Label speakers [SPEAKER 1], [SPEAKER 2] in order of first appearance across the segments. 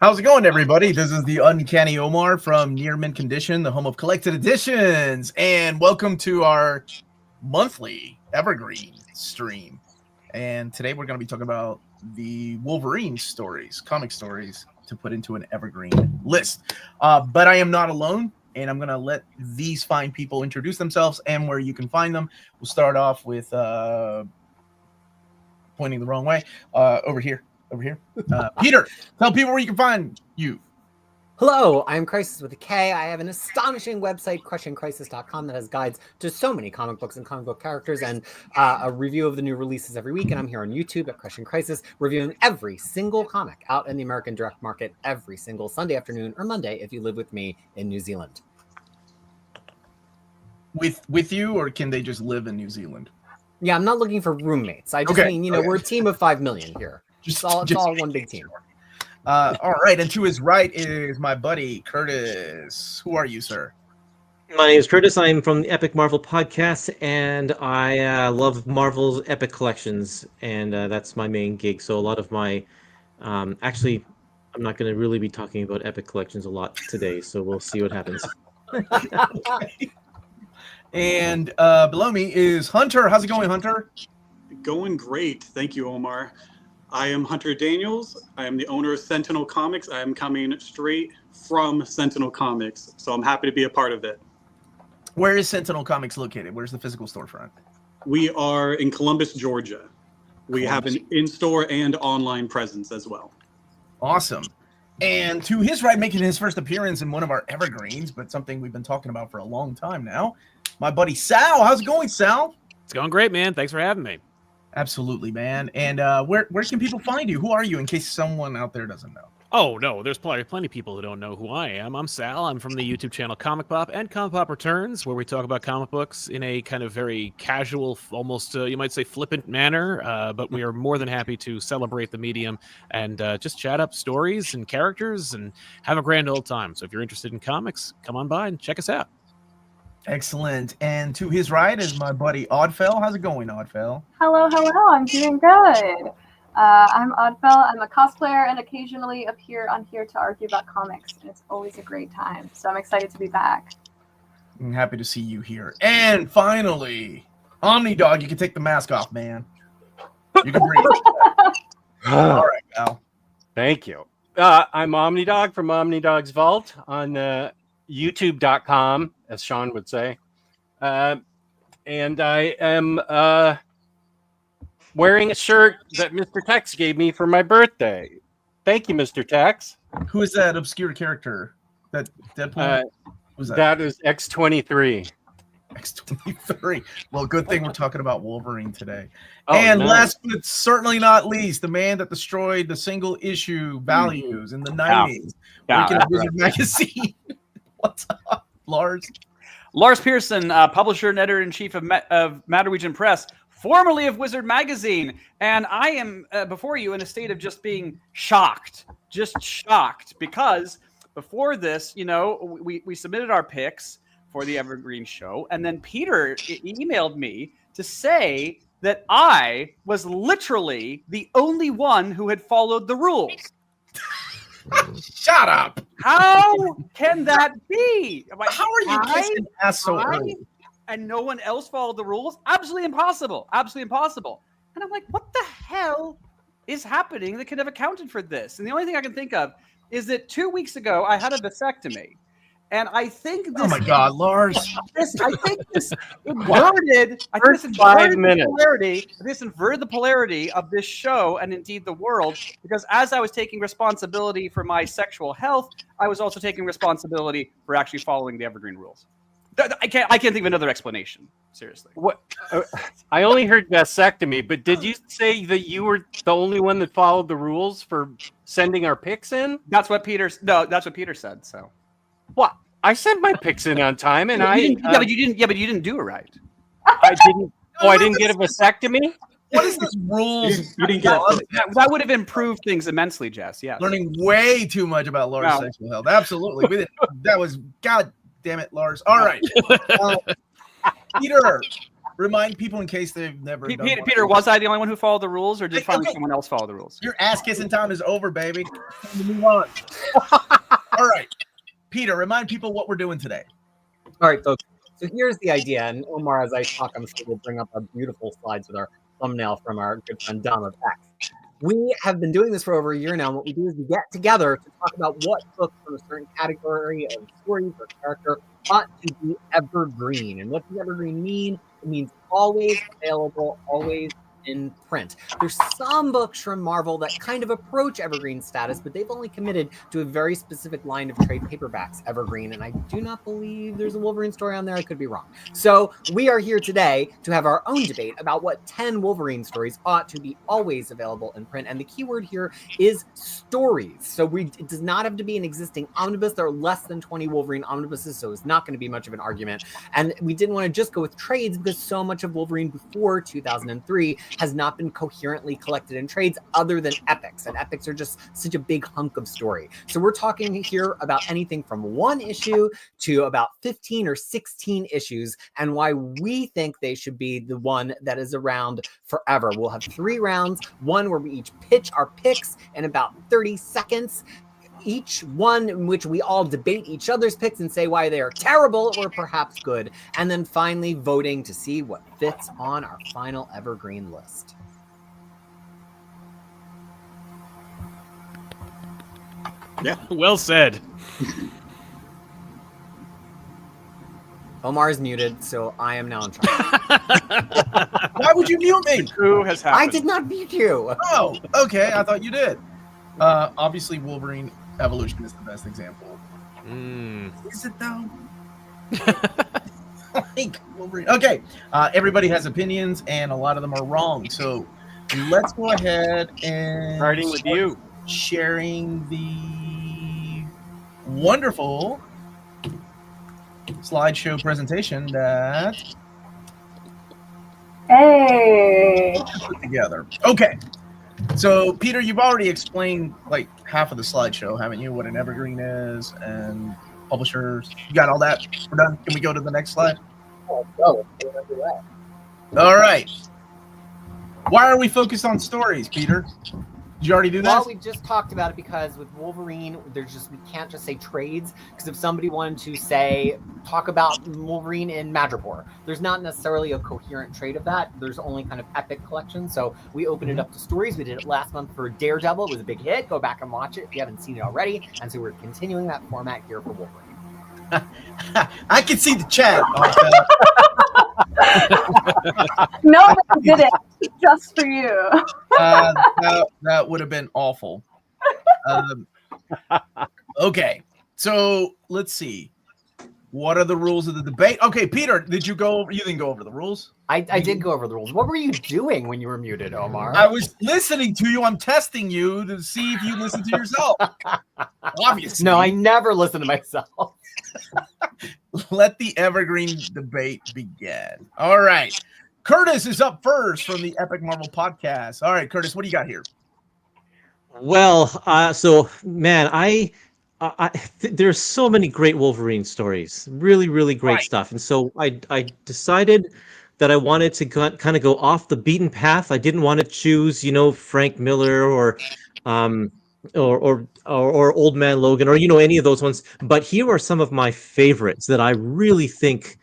[SPEAKER 1] How's it going, everybody? This is the Uncanny Omar from Near Mint Condition, the home of collected editions, and welcome to our monthly Evergreen stream. And today we're going to be talking about the Wolverine stories, comic stories, to put into an Evergreen list. But I am not alone, and I'm going to let these fine people introduce themselves and where you can find them. We'll start off with pointing the wrong way, over here. Peter, tell people where you can find you.
[SPEAKER 2] Hello, I'm Crisis with a K. I have an astonishing website, crushingcrisis.com, that has guides to so many comic books and comic book characters and a review of the new releases every week. And I'm here on YouTube at Crushing Crisis, reviewing every single comic out in the American direct market every single Sunday afternoon or Monday if you live with me in New Zealand.
[SPEAKER 1] With you, or can they just live in New Zealand?
[SPEAKER 2] Yeah, I'm not looking for roommates. I just mean, we're a team of 5 million here. It's all one big team.
[SPEAKER 1] All right, and to his right is my buddy Curtis. Who are you, sir?
[SPEAKER 3] My name is Curtis. I'm from the Epic Marvel podcast, and I love Marvel's Epic collections, and that's my main gig. So a lot of my, actually, I'm not going to really be talking about Epic collections a lot today, so we'll see what happens.
[SPEAKER 1] And below me is Hunter. How's it going, Hunter?
[SPEAKER 4] Going great. Thank you, Omar. I am Hunter Daniels. I am the owner of Sentinel Comics. I am coming straight from Sentinel Comics, so I'm happy to be a part of it.
[SPEAKER 1] Where is Sentinel Comics located? Where's the physical storefront?
[SPEAKER 4] We are in Columbus, Georgia. We have an in-store and online presence as well.
[SPEAKER 1] Awesome. And to his right, making his first appearance in one of our evergreens, but something we've been talking about for a long time now, my buddy Sal. How's it going, Sal?
[SPEAKER 5] It's going great, man. Thanks for having me.
[SPEAKER 1] Absolutely, man. And where can people find you? Who are you, in case someone out there doesn't know?
[SPEAKER 5] Oh, no, there's plenty of people who don't know who I am. I'm Sal. I'm from the YouTube channel Comic Pop and Comic Pop Returns, where we talk about comic books in a kind of very casual, almost, you might say, flippant manner. But we are more than happy to celebrate the medium and just chat up stories and characters and have a grand old time. So if you're interested in comics, come on by and check us out.
[SPEAKER 1] Excellent. And to his right is my buddy Oddfell. How's it going, Oddfell?
[SPEAKER 6] Hello. I'm doing good. I'm Oddfell. I'm a cosplayer and occasionally appear on here to argue about comics. And it's always a great time. So I'm excited to be back.
[SPEAKER 1] I'm happy to see you here. And finally, Omnidog, you can take the mask off, man. You can breathe. All right, Al.
[SPEAKER 7] Thank you. I'm Omnidog from Omnidog's Vault on YouTube.com, as Sean would say. And I am wearing a shirt that Mr. Tex gave me for my birthday. Thank you, Mr. Tex.
[SPEAKER 1] Who is that obscure character? That Deadpool? Who's that?
[SPEAKER 7] That is X-23.
[SPEAKER 1] X-23. Well, good thing we're talking about Wolverine today.
[SPEAKER 7] Oh,
[SPEAKER 1] and
[SPEAKER 7] no.
[SPEAKER 1] last but certainly not least, the man that destroyed the single issue values in the 90s. Working at Wizard Magazine. What's up, Lars?
[SPEAKER 8] Lars Pearson, publisher and editor-in-chief of Matter Region Press, formerly of Wizard Magazine. And I am before you in a state of just being shocked. Just shocked. Because before this, we submitted our picks for the Evergreen show. And then Peter emailed me to say that I was literally the only one who had followed the rules.
[SPEAKER 1] Shut up!
[SPEAKER 8] How can that be?
[SPEAKER 1] How are you kissing ass so early?
[SPEAKER 8] And no one else followed the rules? Absolutely impossible. Absolutely impossible. And I'm like, what the hell is happening that could have accounted for this? And the only thing I can think of is that 2 weeks ago I had a vasectomy. And I think this.
[SPEAKER 1] Oh my God, Lars!
[SPEAKER 8] I think this inverted. This inverted the polarity of this show and indeed the world. Because as I was taking responsibility for my sexual health, I was also taking responsibility for actually following the Evergreen rules. I can't think of another explanation. Seriously.
[SPEAKER 7] What? I only heard vasectomy, but did you say that you were the only one that followed the rules for sending our picks in?
[SPEAKER 8] That's what Peter said. So.
[SPEAKER 7] What? I sent my picks in on time, and
[SPEAKER 8] but you didn't do it right.
[SPEAKER 7] I didn't. Oh, I didn't get a vasectomy.
[SPEAKER 1] What is this rules?
[SPEAKER 4] You didn't get
[SPEAKER 8] that would have improved things immensely, Jess. Yeah.
[SPEAKER 1] Learning way too much about Lars' sexual health. Absolutely. We didn't, that was God damn it, Lars. All right. Peter, remind people in case they've never done one.
[SPEAKER 8] Peter, was I the only one who followed the rules, or did finally
[SPEAKER 1] Okay.
[SPEAKER 8] someone else follow the rules?
[SPEAKER 1] Your ass kissing time is over, baby. Time to move on. All right. Peter, remind people what we're doing today.
[SPEAKER 2] All right, folks. So here's the idea, and Omar, as I talk, I'm sure we'll bring up our beautiful slides with our thumbnail from our good friend Dom of X. We have been doing this for over a year now, and what we do is we get together to talk about what books from a certain category of stories or character ought to be evergreen. And what does evergreen mean? It means always available, always in print. There's some books from Marvel that kind of approach evergreen status, but they've only committed to a very specific line of trade paperbacks, evergreen, and I do not believe there's a Wolverine story on there. I could be wrong. So we are here today to have our own debate about what 10 Wolverine stories ought to be always available in print, and the keyword here is stories. So it does not have to be an existing omnibus. There are less than 20 Wolverine omnibuses, so it's not going to be much of an argument, and we didn't want to just go with trades because so much of Wolverine before 2003 has not been coherently collected in trades other than epics, and epics are just such a big hunk of story. So we're talking here about anything from 1 issue to about 15 or 16 issues, and why we think they should be the one that is around forever. We'll have 3 rounds, one where we each pitch our picks in about 30 seconds, each one in which we all debate each other's picks and say why they are terrible or perhaps good, and then finally voting to see what fits on our final evergreen list.
[SPEAKER 4] Yeah.
[SPEAKER 5] Well said.
[SPEAKER 2] Omar is muted, so I am now in charge.
[SPEAKER 1] Why would you mute me?
[SPEAKER 8] Who has happened?
[SPEAKER 2] I did not mute you.
[SPEAKER 1] Oh, okay. I thought you did. Obviously, Wolverine Evolution is the best example. Is it though? Like Wolverine. Okay. Everybody has opinions, and a lot of them are wrong. So let's go ahead and
[SPEAKER 7] Starting with you.
[SPEAKER 1] sharing the wonderful slideshow presentation that
[SPEAKER 6] Hey.
[SPEAKER 1] put together. Okay. So, Peter, you've already explained like half of the slideshow, haven't you? What an evergreen is and publishers. You got all that? We're done. Can we go to the next slide?
[SPEAKER 2] Oh, no, that.
[SPEAKER 1] All right. Why are we focused on stories, Peter? Did you already do that?
[SPEAKER 2] Well, we just talked about it because with Wolverine, we can't just say trades, because if somebody wanted to talk about Wolverine in Madripoor, there's not necessarily a coherent trade of that. There's only kind of epic collections. So we opened it up to stories. We did it last month for Daredevil. It was a big hit. Go back and watch it if you haven't seen it already. And so we're continuing that format here for Wolverine.
[SPEAKER 1] I can see the chat.
[SPEAKER 6] No, they did it just for you.
[SPEAKER 1] That would have been awful. Okay, so let's see. What are the rules of the debate? Okay, Peter, did you go over? You didn't go over the rules.
[SPEAKER 2] I did go over the rules. What were you doing when you were muted, Omar?
[SPEAKER 1] I was listening to you. I'm testing you to see if you listen to yourself. Obviously.
[SPEAKER 2] No, I never listen to myself.
[SPEAKER 1] Let the evergreen debate begin. All right. Curtis is up first from the Epic Marvel podcast. All right, Curtis, what do you got here?
[SPEAKER 3] Well, so man, there's so many great Wolverine stories, really, really great stuff. And so I decided that I wanted to kind of go off the beaten path. I didn't want to choose, Frank Miller or Old Man Logan or any of those ones. But here are some of my favorites that I really think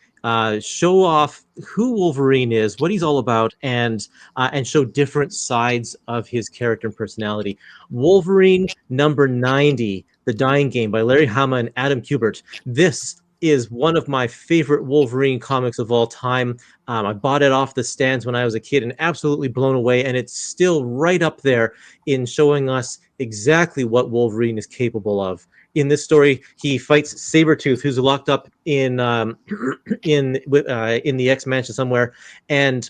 [SPEAKER 3] show off who Wolverine is, what he's all about, and show different sides of his character and personality. Wolverine number 90, The Dying Game by Larry Hama and Adam Kubert. This is one of my favorite Wolverine comics of all time. I bought it off the stands when I was a kid and absolutely blown away, and it's still right up there in showing us exactly what Wolverine is capable of. In this story, he fights Sabretooth, who's locked up in the X Mansion somewhere, and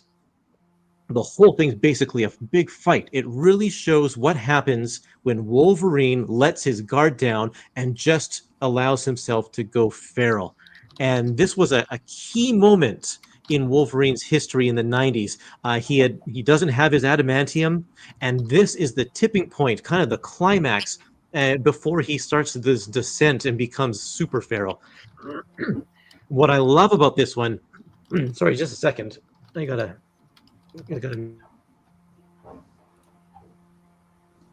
[SPEAKER 3] the whole thing's basically a big fight. It really shows what happens when Wolverine lets his guard down and just allows himself to go feral. And this was a key moment in Wolverine's history in the 90s. He doesn't have his adamantium, and this is the tipping point, kind of the climax before he starts this descent and becomes super feral. What I love about this one, sorry, just a second. I gotta.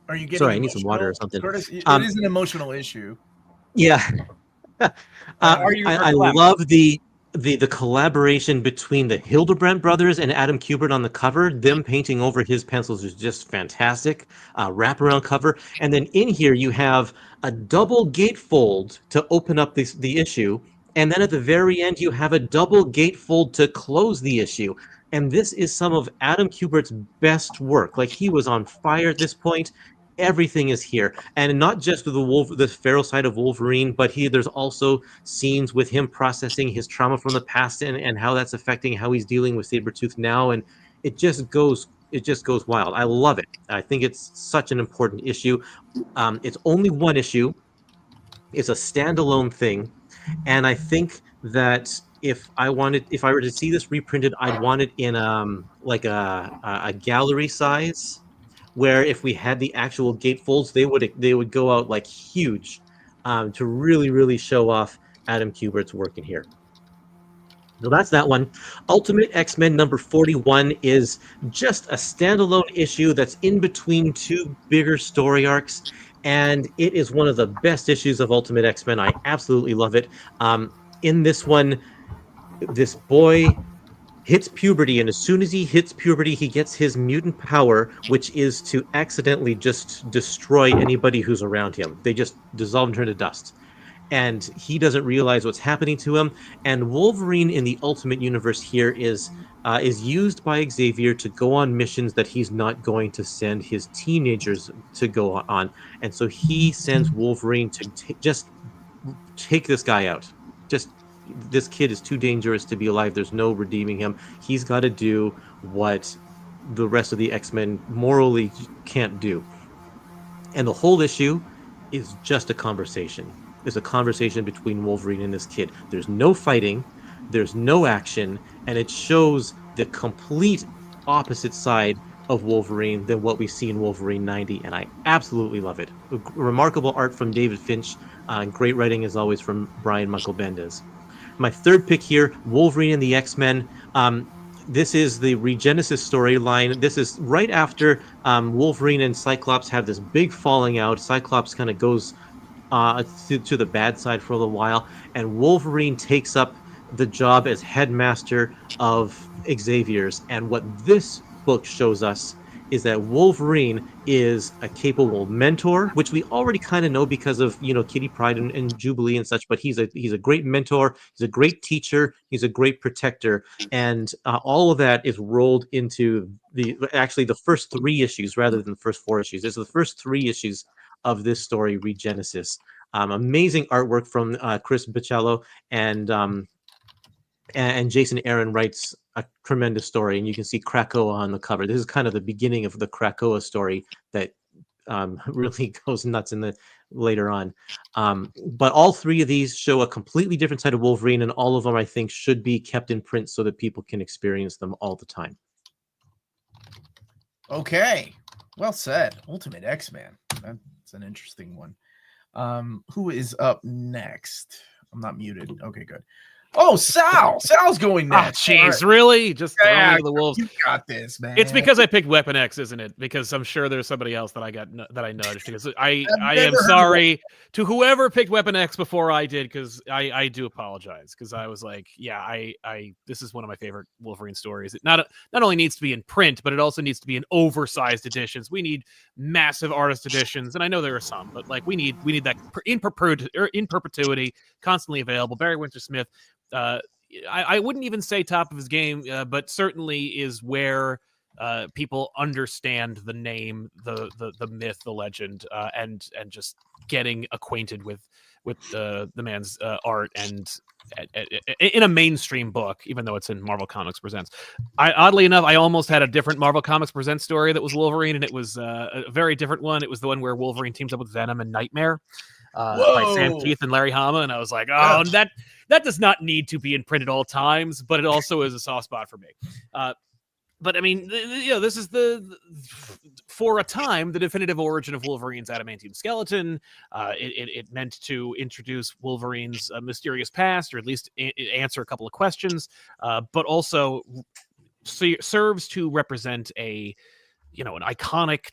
[SPEAKER 1] Are you getting
[SPEAKER 3] Sorry, I need some water or
[SPEAKER 1] emotional,
[SPEAKER 3] something.
[SPEAKER 1] Curtis? It is an emotional issue.
[SPEAKER 3] Yeah.
[SPEAKER 8] Are you?
[SPEAKER 3] I love the collaboration between the Hildebrandt brothers and Adam Kubert on the cover. Them painting over his pencils is just fantastic. Wraparound cover, and then in here you have a double gatefold to open up the issue, and then at the very end you have a double gatefold to close the issue. And this is some of Adam Kubert's best work. Like, he was on fire at this point. Everything is here, and not just the feral side of Wolverine, but there's also scenes with him processing his trauma from the past and how that's affecting how he's dealing with Sabretooth now, and it just goes wild. I love it. I think it's such an important issue. It's only one issue. It's a standalone thing, and I think that if I were to see this reprinted, I'd want it in like a gallery size, where if we had the actual gatefolds, they would go out like huge, to really show off Adam Kubert's work in here. So that's that one. Ultimate X-Men number 41 is just a standalone issue that's in between two bigger story arcs, and it is one of the best issues of Ultimate X-Men. I absolutely love it. In this one, this boy hits puberty, and as soon as he hits puberty, he gets his mutant power, which is to accidentally just destroy anybody who's around him. They just dissolve and turn to dust. And he doesn't realize what's happening to him. And Wolverine in the Ultimate Universe here is used by Xavier to go on missions that he's not going to send his teenagers to go on. And so he sends Wolverine to just take this guy out. This kid is too dangerous to be alive. There's no redeeming him. He's got to do what the rest of the X-Men morally can't do. And the whole issue is just a conversation. It's a conversation between Wolverine and this kid. There's no fighting, there's no action, and it shows the complete opposite side of Wolverine than what we see in Wolverine 90, and I absolutely love it. Remarkable art from David Finch, great writing as always from Brian Michael Bendis. My third pick here, Wolverine and the X-Men. This is the Regenesis storyline. This is right after Wolverine and Cyclops have this big falling out. Cyclops kind of goes to the bad side for a little while, and Wolverine takes up the job as headmaster of Xavier's. And what this book shows us is that Wolverine is a capable mentor, which we already kind of know because of, Kitty Pryde and Jubilee and such, but he's a great mentor, he's a great teacher, he's a great protector, and all of that is rolled into the first 3 issues rather than the first 4 issues. This is the first 3 issues of this story, Regenesis. Amazing artwork from Chris Bichello, and Jason Aaron writes a tremendous story, and you can see Krakoa on the cover. This is kind of the beginning of the Krakoa story that really goes nuts in the later on. But all 3 of these show a completely different side of Wolverine, and all of them, I think, should be kept in print so that people can experience them all the time.
[SPEAKER 1] Okay, well said. Ultimate X-Men. That's an interesting one. Who is up next? I'm not muted. Okay, good. Oh, Sal! Sal's going next.
[SPEAKER 5] Oh, jeez, really? Just throwing me to the wolves.
[SPEAKER 1] You got this, man.
[SPEAKER 5] It's because I picked Weapon X, isn't it? Because I'm sure there's somebody else that I nudged. Because I am sorry to whoever picked Weapon X before I did, because I do apologize, because I was like, yeah, I this is one of my favorite Wolverine stories. It not only needs to be in print, but it also needs to be in oversized editions. We need massive artist editions, and I know there are some, but like we need that in perpetuity, constantly available. Barry Windsor Smith. I wouldn't even say top of his game, but certainly is where people understand the name, the myth, the legend, and just getting acquainted with the man's art, and in a mainstream book, even though it's in Marvel Comics Presents. Oddly enough, I almost had a different Marvel Comics Presents story that was Wolverine, and it was a very different one. It was the one where Wolverine teams up with Venom and Nightmare. By Sam Keith and Larry Hama, and I was like, oh, that does not need to be in print at all times, but it also is a soft spot for me. But I mean, this is for a time, the definitive origin of Wolverine's adamantium skeleton. It meant to introduce Wolverine's mysterious past, or at least answer a couple of questions, but also serves to represent an iconic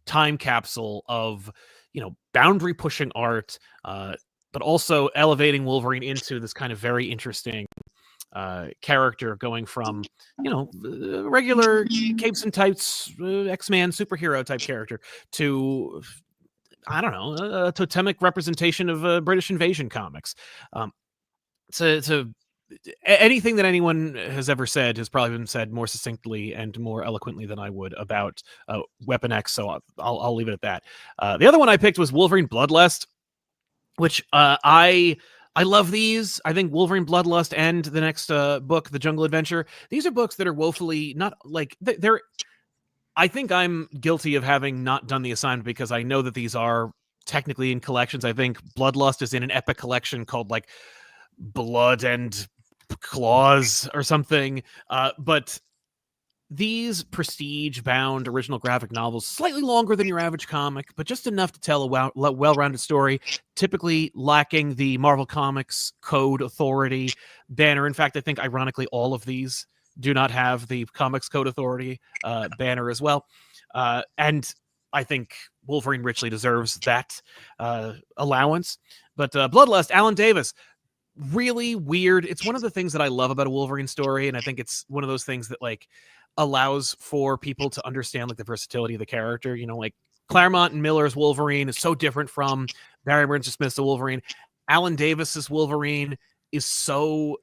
[SPEAKER 5] time capsule of, boundary pushing art, but also elevating Wolverine into this kind of very interesting character, going from, regular capes and tights, X-Man superhero type character to, I don't know, a totemic representation of British invasion comics. Anything that anyone has ever said has probably been said more succinctly and more eloquently than I would about Weapon X, so I'll leave it at that. The other one I picked was Wolverine Bloodlust, which I love these. I think Wolverine Bloodlust and the next book, The Jungle Adventure, these are books that are woefully not like they're. I think I'm guilty of having not done the assignment because I know that these are technically in collections. I think Bloodlust is in an epic collection called like Blood and Claws or something. But these prestige-bound original graphic novels, slightly longer than your average comic, but just enough to tell a well-rounded story, typically lacking the Marvel Comics Code Authority banner. In fact, I think, ironically, all of these do not have the Comics Code Authority banner as well. And I think Wolverine richly deserves that allowance. But Bloodlust, Alan Davis, really weird. It's one of the things that I love about a Wolverine story, and I think it's one of those things that like allows for people to understand like the versatility of the character. Like Claremont and Miller's Wolverine is so different from Barry Burns' Smith's Wolverine. Alan Davis's Wolverine is so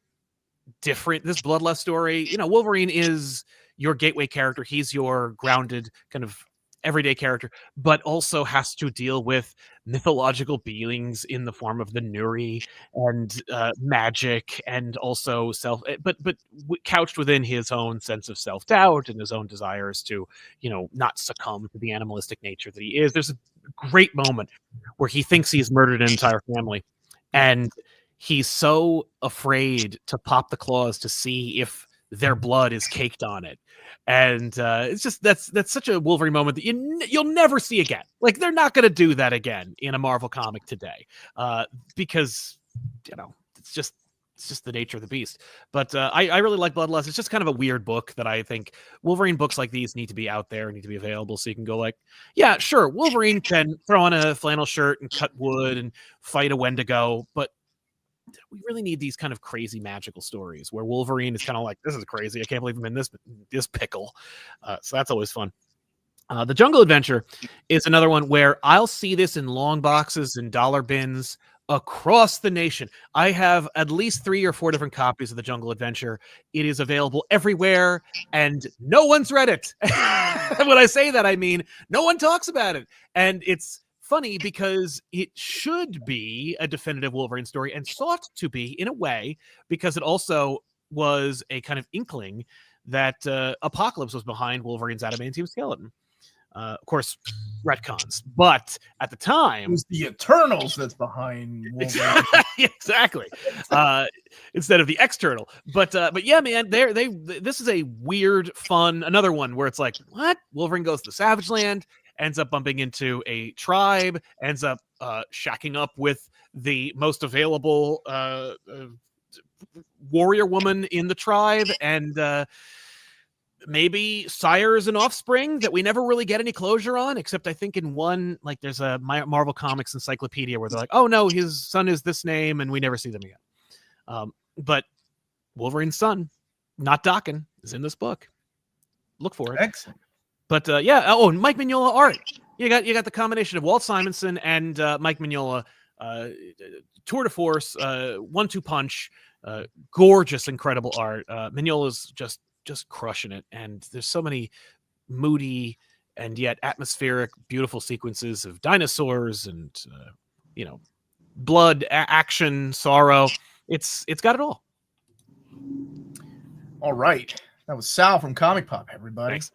[SPEAKER 5] different. This Bloodlust story, Wolverine is your gateway character. He's your grounded kind of everyday character, but also has to deal with mythological beings in the form of the Nuri and magic, and also but couched within his own sense of self-doubt and his own desires to, not succumb to the animalistic nature that he is. There's a great moment where he thinks he's murdered an entire family, and he's so afraid to pop the claws to see if their blood is caked on it. And it's just that's such a Wolverine moment that you'll never see again. Like, they're not going to do that again in a Marvel comic today, because it's just the nature of the beast. But I really like Bloodlust. It's just kind of a weird book that I think Wolverine books like these need to be out there, need to be available, so you can go like, yeah, sure, Wolverine can throw on a flannel shirt and cut wood and fight a Wendigo, but we really need these kind of crazy magical stories where Wolverine is kind of like, this is crazy, I can't believe I'm in this pickle. So that's always fun. The Jungle Adventure is another one where I'll see this in long boxes and dollar bins across the nation. I have at least 3 or 4 different copies of The Jungle Adventure. It is available everywhere, and no one's read it. When I say that, I mean no one talks about it. And it's funny because it should be a definitive Wolverine story, and sought to be in a way, because it also was a kind of inkling that Apocalypse was behind Wolverine's adamantium skeleton. Of course, retcons, but at the time,
[SPEAKER 1] It was the Eternals that's behind Wolverine.
[SPEAKER 5] exactly, instead of the external. But yeah, man, this is a weird, fun, another one where it's like, what? Wolverine goes to Savage Land, ends up bumping into a tribe, ends up shacking up with the most available warrior woman in the tribe, and maybe sires and offspring that we never really get any closure on, except I think in one, like, there's a Marvel Comics encyclopedia where they're like, oh no, his son is this name, and we never see them again. But Wolverine's son, not Dokken, is in this book. Look for it.
[SPEAKER 1] Excellent.
[SPEAKER 5] But yeah, oh, and Mike Mignola art. You got the combination of Walt Simonson and Mike Mignola, tour de force, 1-2 punch, gorgeous, incredible art. Mignola's just crushing it, and there's so many moody and yet atmospheric, beautiful sequences of dinosaurs and blood, action, sorrow. It's got it all.
[SPEAKER 1] All right, that was Sal from Comic Pop, everybody.
[SPEAKER 5] Thanks.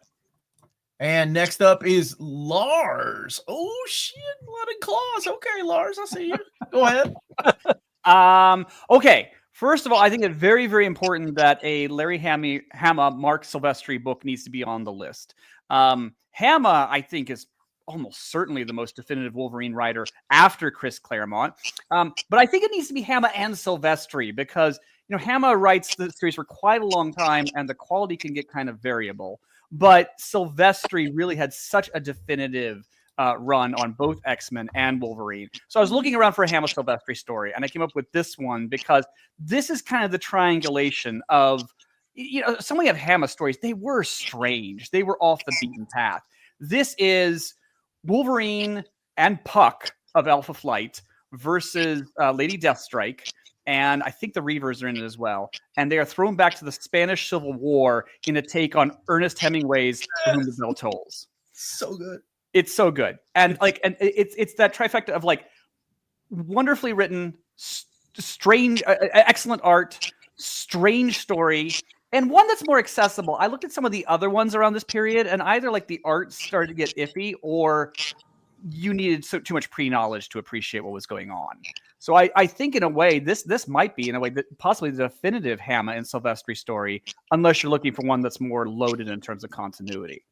[SPEAKER 1] And next up is Lars. Oh shit, blood and claws. Okay, Lars, I see you. Go ahead.
[SPEAKER 8] Okay. First of all, I think it's very, very important that a Larry Hama, Mark Silvestri book needs to be on the list. Hama, I think, is almost certainly the most definitive Wolverine writer after Chris Claremont. But I think it needs to be Hama and Silvestri, because Hama writes the series for quite a long time, and the quality can get kind of variable. But Silvestri really had such a definitive run on both X-Men and Wolverine. So I was looking around for a Hama Silvestri story, and I came up with this one because this is kind of the triangulation of, so many of Hama stories, they were strange. They were off the beaten path. This is Wolverine and Puck of Alpha Flight versus Lady Deathstrike. And I think the Reavers are in it as well. And they are thrown back to the Spanish Civil War in a take on Ernest Hemingway's For Whom the Bell Tolls.
[SPEAKER 1] So good.
[SPEAKER 8] It's so good. And it's that trifecta of wonderfully written, strange, excellent art, strange story, and one that's more accessible. I looked at some of the other ones around this period, and either the art started to get iffy, or you needed too much pre-knowledge to appreciate what was going on. So I think in a way, this might be in a way that possibly the definitive Hama and Silvestri story, unless you're looking for one that's more loaded in terms of continuity.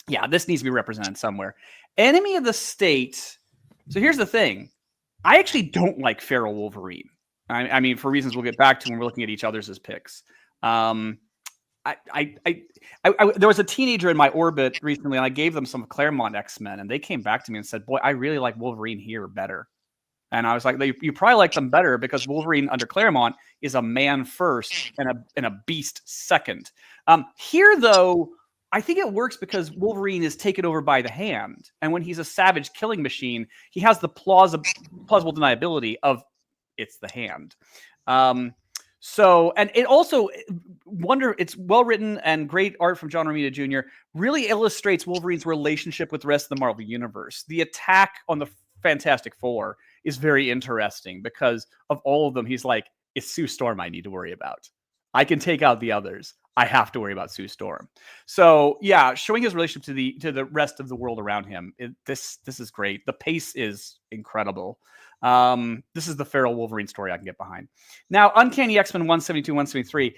[SPEAKER 8] Yeah, this needs to be represented somewhere. Enemy of the State. So here's the thing. I actually don't like Feral Wolverine. I mean, for reasons we'll get back to when we're looking at each other's as picks. There was a teenager in my orbit recently, and I gave them some Claremont X-Men, and they came back to me and said, "Boy, I really like Wolverine here better." And I was like, "You probably like them better because Wolverine under Claremont is a man first and a beast second." Here, though, I think it works because Wolverine is taken over by the Hand, and when he's a savage killing machine, he has the plausible deniability of it's the Hand. So, and it also it's well written, and great art from John Romita Jr. really illustrates Wolverine's relationship with the rest of the Marvel Universe. The attack on the Fantastic Four is very interesting because of all of them. He's like, it's Sue Storm I need to worry about. I can take out the others. I have to worry about Sue Storm. So yeah, showing his relationship to the rest of the world around him. This is great. The pace is incredible. This is the Feral Wolverine story I can get behind. Now, Uncanny X-Men 172, 173.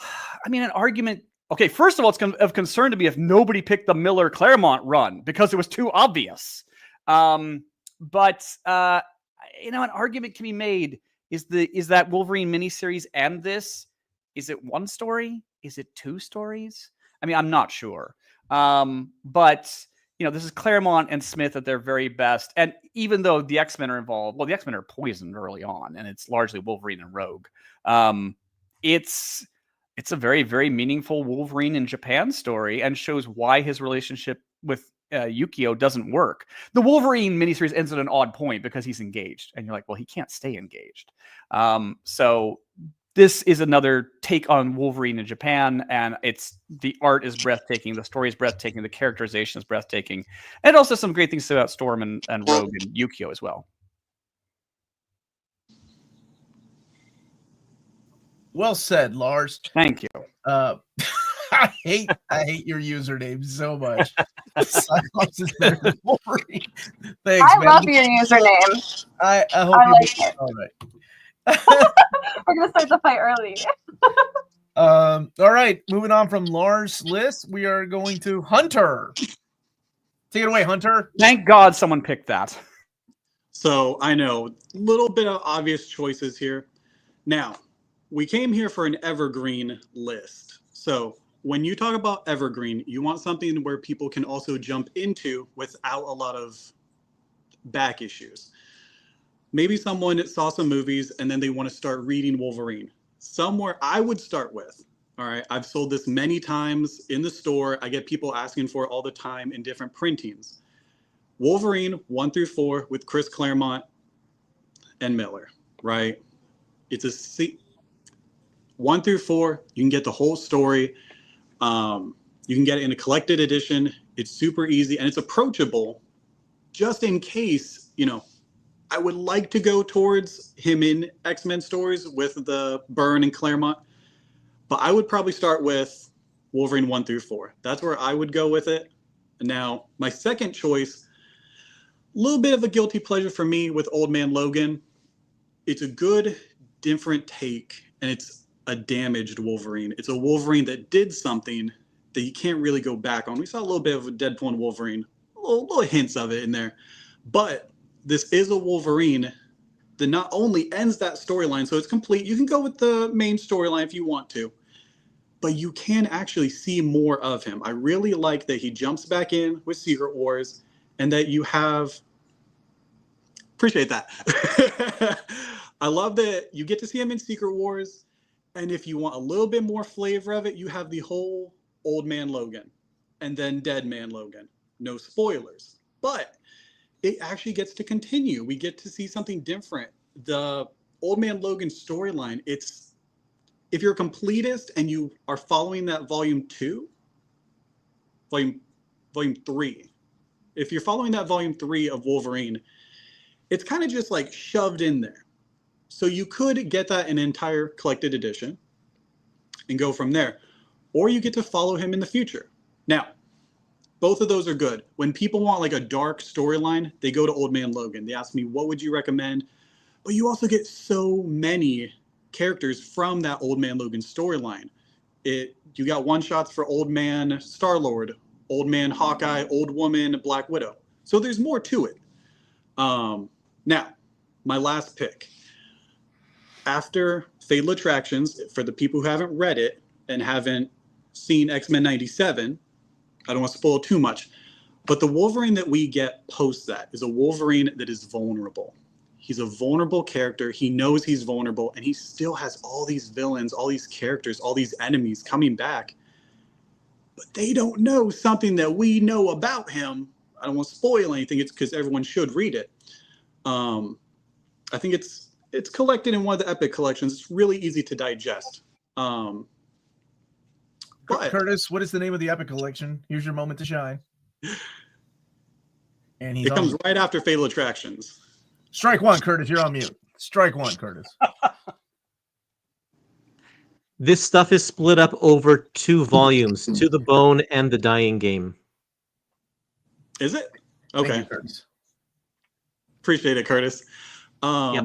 [SPEAKER 8] I mean, an argument. Okay, first of all, it's of concern to me if nobody picked the Miller Claremont run because it was too obvious. But an argument can be made. Is that Wolverine miniseries and this? Is it one story? Is it two stories? I mean, I'm not sure. But this is Claremont and Smith at their very best. And even though the X-Men are involved, well, the X-Men are poisoned early on, and it's largely Wolverine and Rogue. It's a very, very meaningful Wolverine in Japan story, and shows why his relationship with Yukio doesn't work. The Wolverine miniseries ends at an odd point because he's engaged, and you're like, well, he can't stay engaged. So this is another take on Wolverine in Japan, and the art is breathtaking, the story is breathtaking, the characterization is breathtaking, and also some great things about Storm and Rogue and Yukio as well.
[SPEAKER 1] Well said, Lars.
[SPEAKER 8] Thank you.
[SPEAKER 1] I hate your username so much. Cyclops is better than Wolverine. Thanks,
[SPEAKER 6] I
[SPEAKER 1] man.
[SPEAKER 6] love your username.
[SPEAKER 1] I hope
[SPEAKER 6] I
[SPEAKER 1] you
[SPEAKER 6] like it.
[SPEAKER 1] all right.
[SPEAKER 6] We're gonna start the fight early.
[SPEAKER 1] All right, moving on from Lars' list, we are going to Hunter. Take it away, Hunter.
[SPEAKER 8] Thank God someone picked that.
[SPEAKER 4] So I know, little bit of obvious choices here. Now, we came here for an evergreen list. So when you talk about evergreen, you want something where people can also jump into without a lot of back issues. Maybe someone saw some movies and then they want to start reading Wolverine. Somewhere I would start with, all right, I've sold this many times in the store. I get people asking for it all the time in different printings. Wolverine 1 through 4 with Chris Claremont and Miller, right? It's a 1 through 4. You can get the whole story. You can get it in a collected edition. It's super easy and it's approachable. Just in case, I would like to go towards him in X-Men stories with the Byrne and Claremont, but I would probably start with Wolverine 1 through 4. That's where I would go with it. Now, my second choice, a little bit of a guilty pleasure for me with Old Man Logan. It's a good, different take, and it's a damaged Wolverine. It's a Wolverine that did something that you can't really go back on. We saw a little bit of a Deadpool and Wolverine little hints of it in there. But this is a Wolverine that not only ends that storyline, so it's complete. You can go with the main storyline if you want to, but you can actually see more of him. I really like that he jumps back in with Secret Wars, and that you have... Appreciate that. I love that you get to see him in Secret Wars, and if you want a little bit more flavor of it, you have the whole Old Man Logan, and then Dead Man Logan. No spoilers, but it actually gets to continue. We get to see something different. The Old Man Logan storyline, it's, if you're a completist and you are following that volume 3, if you're following that volume 3 of Wolverine, it's kind of just like shoved in there. So you could get that in an entire collected edition and go from there. Or you get to follow him in the future. Now, both of those are good. When people want like a dark storyline, they go to Old Man Logan. They ask me, what would you recommend? But you also get so many characters from that Old Man Logan storyline. You got one-shots for Old Man Star-Lord, Old Man Hawkeye, Old Woman, Black Widow. So there's more to it. Now, my last pick. After Fatal Attractions, for the people who haven't read it and haven't seen X-Men 97, I don't want to spoil too much, but the Wolverine that we get post that is a Wolverine that is vulnerable. He's a vulnerable character. He knows he's vulnerable, and he still has all these villains, all these characters, all these enemies coming back. But they don't know something that we know about him. I don't want to spoil anything. It's because everyone should read it. I think it's collected in one of the Epic collections. It's really easy to digest. But
[SPEAKER 1] Curtis, what is the name of the Epic collection? Here's your moment to shine. And
[SPEAKER 4] it comes right after Fatal Attractions.
[SPEAKER 1] Strike one, Curtis. You're on mute. Strike one, Curtis.
[SPEAKER 3] This stuff is split up over 2 volumes, To the Bone and The Dying Game.
[SPEAKER 4] Is it? Okay.
[SPEAKER 1] Thank you, Curtis.
[SPEAKER 4] Appreciate it, Curtis.
[SPEAKER 3] Yep.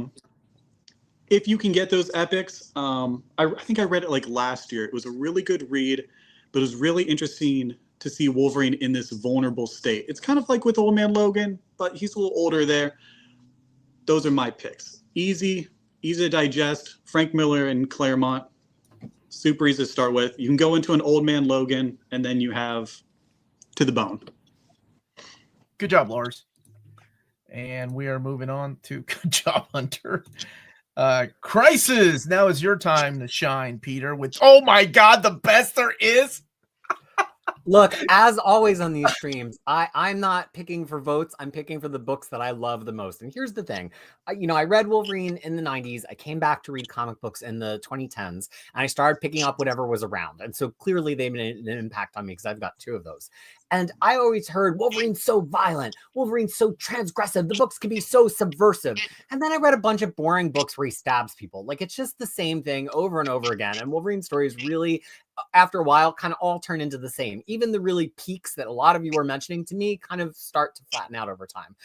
[SPEAKER 4] If you can get those epics, I think I read it like last year. It was a really good read, but it was really interesting to see Wolverine in this vulnerable state. It's kind of like with Old Man Logan, but he's a little older there. Those are my picks. Easy to digest. Frank Miller and Claremont, super easy to start with. You can go into an Old Man Logan, and then you have To the Bone.
[SPEAKER 1] Good job, Lars. And we are moving on to good job, Hunter. Crisis. Now is your time to shine, Peter, with, oh my God, the best there is.
[SPEAKER 2] Look, as always on these streams, I'm not picking for votes. I'm picking for the books that I love the most. And here's the thing. I read Wolverine in the 90s. I came back to read comic books in the 2010s, and I started picking up whatever was around. And so clearly they made an impact on me because I've got 2 of those. And I always heard Wolverine's so violent. Wolverine's so transgressive. The books can be so subversive. And then I read a bunch of boring books where he stabs people. Like, it's just the same thing over and over again. And Wolverine stories really, after a while, kind of all turn into the same. Even the really peaks that a lot of you were mentioning to me kind of start to flatten out over time.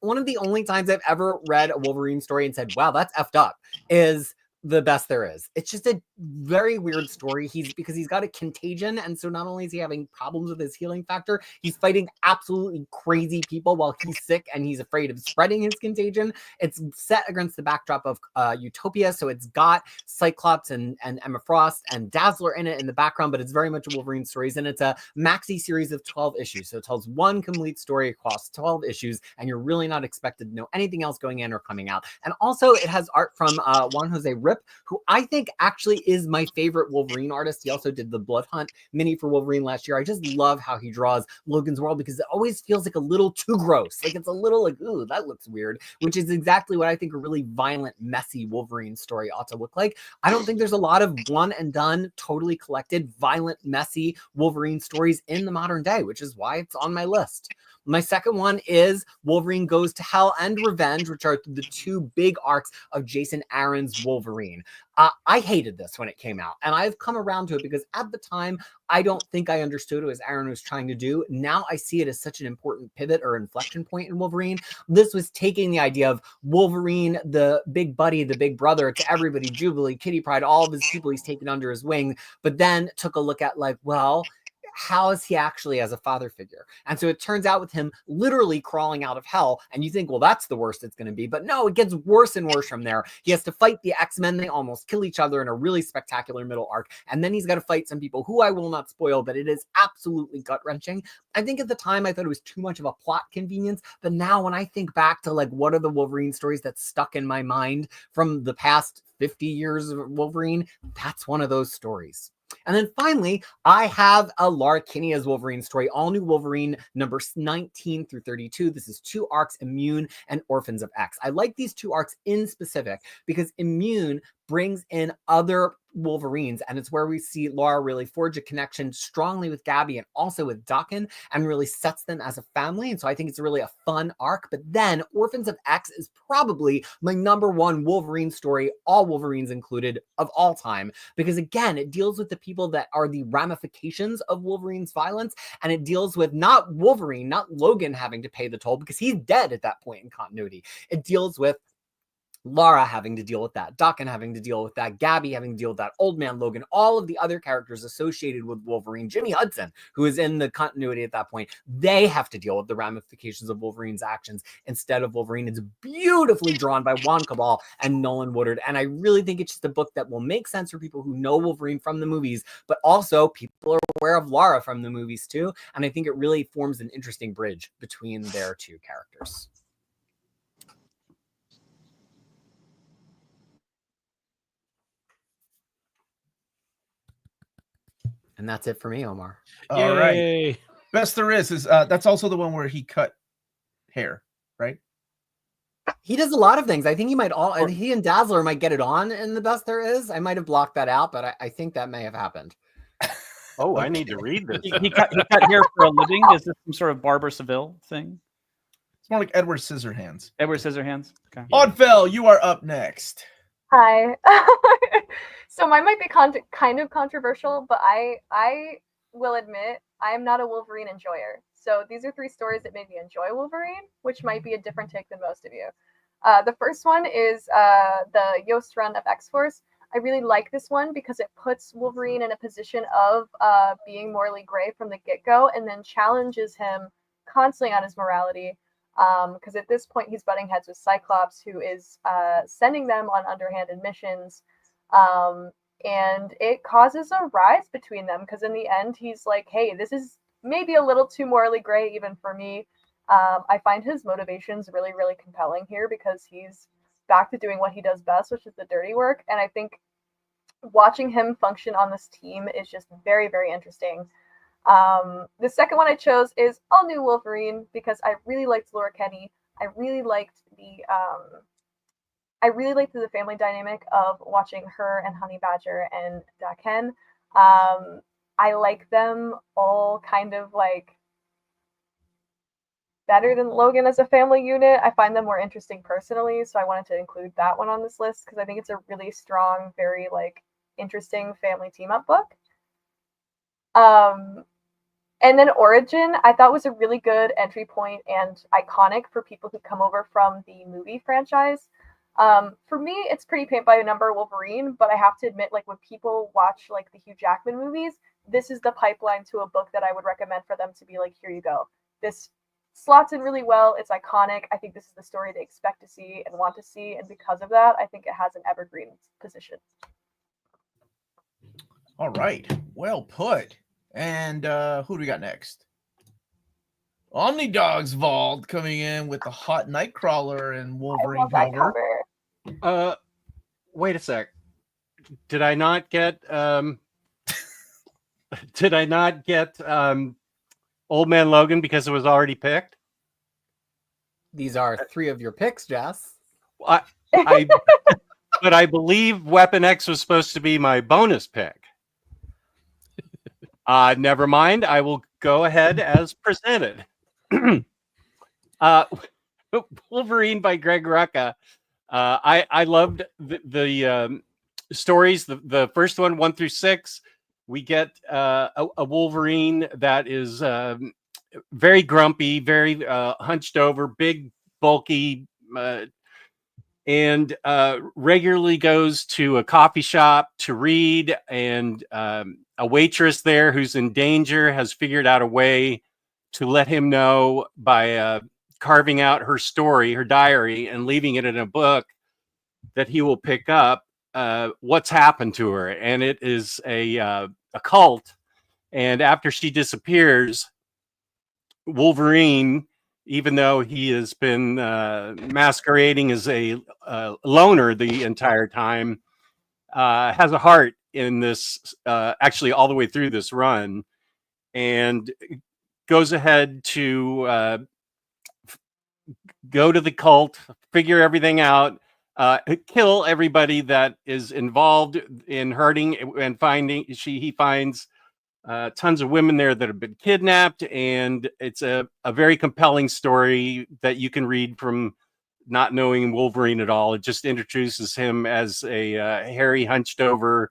[SPEAKER 2] One of the only times I've ever read a Wolverine story and said, wow, that's effed up, is The Best There Is. It's just a very weird story. Because he's got a contagion, and so not only is he having problems with his healing factor, he's fighting absolutely crazy people while he's sick and he's afraid of spreading his contagion. It's set against the backdrop of Utopia, so it's got Cyclops and Emma Frost and Dazzler in it in the background, but it's very much a Wolverine stories, and it's a maxi series of 12 issues. So it tells one complete story across 12 issues, and you're really not expected to know anything else going in or coming out. And also it has art from Juan Jose Rip, who I think actually is my favorite Wolverine artist. He also did the Blood Hunt mini for Wolverine last year. I just love how he draws Logan's World because it always feels like a little too gross. Like, it's a little like, ooh, that looks weird, which is exactly what I think a really violent, messy Wolverine story ought to look like. I don't think there's a lot of one and done, totally collected, violent, messy Wolverine stories in the modern day, which is why it's on my list. My second one is Wolverine Goes to Hell and Revenge, which are the 2 big arcs of Jason Aaron's Wolverine. I hated this when it came out, and I've come around to it because at the time, I don't think I understood what Aaron was trying to do. Now I see it as such an important pivot or inflection point in Wolverine. This was taking the idea of Wolverine, the big buddy, the big brother to everybody, Jubilee, Kitty Pryde, all of his people he's taken under his wing, but then took a look at like, well, how is he actually as a father figure? And so it turns out with him literally crawling out of hell, and you think, well, that's the worst it's going to be. But no, it gets worse and worse from there. He has to fight the X-Men. They almost kill each other in a really spectacular middle arc. And then he's got to fight some people who I will not spoil, but it is absolutely gut-wrenching. I think at the time I thought it was too much of a plot convenience. But now when I think back to like, what are the Wolverine stories that stuck in my mind from the past 50 years of Wolverine, that's one of those stories. And then finally, I have a Laura Kinney's Wolverine story, all new Wolverine numbers 19 through 32. This is 2 arcs, Immune and Orphans of X. I like these 2 arcs in specific because Immune brings in other Wolverines, and it's where we see Laura really forge a connection strongly with Gabby and also with Daken, and really sets them as a family. And so I think it's really a fun arc. But then Orphans of X is probably my #1 Wolverine story, all Wolverines included, of all time, because again, it deals with the people that are the ramifications of Wolverine's violence, and it deals with not Wolverine, not Logan having to pay the toll because he's dead at that point in continuity. It deals with Laura having to deal with that, Daken having to deal with that, Gabby having to deal with that, Old Man Logan, all of the other characters associated with Wolverine, Jimmy Hudson, who is in the continuity at that point, they have to deal with the ramifications of Wolverine's actions instead of Wolverine. It's beautifully drawn by Juan Cabal and Nolan Woodard, and I really think it's just a book that will make sense for people who know Wolverine from the movies, but also people are aware of Laura from the movies too, and I think it really forms an interesting bridge between their 2 characters. And that's it for me, Omar.
[SPEAKER 1] All right. Best there is that's also the one where he cut hair, right?
[SPEAKER 2] He does a lot of things. I think he and Dazzler might get it on in the Best There Is. I might have blocked that out, but I think that may have happened.
[SPEAKER 7] Oh, okay. I need to read this.
[SPEAKER 8] He cut hair for a living. Is this some sort of Barbara Seville thing?
[SPEAKER 1] It's more like Edward Scissorhands.
[SPEAKER 8] Edward Scissorhands. Okay.
[SPEAKER 1] Oddfell, you are up next.
[SPEAKER 6] Hi. So mine might be kind of controversial, but I will admit I am not a Wolverine enjoyer. So these are 3 stories that made me enjoy Wolverine, which might be a different take than most of you. The first one is the Yost run of X-Force. I really like this one because it puts Wolverine in a position of being morally gray from the get-go, and then challenges him constantly on his morality. Because at this point he's butting heads with Cyclops, who is sending them on underhanded missions, and it causes a rise between them, because in the end he's like, hey, this is maybe a little too morally gray even for me. I find his motivations really, really compelling here, because he's back to doing what he does best, which is the dirty work, and I think watching him function on this team is just very, very interesting. The second one I chose is All New Wolverine, because I really liked Laura Kinney. I really liked the family dynamic of watching her and Honey Badger and Daken. I like them all kind of like better than Logan as a family unit. I find them more interesting personally, so I wanted to include that one on this list because I think it's a really strong, very like interesting family team up book. And then Origin, I thought was a really good entry point and iconic for people who come over from the movie franchise. For me, it's pretty paint by number Wolverine, but I have to admit, like when people watch like the Hugh Jackman movies, this is the pipeline to a book that I would recommend for them to be like, here you go. This slots in really well. It's iconic. I think this is the story they expect to see and want to see. And because of that, I think it has an evergreen position.
[SPEAKER 1] All right. Well put. And who do we got next? Omnidog's Vault coming in with the hot Nightcrawler and Wolverine cover.
[SPEAKER 7] Wait a sec. Did I not get Old Man Logan because it was already picked?
[SPEAKER 2] These are 3 of your picks, Jess.
[SPEAKER 7] But I believe Weapon X was supposed to be my bonus pick. Never mind. I will go ahead as presented. Wolverine by Greg Rucka. I loved the stories. The first one, 1 through 6. We get a Wolverine that is very grumpy, very hunched over, big, bulky, and regularly goes to a coffee shop to read. And a waitress there who's in danger has figured out a way to let him know by carving out her story, her diary, and leaving it in a book that he will pick up what's happened to her. And it is a cult. And after she disappears, Wolverine, even though he has been masquerading as a loner the entire time, has a heart in this, actually all the way through this run, and goes ahead to go to the cult, figure everything out, kill everybody that is involved in hurting and finding. He finds tons of women there that have been kidnapped, and it's a very compelling story that you can read from not knowing Wolverine at all. It just introduces him as a hairy, hunched over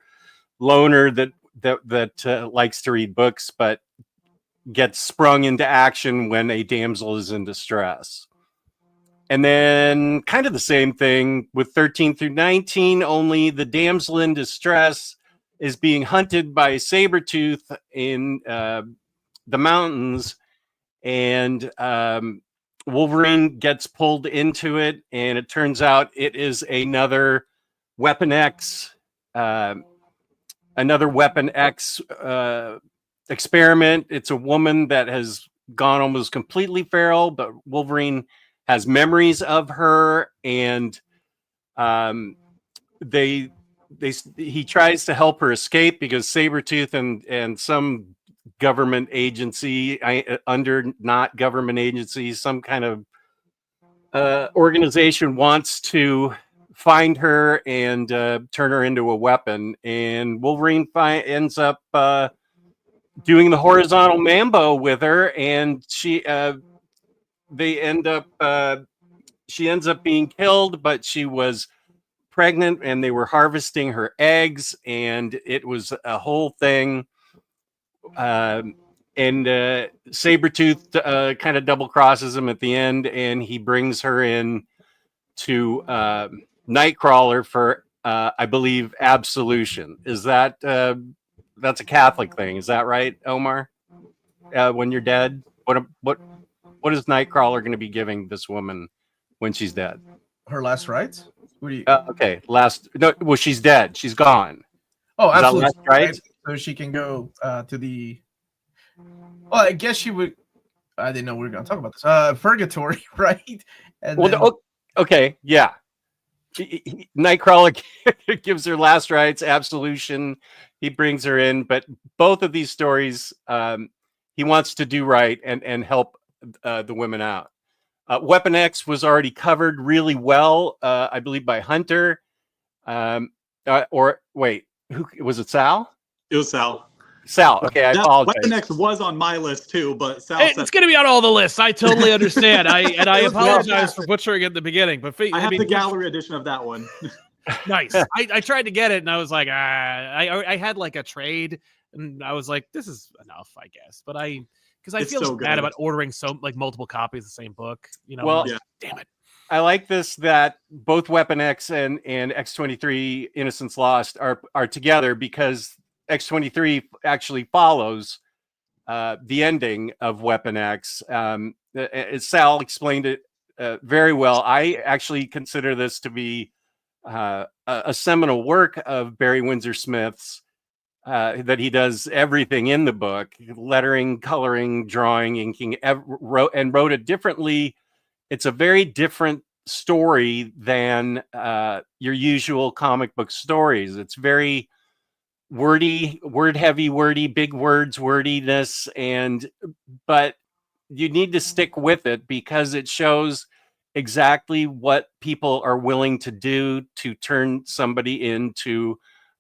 [SPEAKER 7] loner that likes to read books, but gets sprung into action when a damsel is in distress. And then kind of the same thing with 13 through 19, only the damsel in distress is being hunted by Sabretooth in the mountains, and Wolverine gets pulled into it, and it turns out it is another Weapon X experiment. It's a woman that has gone almost completely feral, but Wolverine has memories of her, and he tries to help her escape because Sabretooth and some government agency, not government agency, some kind of organization wants to find her and turn her into a weapon. And Wolverine ends up doing the horizontal mambo with her, and she ends up being killed, but she was pregnant and they were harvesting her eggs, and it was a whole thing. And Sabretooth kind of double crosses him at the end, and he brings her in to Nightcrawler for I believe absolution. Is that that's a Catholic thing? Is that right, Omar? When you're dead, what is Nightcrawler going to be giving this woman when she's dead?
[SPEAKER 1] Her last rites? What do you?
[SPEAKER 7] Okay, well, she's dead. She's gone.
[SPEAKER 1] Oh, absolutely.
[SPEAKER 7] Last rites?
[SPEAKER 1] So she can go to the. Well, I guess she would. I didn't know we were going to talk about this. Purgatory, right? And
[SPEAKER 7] well, okay, yeah. Nightcrawler gives her last rites, absolution. He brings her in, but both of these stories, he wants to do right and help the women out. Weapon X was already covered really well, I believe, by Hunter. Or wait, who was it? Sal?
[SPEAKER 4] It was Sal.
[SPEAKER 7] Sal. Okay, I apologize.
[SPEAKER 4] Weapon X was on my list too, but Sal said
[SPEAKER 5] It's going to be on all the lists. I totally understand. I apologize for butchering it at the beginning, but
[SPEAKER 4] I have the gallery edition of that one.
[SPEAKER 5] Nice. I tried to get it, and I was like, I had like a trade, and I was like, this is enough, I guess. But because I feel so bad about ordering multiple copies of the same book.
[SPEAKER 7] Well,
[SPEAKER 4] yeah.
[SPEAKER 5] Damn it.
[SPEAKER 7] I like this that both Weapon X and X-23 Innocence Lost are together, because X-23 actually follows the ending of Weapon X. Sal explained it very well. I actually consider this to be a seminal work of Barry Windsor Smith's, that he does everything in the book: lettering, coloring, drawing, inking, wrote it differently. It's a very different story than your usual comic book stories. It's very wordy, word heavy, wordy, big words, wordiness, but you need to stick with it because it shows exactly what people are willing to do to turn somebody into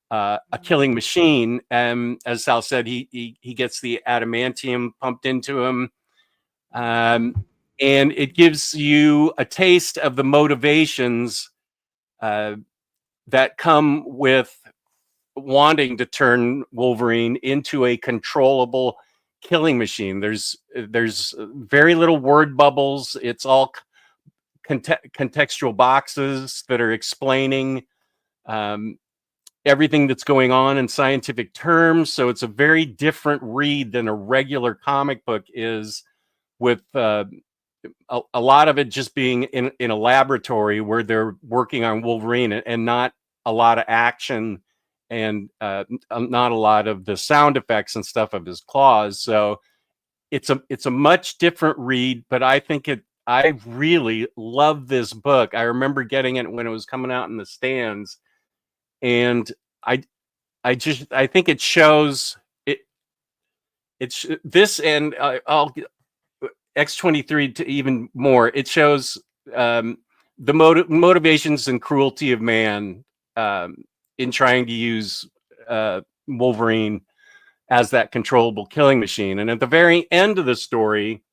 [SPEAKER 7] a killing machine. And as Sal said, he gets the adamantium pumped into him. And it gives you a taste of the motivations that come with wanting to turn Wolverine into a controllable killing machine. There's very little word bubbles. It's all contextual boxes that are explaining everything that's going on in scientific terms. So it's a very different read than a regular comic book is, with a lot of it just being in a laboratory where they're working on Wolverine, and not a lot of action, and not a lot of the sound effects and stuff of his claws. So it's a much different read, but I really love this book. I remember getting it when it was coming out in the stands, and I think it shows it. It's this, and I'll X-23 to even more. It shows the motivations and cruelty of man in trying to use Wolverine as that controllable killing machine. And at the very end of the story,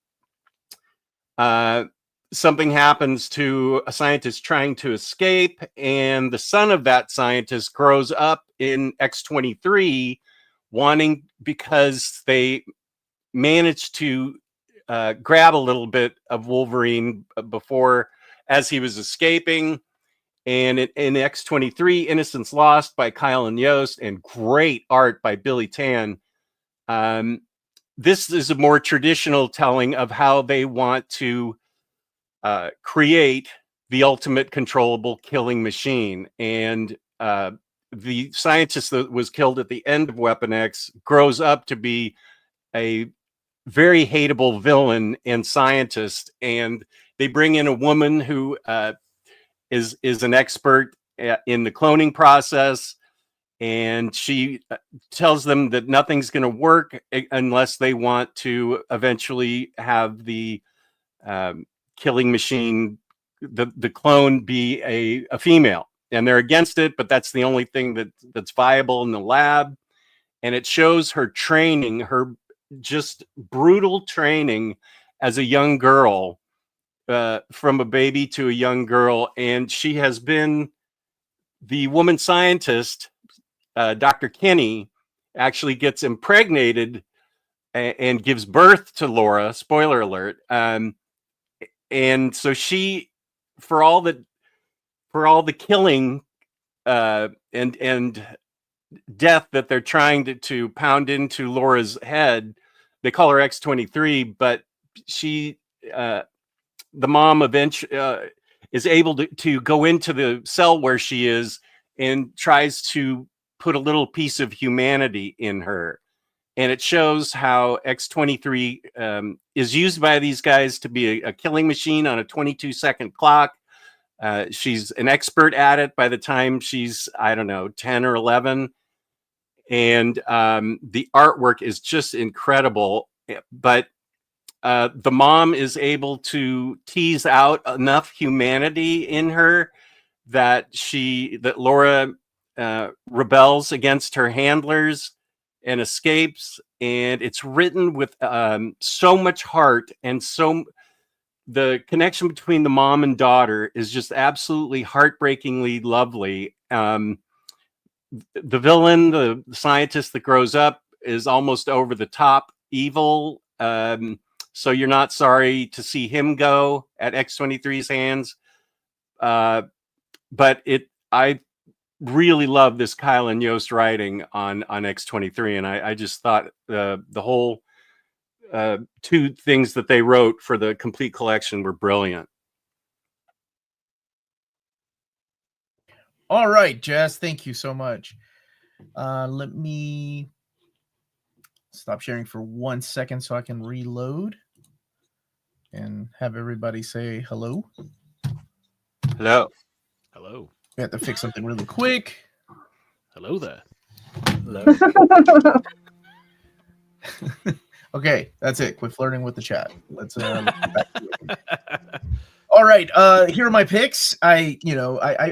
[SPEAKER 7] something happens to a scientist trying to escape, and the son of that scientist grows up in X-23 because they managed to grab a little bit of Wolverine before, as he was escaping. And in X-23, Innocence Lost by Kyle and Yost, and great art by Billy Tan. This is a more traditional telling of how they want to create the ultimate controllable killing machine. And the scientist that was killed at the end of Weapon X grows up to be a very hateable villain and scientist. And they bring in a woman who is an expert in the cloning process, and she tells them that nothing's going to work unless they want to eventually have the killing machine, the clone, be a female. And they're against it, but that's the only thing that's viable in the lab. And it shows her training, her just brutal training as a young girl, from a baby to a young girl. And she has been the woman scientist. Dr. Kinney actually gets impregnated and gives birth to Laura, spoiler alert. And so she, for all the killing and death that they're trying to pound into Laura's head, they call her X-23, but she, the mom eventually is able to go into the cell where she is and tries to put a little piece of humanity in her. And it shows how X-23 is used by these guys to be a killing machine on a 22-second clock. She's an expert at it by the time she's, 10 or 11. And the artwork is just incredible. But the mom is able to tease out enough humanity in her that Laura rebels against her handlers and escapes. And it's written with so much heart, and the connection between the mom and daughter is just absolutely heartbreakingly lovely. The villain, the scientist that grows up, is almost over the top evil. So you're not sorry to see him go at X-23's hands. But I really love this Kyle and Yost writing on X-23, and I just thought the whole two things that they wrote for the complete collection were brilliant.
[SPEAKER 1] All right, Jess, thank you so much. Let me stop sharing for 1 second so I can reload and have everybody say hello.
[SPEAKER 7] Hello.
[SPEAKER 5] Hello.
[SPEAKER 1] We have to fix something really quick.
[SPEAKER 5] Hello there.
[SPEAKER 2] Hello.
[SPEAKER 1] Okay, that's it. Quit flirting with the chat. Let's get back to it. All right, here are my picks. I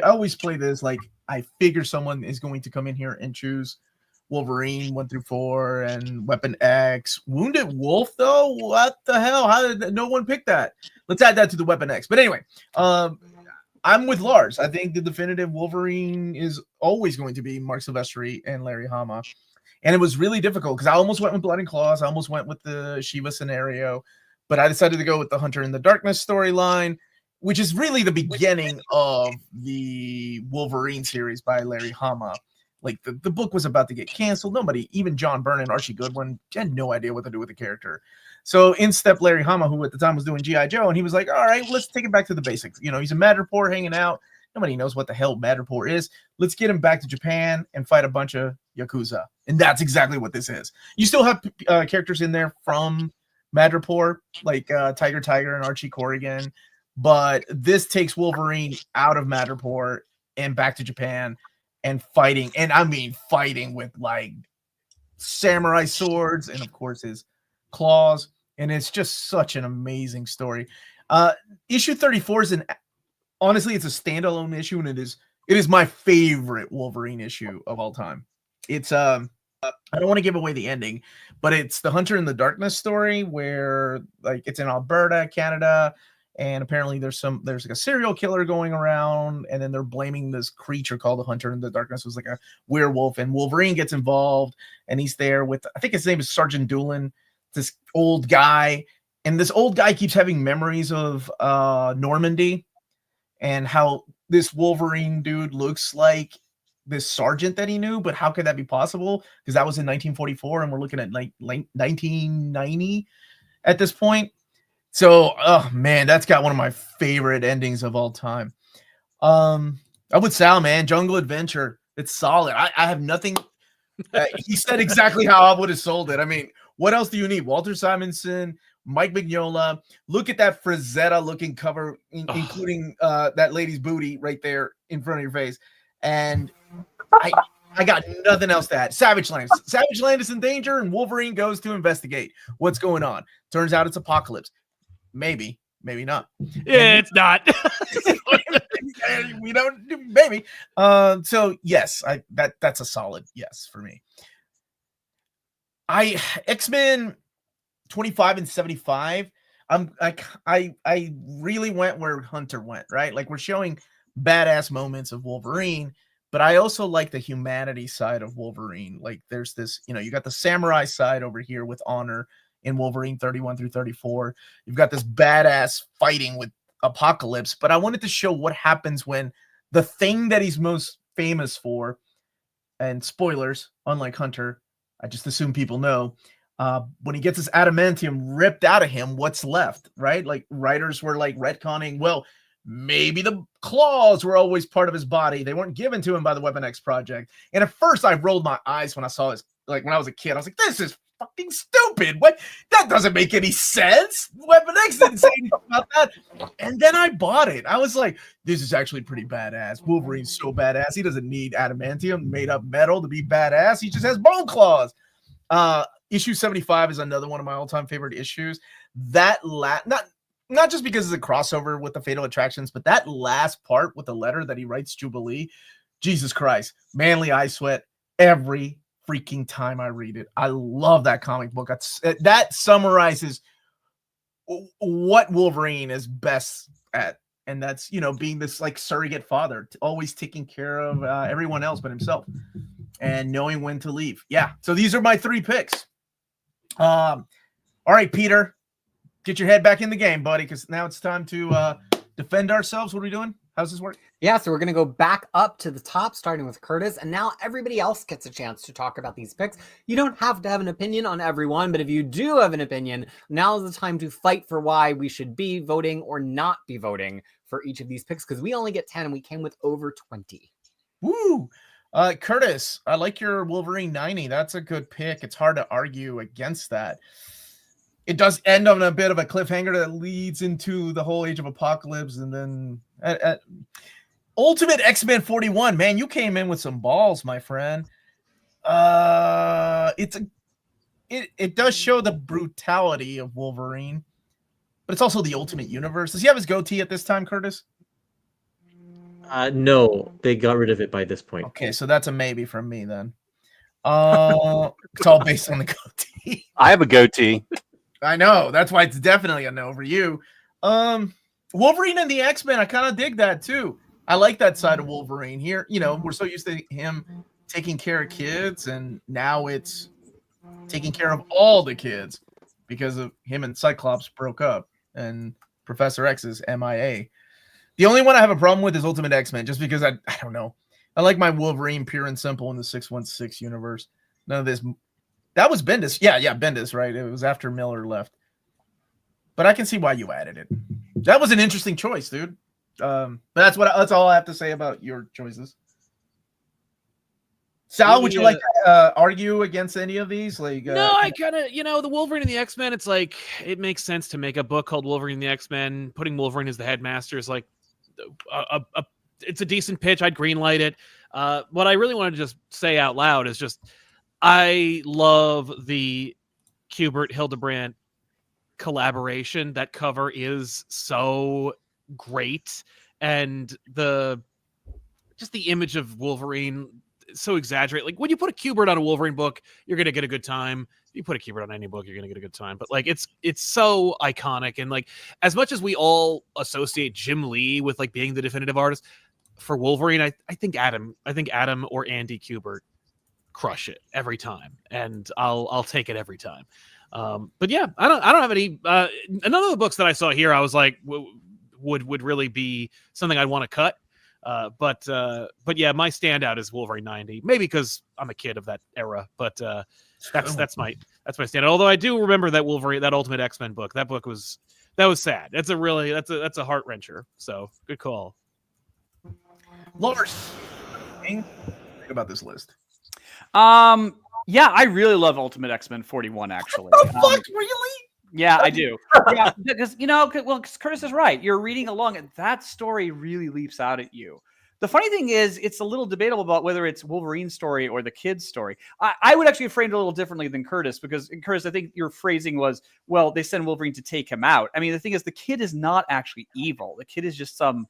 [SPEAKER 1] always play this like I figure someone is going to come in here and choose Wolverine 1 through 4 and Weapon X. Wounded Wolf, though? What the hell? How did no one pick that? Let's add that to the Weapon X. But anyway, I'm with Lars. I think the definitive Wolverine is always going to be Mark Silvestri and Larry Hama. And it was really difficult because I almost went with Blood and Claws. I almost went with the Shiva scenario, but I decided to go with the Hunter in the Darkness storyline, which is really the beginning of the Wolverine series by Larry Hama. Like the book was about to get canceled. Nobody, even John Byrne and Archie Goodwin, had no idea what to do with the character. So in stepped Larry Hama, who at the time was doing G.I. Joe, and he was like, all right, let's take it back to the basics. You know, he's a Madripoor hanging out. Nobody knows what the hell Madripoor is. Let's get him back to Japan and fight a bunch of Yakuza. And that's exactly what this is. You still have characters in there from Madripoor, like Tiger and Archie Corrigan. But this takes Wolverine out of Madripoor and back to Japan and fighting. And I mean fighting with like samurai swords and, of course, his claws. And it's just such an amazing story. Issue 34 is honestly, it's a standalone issue, and it is my favorite Wolverine issue of all time. It's I don't want to give away the ending, but it's the Hunter in the Darkness story where like it's in Alberta, Canada, and apparently there's like a serial killer going around, and then they're blaming this creature called the Hunter in the Darkness. It was like a werewolf, and Wolverine gets involved, and he's there with, I think his name is Sergeant Doolin, this old guy, and this old guy keeps having memories of Normandy and how this Wolverine dude looks like this sergeant that he knew, but how could that be possible? Because that was in 1944, and we're looking at like 1990 at this point. So, oh man, that's got one of my favorite endings of all time. I'm with Sal, man. Jungle Adventure, it's solid. I have nothing. He said exactly how I would have sold it. I mean, what else do you need? Walter Simonson, Mike Mignola. Look at that Frazetta-looking cover, including that lady's booty right there in front of your face. And I got nothing else to add. Savage Land. Savage Land is in danger, and Wolverine goes to investigate what's going on. Turns out it's Apocalypse. Maybe not.
[SPEAKER 5] Yeah, it's not.
[SPEAKER 1] We don't. Maybe. So yes, that's a solid yes for me. X-Men 25 and 75. I really went where Hunter went, right? Like, we're showing badass moments of Wolverine, but I also like the humanity side of Wolverine. Like, there's this, you got the samurai side over here with Honor in Wolverine 31 through 34. You've got this badass fighting with Apocalypse, but I wanted to show what happens when the thing that he's most famous for, and spoilers, unlike Hunter, I just assume people know, when he gets his adamantium ripped out of him, what's left, right? Like, writers were like retconning, well, maybe the claws were always part of his body. They weren't given to him by the Weapon X project. And at first I rolled my eyes when I saw his, like, when I was a kid, I was like, this is fucking stupid. What? That doesn't make any sense. Weapon X didn't say anything about that. And then I bought it. I was like, this is actually pretty badass. Wolverine's so badass. He doesn't need adamantium made up metal to be badass. He just has bone claws. Issue 75 is another one of my all-time favorite issues. That not just because it's a crossover with the Fatal Attractions, but that last part with the letter that he writes Jubilee, Jesus Christ, manly eye sweat every freaking time I read it. I love that comic book. That summarizes what Wolverine is best at, and that's, being this like surrogate father, always taking care of everyone else but himself, and knowing when to leave. Yeah, so these are my 3 picks. All right, Peter, get your head back in the game, buddy, because now it's time to defend ourselves. What are we doing? How's this work?
[SPEAKER 2] Yeah, so we're going to go back up to the top, starting with Curtis, and now everybody else gets a chance to talk about these picks. You don't have to have an opinion on everyone, but if you do have an opinion, now is the time to fight for why we should be voting or not be voting for each of these picks, because we only get 10 and we came with over 20.
[SPEAKER 1] Woo! Curtis, I like your Wolverine 90. That's a good pick. It's hard to argue against that. It does end on a bit of a cliffhanger that leads into the whole Age of Apocalypse, and then Ultimate X-Men 41. Man, you came in with some balls, my friend. It does show the brutality of Wolverine, but it's also the Ultimate Universe. Does he have his goatee at this time, Curtis?
[SPEAKER 3] No, they got rid of it by this point.
[SPEAKER 1] Okay, so that's a maybe from me then. It's all based on the goatee.
[SPEAKER 7] I have a goatee.
[SPEAKER 1] I know. That's why it's definitely a no for you. Wolverine and the X-Men, I kind of dig that too. I like that side of Wolverine here. We're so used to him taking care of kids, and now it's taking care of all the kids because of him and Cyclops broke up and Professor X is MIA. The only one I have a problem with is Ultimate X-Men, just because I don't know. I like my Wolverine pure and simple in the 616 universe. None of this. That was Bendis. Yeah, Bendis, right? It was after Miller left. But I can see why you added it. That was an interesting choice, dude. But that's all I have to say about your choices. Sal, would you like to argue against any of these? Like,
[SPEAKER 5] no, I kind of, the Wolverine and the X-Men, it's like, it makes sense to make a book called Wolverine and the X-Men. Putting Wolverine as the headmaster is like, it's a decent pitch. I'd greenlight it. What I really want to just say out loud is just, I love the Kubert Hildebrandt collaboration. That cover is so great. And the image of Wolverine, so exaggerate. Like when you put a Kubert on a Wolverine book, you're gonna get a good time. If you put a Kubert on any book, you're gonna get a good time. But like it's so iconic, and like as much as we all associate Jim Lee with like being the definitive artist for Wolverine, I think Adam or Andy Kubert crush it every time, and I'll take it every time. But yeah, I don't have any. None of the books that I saw here, I was like would really be something I'd want to cut. But yeah, my standout is Wolverine 90. Maybe because I'm a kid of that era, but that's my standout. Although I do remember that Wolverine, that Ultimate X-Men book. That book was sad. That's a heart wrencher. So good call.
[SPEAKER 1] Lars, think about this list.
[SPEAKER 8] Yeah, I really love Ultimate X-Men 41. Actually,
[SPEAKER 1] what the fuck, really?
[SPEAKER 8] Yeah, I do. Yeah, because because Curtis is right. You're reading along, and that story really leaps out at you. The funny thing is, it's a little debatable about whether it's Wolverine's story or the kid's story. I would actually frame it a little differently than Curtis, because Curtis, I think your phrasing was, well, they send Wolverine to take him out. I mean, the thing is, the kid is not actually evil. The kid is just some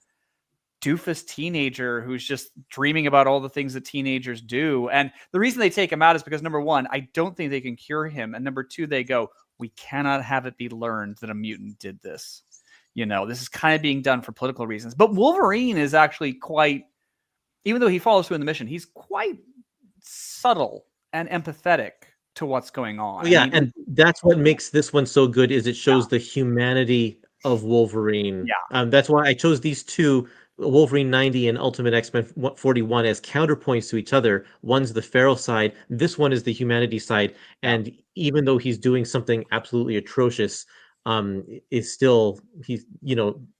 [SPEAKER 8] doofus teenager who's just dreaming about all the things that teenagers do. And the reason they take him out is because, number one, I don't think they can cure him. And number two, they go, we cannot have it be learned that a mutant did this. This is kind of being done for political reasons. But Wolverine is actually quite, even though he follows through in the mission, he's quite subtle and empathetic to what's going on.
[SPEAKER 3] Well, yeah, and that's what makes this one so good, is it shows the humanity of Wolverine.
[SPEAKER 8] Yeah.
[SPEAKER 3] That's why I chose these two, Wolverine 90 and Ultimate X-Men 41, as counterpoints to each other. One's the feral side, this one is the humanity side, and even though he's doing something absolutely atrocious, is still,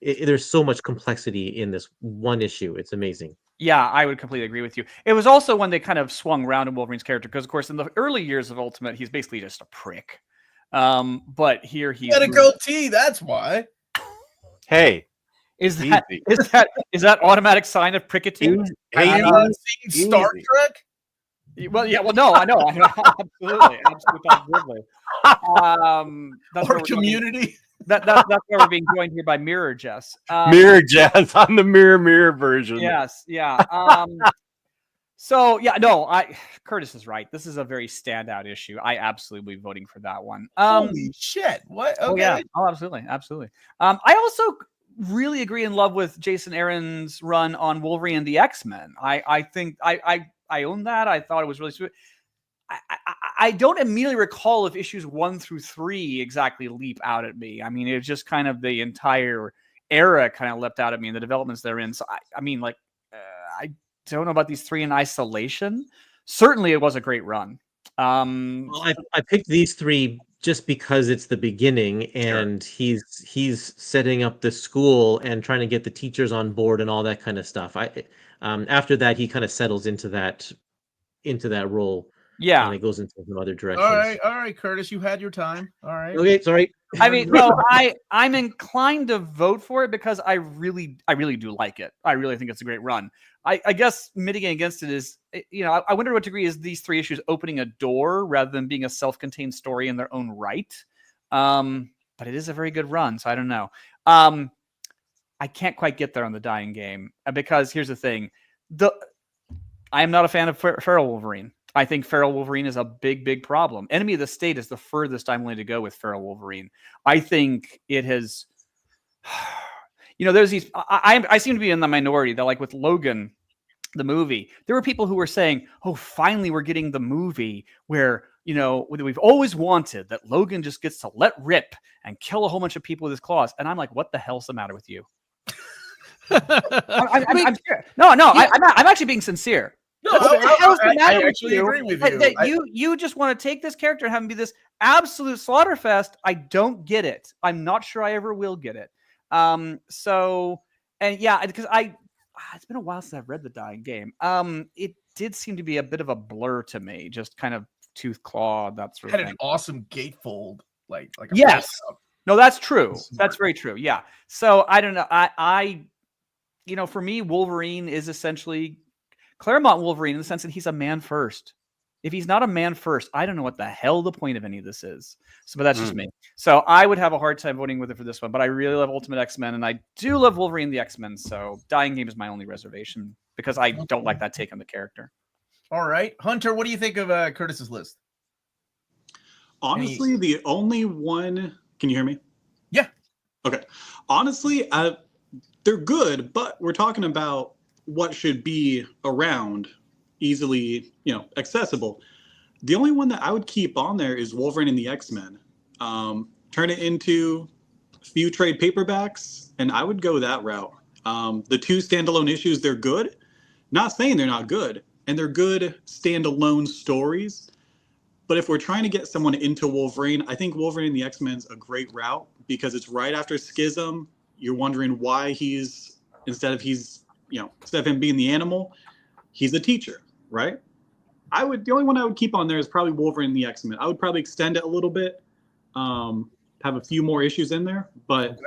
[SPEAKER 3] there's so much complexity in this one issue. It's amazing.
[SPEAKER 8] Yeah, I would completely agree with you. It was also when they kind of swung around in Wolverine's character, because of course in the early years of Ultimate, he's basically just a prick. But here he's
[SPEAKER 1] got a goatee, that's why.
[SPEAKER 7] Hey.
[SPEAKER 8] Is that automatic sign of prickitude?
[SPEAKER 1] Have you seen Star Trek?
[SPEAKER 8] Well, yeah. Well, no, I know. Absolutely.
[SPEAKER 1] Or Community.
[SPEAKER 8] That's why we're being joined here by Mirror Jess.
[SPEAKER 7] Mirror Jess. I'm the mirror version.
[SPEAKER 8] Yes. Yeah. So yeah, no. Curtis is right. This is a very standout issue. I absolutely will be voting for that one.
[SPEAKER 1] Holy shit! What? Okay.
[SPEAKER 8] Oh yeah. Oh, absolutely. I also really agree and love with Jason Aaron's run on Wolverine and the X-Men. I think I own that. I thought it was really sweet. I don't immediately recall if issues 1 through 3 exactly leap out at me. I mean, it was just kind of the entire era kind of leapt out at me and the developments they're in. So I don't know about these 3 in isolation. Certainly it was a great run.
[SPEAKER 3] Well, I picked these 3 just because it's the beginning, and he's setting up the school and trying to get the teachers on board and all that kind of stuff. After that, he kind of settles into that role.
[SPEAKER 8] Yeah,
[SPEAKER 3] and it goes into some other directions.
[SPEAKER 1] All right, Curtis, you had your time. All right.
[SPEAKER 3] Okay, sorry.
[SPEAKER 8] I mean, no, I'm inclined to vote for it because I really do like it. I really think it's a great run. I guess mitigating against it is, I wonder to what degree is these 3 issues opening a door rather than being a self-contained story in their own right. But it is a very good run, so I don't know. I can't quite get there on the dying game because here's the thing: I am not a fan of feral Wolverine. I think feral Wolverine is a big problem. Enemy of the State is the furthest I'm willing to go with feral Wolverine. I think it has, there's these, I seem to be in the minority that, like with Logan, the movie, there were people who were saying, oh, finally we're getting the movie where, we've always wanted, that Logan just gets to let rip and kill a whole bunch of people with his claws. And I'm like, what the hell's the matter with you? I'm serious. I'm actually being sincere.
[SPEAKER 1] No,
[SPEAKER 8] What the hell's the matter
[SPEAKER 1] I
[SPEAKER 8] with
[SPEAKER 1] actually agree with you.
[SPEAKER 8] That you just want to take this character and have him be this absolute slaughterfest. I don't get it. I'm not sure I ever will get it. So, and yeah, because it's been a while since I've read The Dying Game. It did seem to be a bit of a blur to me, just kind of tooth claw, that sort of
[SPEAKER 1] had
[SPEAKER 8] thing.
[SPEAKER 1] an awesome gatefold, like a
[SPEAKER 8] yes.
[SPEAKER 1] fold.
[SPEAKER 8] No, that's true. That's very true. Yeah. So I don't know. I for me, Wolverine is essentially Claremont Wolverine in the sense that he's a man first. If he's not a man first, I don't know what the hell the point of any of this is. So, but that's just me. So I would have a hard time voting with it for this one, but I really love Ultimate X-Men and I do love Wolverine the X-Men. So Dying Game is my only reservation because I don't like that take on the character.
[SPEAKER 1] All right. Hunter, what do you think of Curtis's list?
[SPEAKER 4] Honestly, the only one... Can you hear me?
[SPEAKER 1] Yeah.
[SPEAKER 4] Okay. Honestly, they're good, but we're talking about what should be around, easily, accessible. The only one that I would keep on there is Wolverine and the X-Men. Turn it into a few trade paperbacks, and I would go that route. The 2 standalone issues, they're good. Not saying they're not good, and they're good standalone stories. But if we're trying to get someone into Wolverine, I think Wolverine and the X-Men's a great route because it's right after Schism. You're wondering why instead of him being the animal, he's a teacher, right? The only one I would keep on there is probably Wolverine and the X-Men. I would probably extend it a little bit, have a few more issues in there, but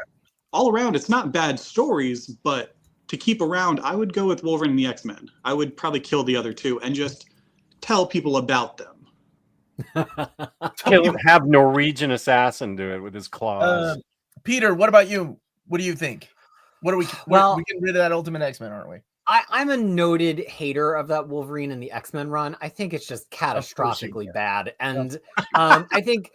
[SPEAKER 4] all around, it's not bad stories, but to keep around, I would go with Wolverine and the X-Men. I would probably kill the other 2 and just tell people about them.
[SPEAKER 7] Have Norwegian assassin do it with his claws.
[SPEAKER 1] Peter, what about you? What do you think? What are we? We're getting rid of that Ultimate X-Men, aren't we?
[SPEAKER 2] I'm a noted hater of that Wolverine and the X-Men run. I think it's just catastrophically bad. And I think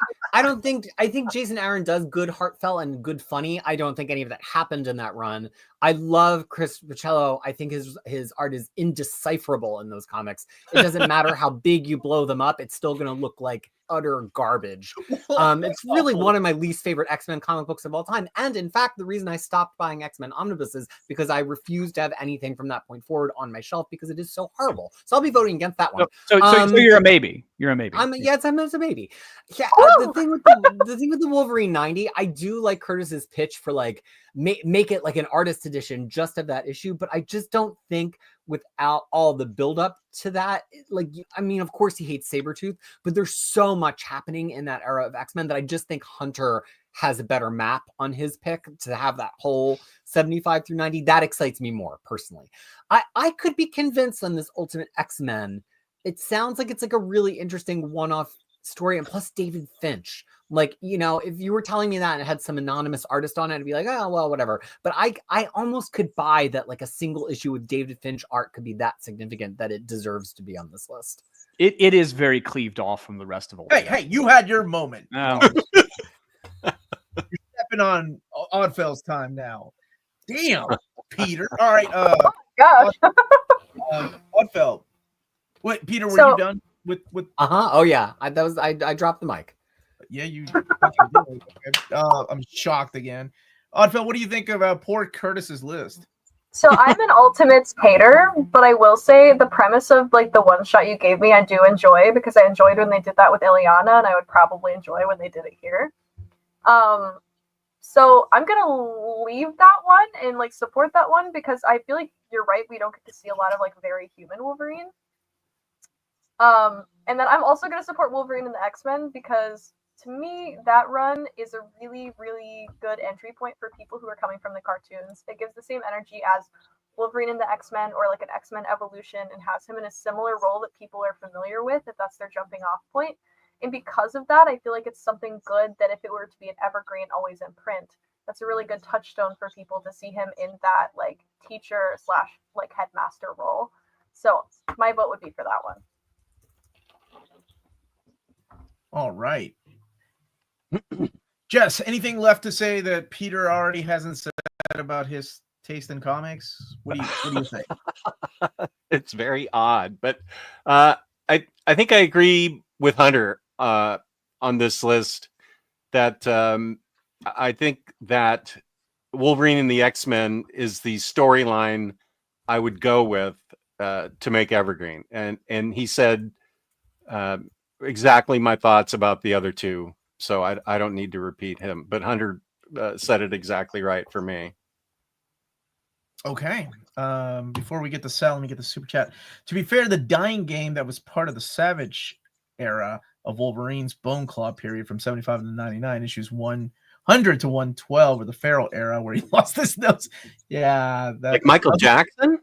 [SPEAKER 2] Jason Aaron does good heartfelt and good funny. I don't think any of that happened in that run. I love Chris Bichello. I think his art is indecipherable in those comics. It doesn't matter how big you blow them up. It's still going to look like utter garbage. It's really one of my least favorite X-Men comic books of all time. And in fact, the reason I stopped buying X-Men omnibuses because I refuse to have anything from that point forward on my shelf because it is so horrible. So I'll be voting against that one.
[SPEAKER 8] So you're a maybe. You're a maybe.
[SPEAKER 2] It's a maybe. Yeah. The thing with the Wolverine 90, I do like Curtis's pitch for like make it like an artist edition just of that issue, but I just don't think without all the buildup to that, of course he hates Sabretooth, but there's so much happening in that era of X-Men that I just think Hunter has a better map on his pick to have that whole 75 through 90. That excites me more personally. I could be convinced on this Ultimate X-Men. It sounds like it's like a really interesting one-off story, and plus David Finch. If you were telling me that and it had some anonymous artist on it, I'd be like, oh, well, whatever. But I almost could buy that like a single issue with David Finch art could be that significant that it deserves to be on this list.
[SPEAKER 8] It is very cleaved off from the rest of it.
[SPEAKER 1] Hey, you had your moment.
[SPEAKER 8] No.
[SPEAKER 1] You're stepping on Oddfell's time now. Damn, Peter. All right.
[SPEAKER 6] Gosh.
[SPEAKER 1] Oddfell. Wait, Peter, were you done with?
[SPEAKER 2] Oh yeah, I dropped the mic.
[SPEAKER 1] Yeah, you. I'm shocked again. Oddfell, what do you think about poor Curtis's list?
[SPEAKER 6] So I'm an Ultimates hater, but I will say the premise of like the one shot you gave me, I do enjoy because I enjoyed when they did that with Ileana, and I would probably enjoy when they did it here. So I'm gonna leave that one and like support that one because I feel like you're right. We don't get to see a lot of like very human Wolverine. And then I'm also gonna support Wolverine and the X-Men because to me that run is a really, really good entry point for people who are coming from the cartoons. It gives the same energy as Wolverine and the X-Men or like an X-Men evolution and has him in a similar role that people are familiar with if that's their jumping off point. And because of that, I feel like it's something good that if it were to be an evergreen always in print, that's a really good touchstone for people to see him in that like teacher / like headmaster role. So my vote would be for that one.
[SPEAKER 1] All right. Jess, anything left to say that Peter already hasn't said about his taste in comics? What do you think?
[SPEAKER 7] It's very odd, but I think I agree with Hunter on this list that I think that Wolverine and the X-Men is the storyline I would go with to make Evergreen. And he said exactly my thoughts about the other two. So I don't need to repeat him. But Hunter said it exactly right for me.
[SPEAKER 1] Okay. Before we get to Sal, let me get the super chat. To be fair, the Dying Game that was part of the Savage era of Wolverine's Bone Claw period from 75 to 99, issues 100 to 112, or the Feral era where he lost his nose. Yeah.
[SPEAKER 7] Like Michael Jackson?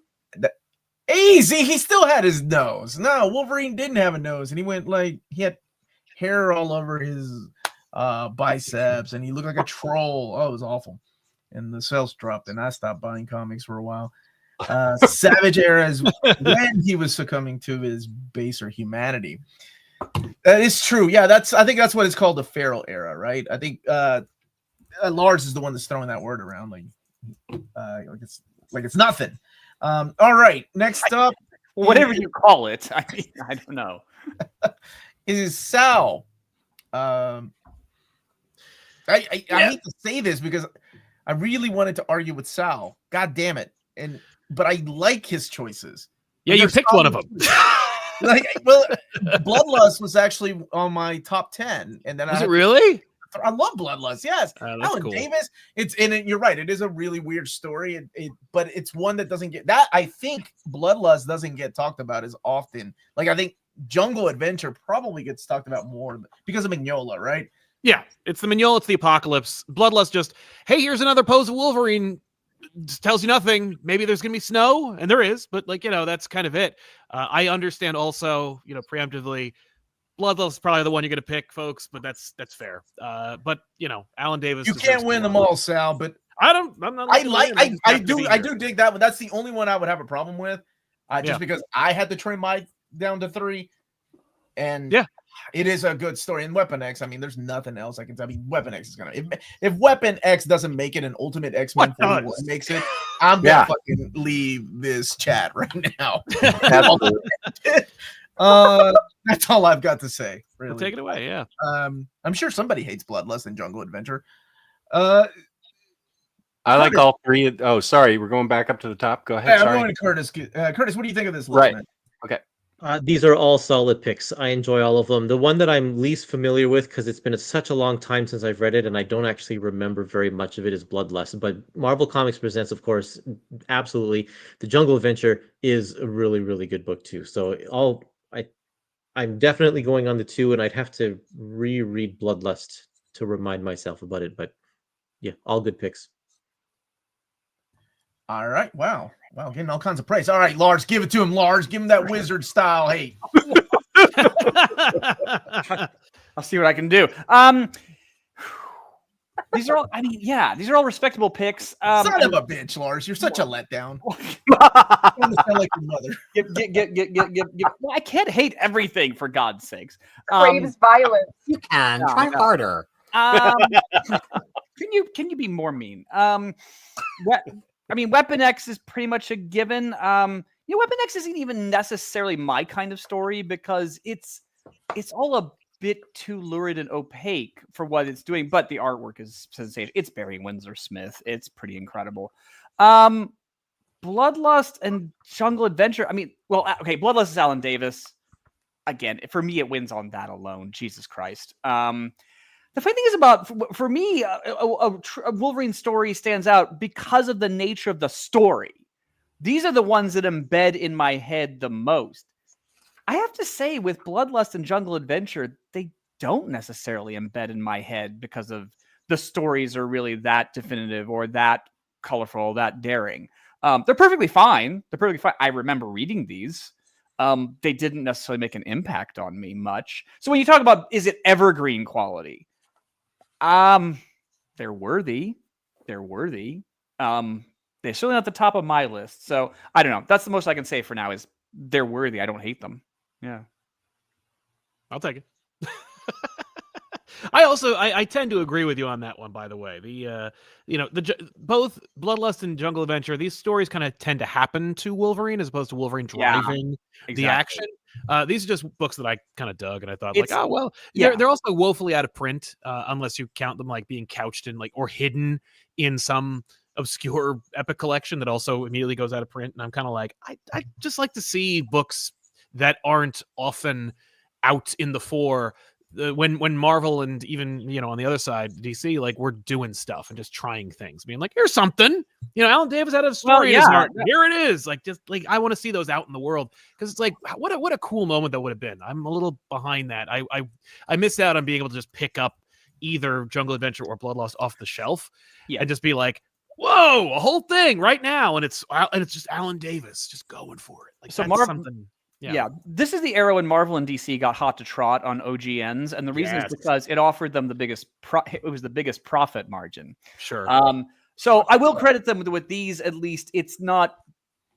[SPEAKER 1] Easy. He still had his nose. No, Wolverine didn't have a nose, and he went he had hair all over his biceps, and he looked like a troll. Oh, it was awful. And the sales dropped, and I stopped buying comics for a while. Savage era is when he was succumbing to his baser humanity. That is true. Yeah, I think that's what it's called, the Feral era, right? I think Lars is the one that's throwing that word around like it's nothing. All right, next up,
[SPEAKER 8] Whatever you call it. I mean, I don't know.
[SPEAKER 1] is Sal. I hate to say this because I really wanted to argue with Sal. God damn it! But I like his choices.
[SPEAKER 5] Yeah, you picked one of them.
[SPEAKER 1] Bloodlust was actually on my top 10, and then
[SPEAKER 5] Was it really?
[SPEAKER 1] I love Bloodlust. Yes,
[SPEAKER 5] Alan cool.
[SPEAKER 1] Davis. You're right. It is a really weird story, but it's one that doesn't get that. I think Bloodlust doesn't get talked about as often. Like I think Jungle Adventure probably gets talked about more because of Mignola, right?
[SPEAKER 5] Yeah, it's the Mignola, it's the Apocalypse. Bloodlust just, hey, here's another pose of Wolverine. Just tells you nothing. Maybe there's gonna be snow, and there is, but that's kind of it. I understand also, preemptively, Bloodlust is probably the one you're gonna pick, folks, but that's fair. But Alan Davis.
[SPEAKER 1] You can't win them all, Sal. But
[SPEAKER 5] I do
[SPEAKER 1] dig that one. That's the only one I would have a problem with, just because I had to trim mine down to 3, and it is a good story. And Weapon X, I mean, there's nothing else I can tell. I mean, Weapon X is gonna if Weapon X doesn't make it an Ultimate X-Men, makes it, I'm gonna fucking leave this chat right now. That's all I've got to say. Really,
[SPEAKER 5] take it away. Yeah.
[SPEAKER 1] I'm sure somebody hates Bloodlust and Jungle Adventure.
[SPEAKER 7] I like all three. Oh, sorry, we're going back up to the top. Go ahead.
[SPEAKER 1] I'm going to Curtis. Curtis, what do you think of this list?
[SPEAKER 7] Right.
[SPEAKER 1] Man?
[SPEAKER 7] Okay.
[SPEAKER 3] These are all solid picks. I enjoy all of them. The one that I'm least familiar with, because it's been such a long time since I've read it, and I don't actually remember very much of it, is Bloodlust. But Marvel Comics Presents, of course, absolutely. The Jungle Adventure is a really, really good book too. So I'm definitely going on the 2, and I'd have to reread Bloodlust to remind myself about it. But yeah, all good picks.
[SPEAKER 1] All right. Wow, getting all kinds of praise. All right, Lars, give it to him. Lars, give him that wizard style hate.
[SPEAKER 8] I'll see what I can do. These are all. I mean, these are all respectable picks.
[SPEAKER 1] Son of a bitch, Lars! You're such a letdown. You sound like your mother.
[SPEAKER 8] I can't hate everything, for God's sakes.
[SPEAKER 6] Craves violence.
[SPEAKER 2] You can try harder.
[SPEAKER 8] Can you be more mean? Weapon X is pretty much a given. Weapon X isn't even necessarily my kind of story because it's all a bit too lurid and opaque for what it's doing, but the artwork is sensational. It's Barry Windsor Smith. It's pretty incredible. Bloodlust and Jungle Adventure. Bloodlust is Alan Davis. Again, for me, it wins on that alone. Jesus Christ. The funny thing is for me, a Wolverine story stands out because of the nature of the story. These are the ones that embed in my head the most. I have to say, with Bloodlust and Jungle Adventure, they don't necessarily embed in my head because of the stories are really that definitive or that colorful, that daring. They're perfectly fine. I remember reading these. They didn't necessarily make an impact on me much. So when you talk about, is it evergreen quality? They're worthy. They're certainly not the top of my list. So I don't know. That's the most I can say for now is they're worthy. I don't hate them. Yeah.
[SPEAKER 5] I'll take it. I tend to agree with you on that one, by the way. Both Bloodlust and Jungle Adventure, these stories kind of tend to happen to Wolverine as opposed to Wolverine driving the action. These are just books that I kind of dug, and I thought they're also woefully out of print, unless you count them like being couched in or hidden in some obscure epic collection that also immediately goes out of print. And I'm kind of like, I just like to see books that aren't often out in the fore. When Marvel and even, you know, on the other side, DC, like, we're doing stuff and just trying things, being like, here's something, you know, Alan Davis had a story in his heart. Here it is. Like, just like, I want to see those out in the world, because it's like, what a cool moment that would have been. I'm a little behind that. I missed out on being able to just pick up either Jungle Adventure or Bloodlust off the shelf and just be like, whoa, a whole thing right now, and it's just Alan Davis just going for it. Like,
[SPEAKER 8] so
[SPEAKER 5] that's something.
[SPEAKER 8] Yeah, this is the era when Marvel and DC got hot to trot on OGNs, and the reason is because it offered them the biggest it was the biggest profit margin.
[SPEAKER 5] Sure.
[SPEAKER 8] So I will credit them with these. At least it's not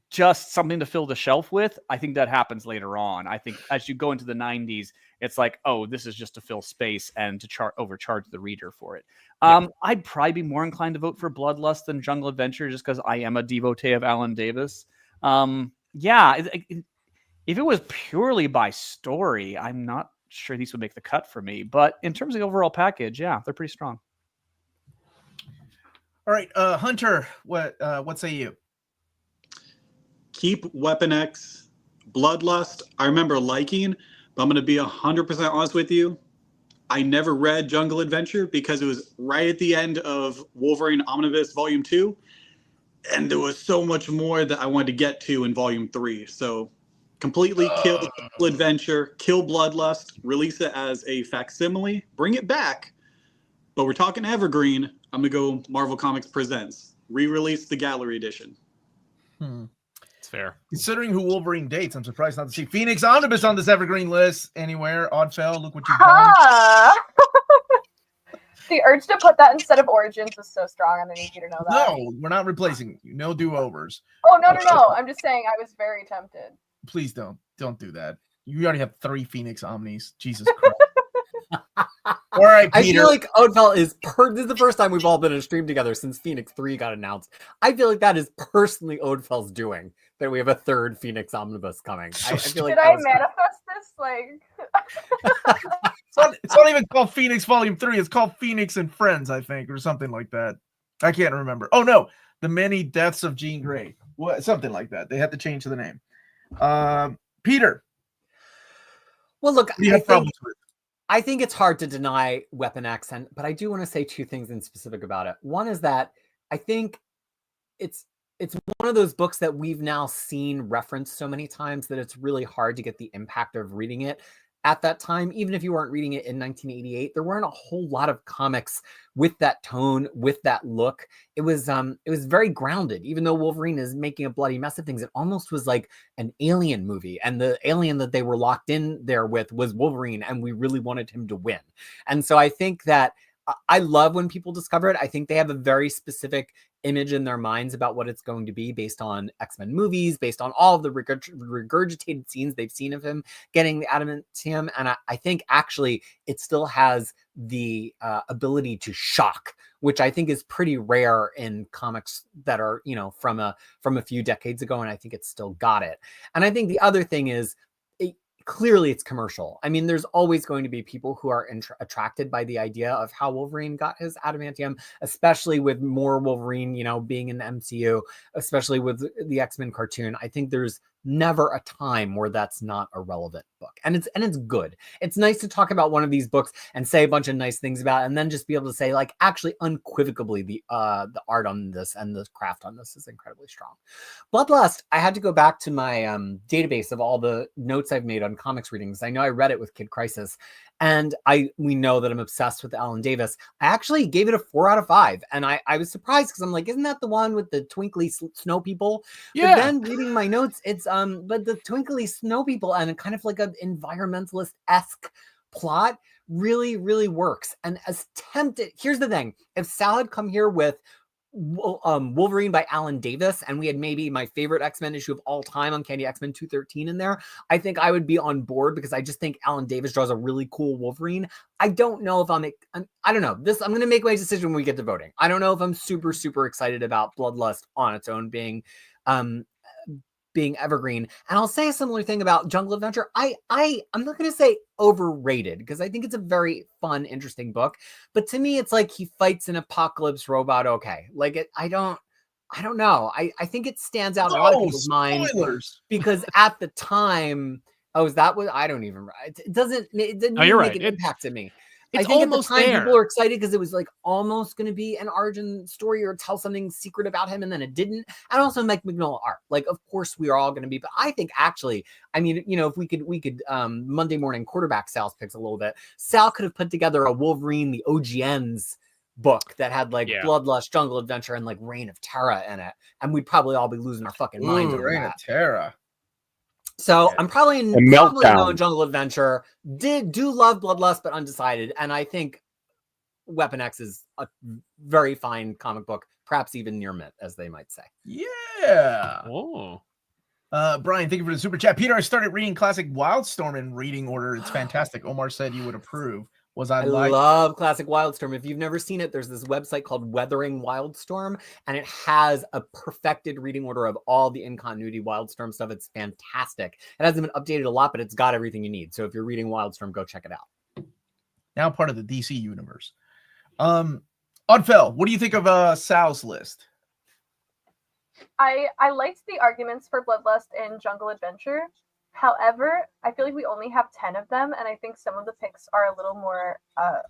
[SPEAKER 8] just something to fill the shelf with. I think that happens later on. I think as you go into the 90s, it's like, oh, this is just to fill space and to overcharge the reader for it. I'd probably be more inclined to vote for Bloodlust than Jungle Adventure, just because I am a devotee of Alan Davis. If it was purely by story, I'm not sure these would make the cut for me. But in terms of the overall package, yeah, they're pretty strong.
[SPEAKER 1] All right, Hunter, what say you?
[SPEAKER 4] Keep Weapon X, Bloodlust. I remember liking, but I'm going to be 100% honest with you. I never read Jungle Adventure because it was right at the end of Wolverine Omnibus Volume 2. And there was so much more that I wanted to get to in Volume 3. So completely kill Jungle Adventure, kill Bloodlust, release it as a facsimile, bring it back. But we're talking Evergreen. I'm going to go Marvel Comics Presents. Re-release the Gallery Edition.
[SPEAKER 5] It's fair.
[SPEAKER 1] Considering who Wolverine dates, I'm surprised not to see Phoenix Omnibus on this Evergreen list anywhere. Oddfell, look what you've done.
[SPEAKER 6] The urge to put that instead of Origins is so strong, and I need you to know that.
[SPEAKER 1] No, we're not replacing you. No do-overs.
[SPEAKER 6] Oh, no. I'm just saying I was very tempted.
[SPEAKER 1] Please don't do that. You already have 3 Phoenix Omnis. Jesus Christ. All right, Peter.
[SPEAKER 2] I feel like Odell is this is the first time we've all been in a stream together since Phoenix 3 got announced. I feel like that is personally Odell's doing, that we have a 3rd Phoenix Omnibus coming. I feel like
[SPEAKER 6] Did I manifest this? Like,
[SPEAKER 1] it's not even called Phoenix Volume 3. It's called Phoenix and Friends, I think, or something like that. I can't remember. Oh no, The Many Deaths of Jean Grey. What, something like that. They had to change the name. Peter.
[SPEAKER 2] Well, look,
[SPEAKER 1] you have problems with.
[SPEAKER 2] I think it's hard to deny Weapon X, but I do want to say 2 things in specific about it. One is that I think it's one of those books that we've now seen referenced so many times that it's really hard to get the impact of reading it at that time. Even if you weren't reading it in 1988, there weren't a whole lot of comics with that tone, with that look. It was very grounded. Even though Wolverine is making a bloody mess of things, it almost was like an alien movie. And the alien that they were locked in there with was Wolverine, and we really wanted him to win. And so I think that I love when people discover it. I think they have a very specific image in their minds about what it's going to be based on X-Men movies, based on all of the regurgitated scenes they've seen of him getting the adamantium. And I think actually it still has the ability to shock, which I think is pretty rare in comics that are, you know, from a few decades ago. And I think it's still got it. And I think the other thing is, clearly it's commercial. I mean, there's always going to be people who are attracted by the idea of how Wolverine got his adamantium, especially with more Wolverine, you know, being in the MCU, especially with the X-Men cartoon. I think there's never a time where that's not a relevant book. And it's good. It's nice to talk about one of these books and say a bunch of nice things about it, and then just be able to say, like, actually unequivocally the art on this and the craft on this is incredibly strong. Bloodlust, I had to go back to my database of all the notes I've made on comics readings. I know I read it with Kid Crisis, and we know that I'm obsessed with Alan Davis. I actually gave it a 4 out of 5, and I was surprised because I'm like, isn't that the one with the twinkly snow people?
[SPEAKER 5] Yeah.
[SPEAKER 2] But then reading my notes, it's but the twinkly snow people and kind of like an environmentalist-esque plot really, really works. And as tempted, here's the thing: if Sal had come here with Wolverine by Alan Davis, and we had maybe my favorite X-Men issue of all time, Uncanny X-Men 213 in there, I think I would be on board, because I just think Alan Davis draws a really cool Wolverine. I don't know if I don't know. I'm going to make my decision when we get to voting. I don't know if I'm super, super excited about Bloodlust on its own being evergreen. And I'll say a similar thing about Jungle Adventure. I'm not going to say overrated, because I think it's a very fun, interesting book. But to me, it's like he fights an apocalypse robot. Okay. Like I don't I don't know. I think it stands out in a lot of people's minds
[SPEAKER 1] spoilers.
[SPEAKER 2] because at the time, is that what I don't even. It didn't
[SPEAKER 5] you're
[SPEAKER 2] make
[SPEAKER 5] right.
[SPEAKER 2] an impact to me.
[SPEAKER 5] It's
[SPEAKER 2] I think at the
[SPEAKER 5] almost
[SPEAKER 2] time
[SPEAKER 5] there.
[SPEAKER 2] people were excited because it was like almost going to be an origin story or tell something secret about him, and then it didn't. And also Mike Mignola art. Like, of course we are all going to be, but I think actually, I mean, you know, if we could Monday morning quarterback Sal's picks a little bit. Sal could have put together a Wolverine, the OGNs book that had like Bloodlust, Jungle Adventure, and like Reign of Terror in it, and we'd probably all be losing our fucking minds over
[SPEAKER 1] Reign
[SPEAKER 2] that.
[SPEAKER 1] of Terror.
[SPEAKER 2] So I'm probably going Jungle Adventure. Do love Bloodlust, but undecided. And I think Weapon X is a very fine comic book, perhaps even near mint, as they might say.
[SPEAKER 1] Yeah.
[SPEAKER 5] Oh.
[SPEAKER 1] Brian, thank you for the super chat. Peter, I started reading classic Wildstorm in reading order. It's fantastic. Omar said you would approve. I
[SPEAKER 2] love classic Wildstorm. If you've never seen it, there's this website called Weathering Wildstorm, and it has a perfected reading order of all the in-continuity Wildstorm stuff. It's fantastic. It hasn't been updated a lot, but it's got everything you need. So if you're reading Wildstorm, go check it out.
[SPEAKER 1] Now part of the DC universe. Oddfell, what do you think of Sal's list?
[SPEAKER 6] I liked the arguments for Bloodlust and Jungle Adventure. However, I feel like we only have 10 of them, and I think some of the picks are a little more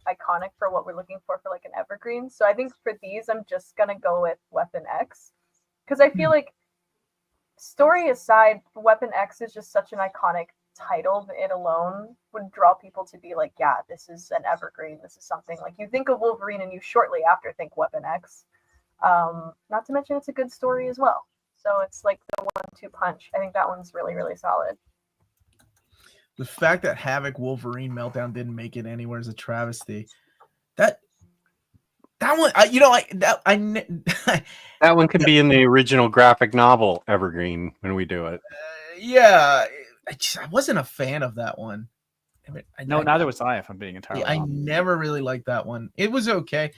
[SPEAKER 6] iconic for what we're looking for like an evergreen. So I think for these, I'm just going to go with Weapon X. Because I feel like, story aside, Weapon X is just such an iconic title that it alone would draw people to be like, yeah, this is an evergreen. This is something like you think of Wolverine and you shortly after think Weapon X. Not to mention it's a good story as well. So it's like the 1-2 punch. I think that one's really, really solid.
[SPEAKER 1] The fact that Havoc Wolverine Meltdown didn't make it anywhere is a travesty. That one, that
[SPEAKER 7] one can be in the original graphic novel Evergreen when we do it.
[SPEAKER 1] Yeah, I wasn't a fan of that one.
[SPEAKER 8] Neither was I. If I'm being entirely honest,
[SPEAKER 1] I never really liked that one. It was okay.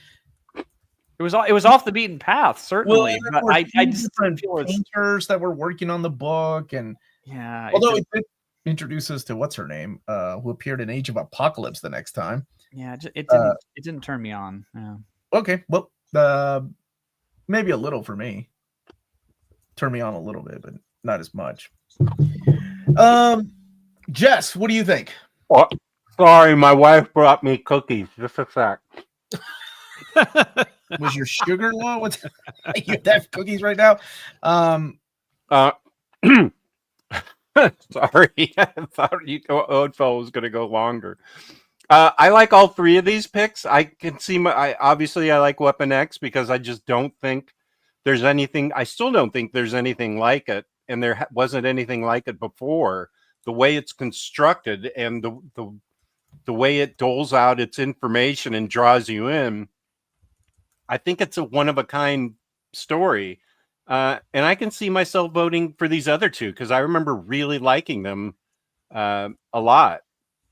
[SPEAKER 8] It was off the beaten path, certainly.
[SPEAKER 1] Well,
[SPEAKER 8] but I just
[SPEAKER 1] different painters that were working on the book, and although it did introduce us to what's her name, who appeared in Age of Apocalypse the next time.
[SPEAKER 8] Yeah, it didn't turn me on. Yeah.
[SPEAKER 1] Okay, well, maybe a little for me. Turn me on a little bit, but not as much. Jess, what do you think?
[SPEAKER 7] Oh, sorry, my wife brought me cookies. Just a sec.
[SPEAKER 1] Was your sugar low? What's you have cookies right now?
[SPEAKER 7] Sorry, I thought Odell was going to go longer. I like all three of these picks. I can see obviously I like Weapon X because I just don't think there's anything. I still don't think there's anything like it, and there wasn't anything like it before. The way it's constructed and the way it doles out its information and draws you in, I think it's a one-of-a-kind story. And I can see myself voting for these other two because I remember really liking them a lot.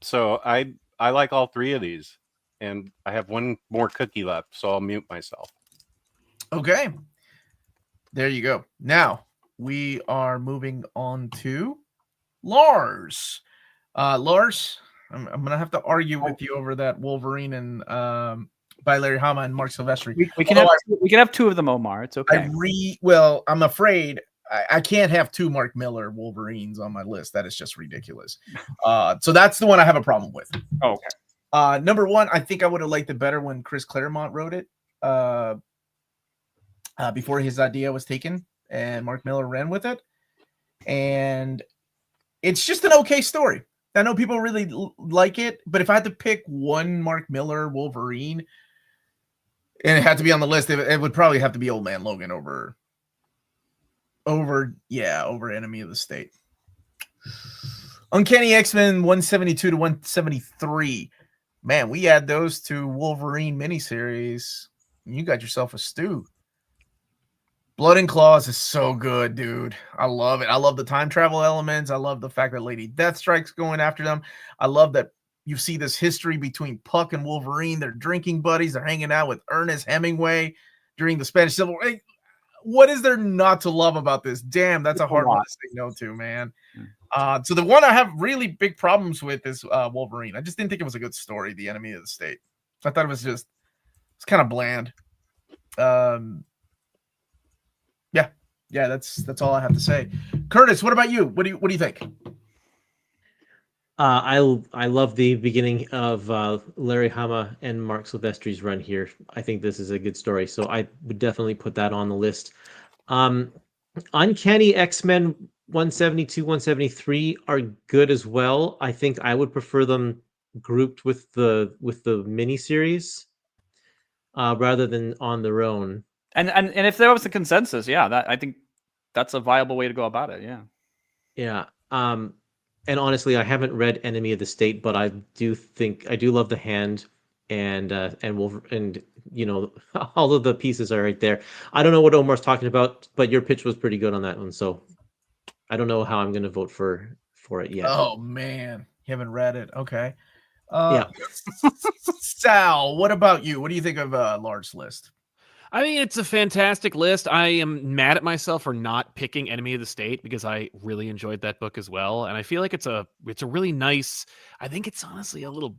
[SPEAKER 7] So I like all three of these. And I have one more cookie left, so I'll mute myself.
[SPEAKER 1] Okay. There you go. Now, we are moving on to Lars. Lars, I'm going to have to argue with you over that Wolverine and by Larry Hama and Mark Silvestri.
[SPEAKER 8] We can have two of them, Omar. It's okay.
[SPEAKER 1] I'm afraid I can't have two Mark Miller Wolverines on my list. That is just ridiculous. So that's the one I have a problem with.
[SPEAKER 8] Oh, okay.
[SPEAKER 1] Number one, I think I would have liked it better when Chris Claremont wrote it before his idea was taken and Mark Miller ran with it. And it's just an okay story. I know people really like it, but if I had to pick one Mark Miller Wolverine, and it had to be on the list, it would probably have to be Old Man Logan over Enemy of the State. Uncanny X-Men 172 to 173. Man, we add those to Wolverine miniseries. You got yourself a stew. Blood and Claws is so good, dude. I love it. I love the time travel elements. I love the fact that Lady Deathstrike's going after them. I love that you see this history between Puck and Wolverine. They're drinking buddies. They're hanging out with Ernest Hemingway during the Spanish Civil War. What is there not to love about this? Damn, that's a hard one to say no to, man. So the one I have really big problems with is Wolverine. I just didn't think it was a good story, The Enemy of the State. I thought it's kind of bland. Yeah, that's all I have to say. Curtis, what about you? What do you think?
[SPEAKER 3] I love the beginning of Larry Hama and Mark Silvestri's run here. I think this is a good story, so I would definitely put that on the list. Uncanny X-Men 172, 173 are good as well. I think I would prefer them grouped with the miniseries rather than on their own.
[SPEAKER 8] And if there was a consensus, yeah, that I think that's a viable way to go about it. Yeah.
[SPEAKER 3] Yeah. And honestly, I haven't read Enemy of the State, but I do love the Hand and you know, all of the pieces are right there. I don't know what Omar's talking about, but your pitch was pretty good on that one. So I don't know how I'm going to vote for it yet.
[SPEAKER 1] Oh man, you haven't read it. Okay.
[SPEAKER 3] Yeah.
[SPEAKER 1] Sal, what about you? What do you think of Lars' list?
[SPEAKER 5] I think it's a fantastic list. I am mad at myself for not picking Enemy of the State because I really enjoyed that book as well, and I feel like it's a really nice. I think it's honestly a little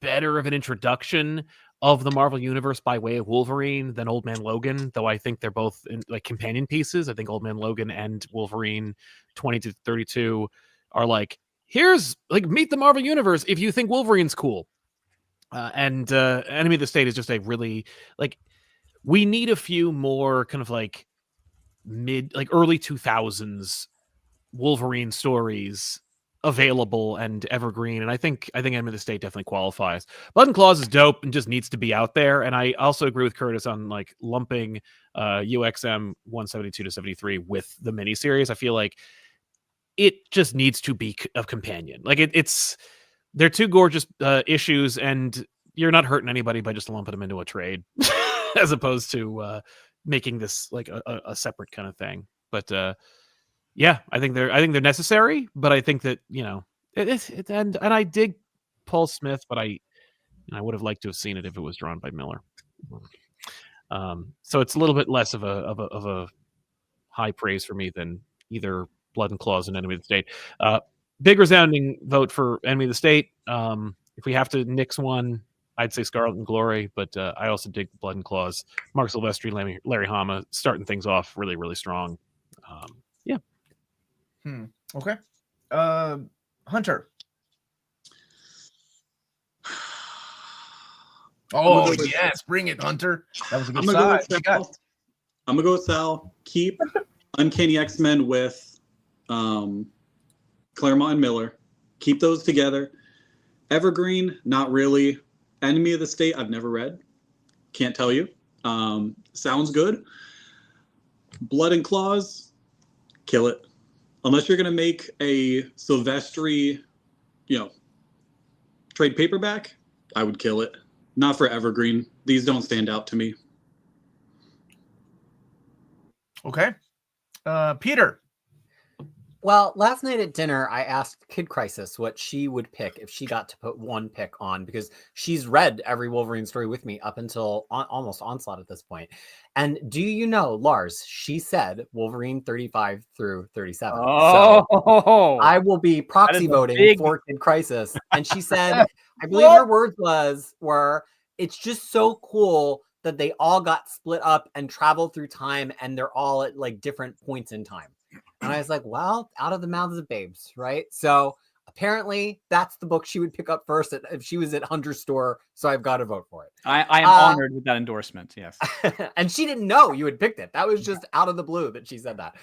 [SPEAKER 5] better of an introduction of the Marvel Universe by way of Wolverine than Old Man Logan, though I think they're both like companion pieces. I think Old Man Logan and Wolverine 20 to 32 are like, here's like meet the Marvel Universe if you think Wolverine's cool. And Enemy of the State is just a really like. We need a few more kind of like early 2000s Wolverine stories available and evergreen. And I think Enemy of the State definitely qualifies. Blood and Claws is dope and just needs to be out there. And I also agree with Curtis on like lumping UXM 172 to 73 with the miniseries. I feel like it just needs to be a companion. Like they're two gorgeous issues, and you're not hurting anybody by just lumping them into a trade. As opposed to making this like a separate kind of thing. But yeah, I think they're necessary. But I think that, you know, and I dig Paul Smith, but I would have liked to have seen it if it was drawn by Miller. So it's a little bit less of a high praise for me than either Blood and Claws and Enemy of the State. Big resounding vote for Enemy of the State. If we have to nix one, I'd say Scarlet and Glory, but I also dig Blood and Claws. Mark Silvestri, Larry Hama, starting things off really, really strong. Yeah.
[SPEAKER 1] Okay. Hunter. Oh, yes. Bring it, Hunter. That was a good side.
[SPEAKER 4] I'm going to go with Sal. Keep Uncanny X-Men with Claremont and Miller. Keep those together. Evergreen, not really. Enemy of the State, I've never read. Can't tell you. Sounds good. Blood and Claws, kill it. Unless you're going to make a Silvestri, trade paperback, I would kill it. Not for Evergreen. These don't stand out to me.
[SPEAKER 1] Okay. Peter.
[SPEAKER 2] Well, last night at dinner, I asked Kid Crisis what she would pick if she got to put one pick on, because she's read every Wolverine story with me up until almost Onslaught at this point. And do you know, Lars, she said Wolverine 35 through 37.
[SPEAKER 8] Oh,
[SPEAKER 2] so I will be proxy voting for Kid Crisis. And she said, I believe her words were, it's just so cool that they all got split up and traveled through time, and they're all at like different points in time. And I was like, well, out of the mouths of babes, right? So apparently that's the book she would pick up first if she was at Hunter's store. So I've got to vote for it.
[SPEAKER 8] I am honored with that endorsement. Yes.
[SPEAKER 2] And she didn't know you had picked it. That was just out of the blue that she said that.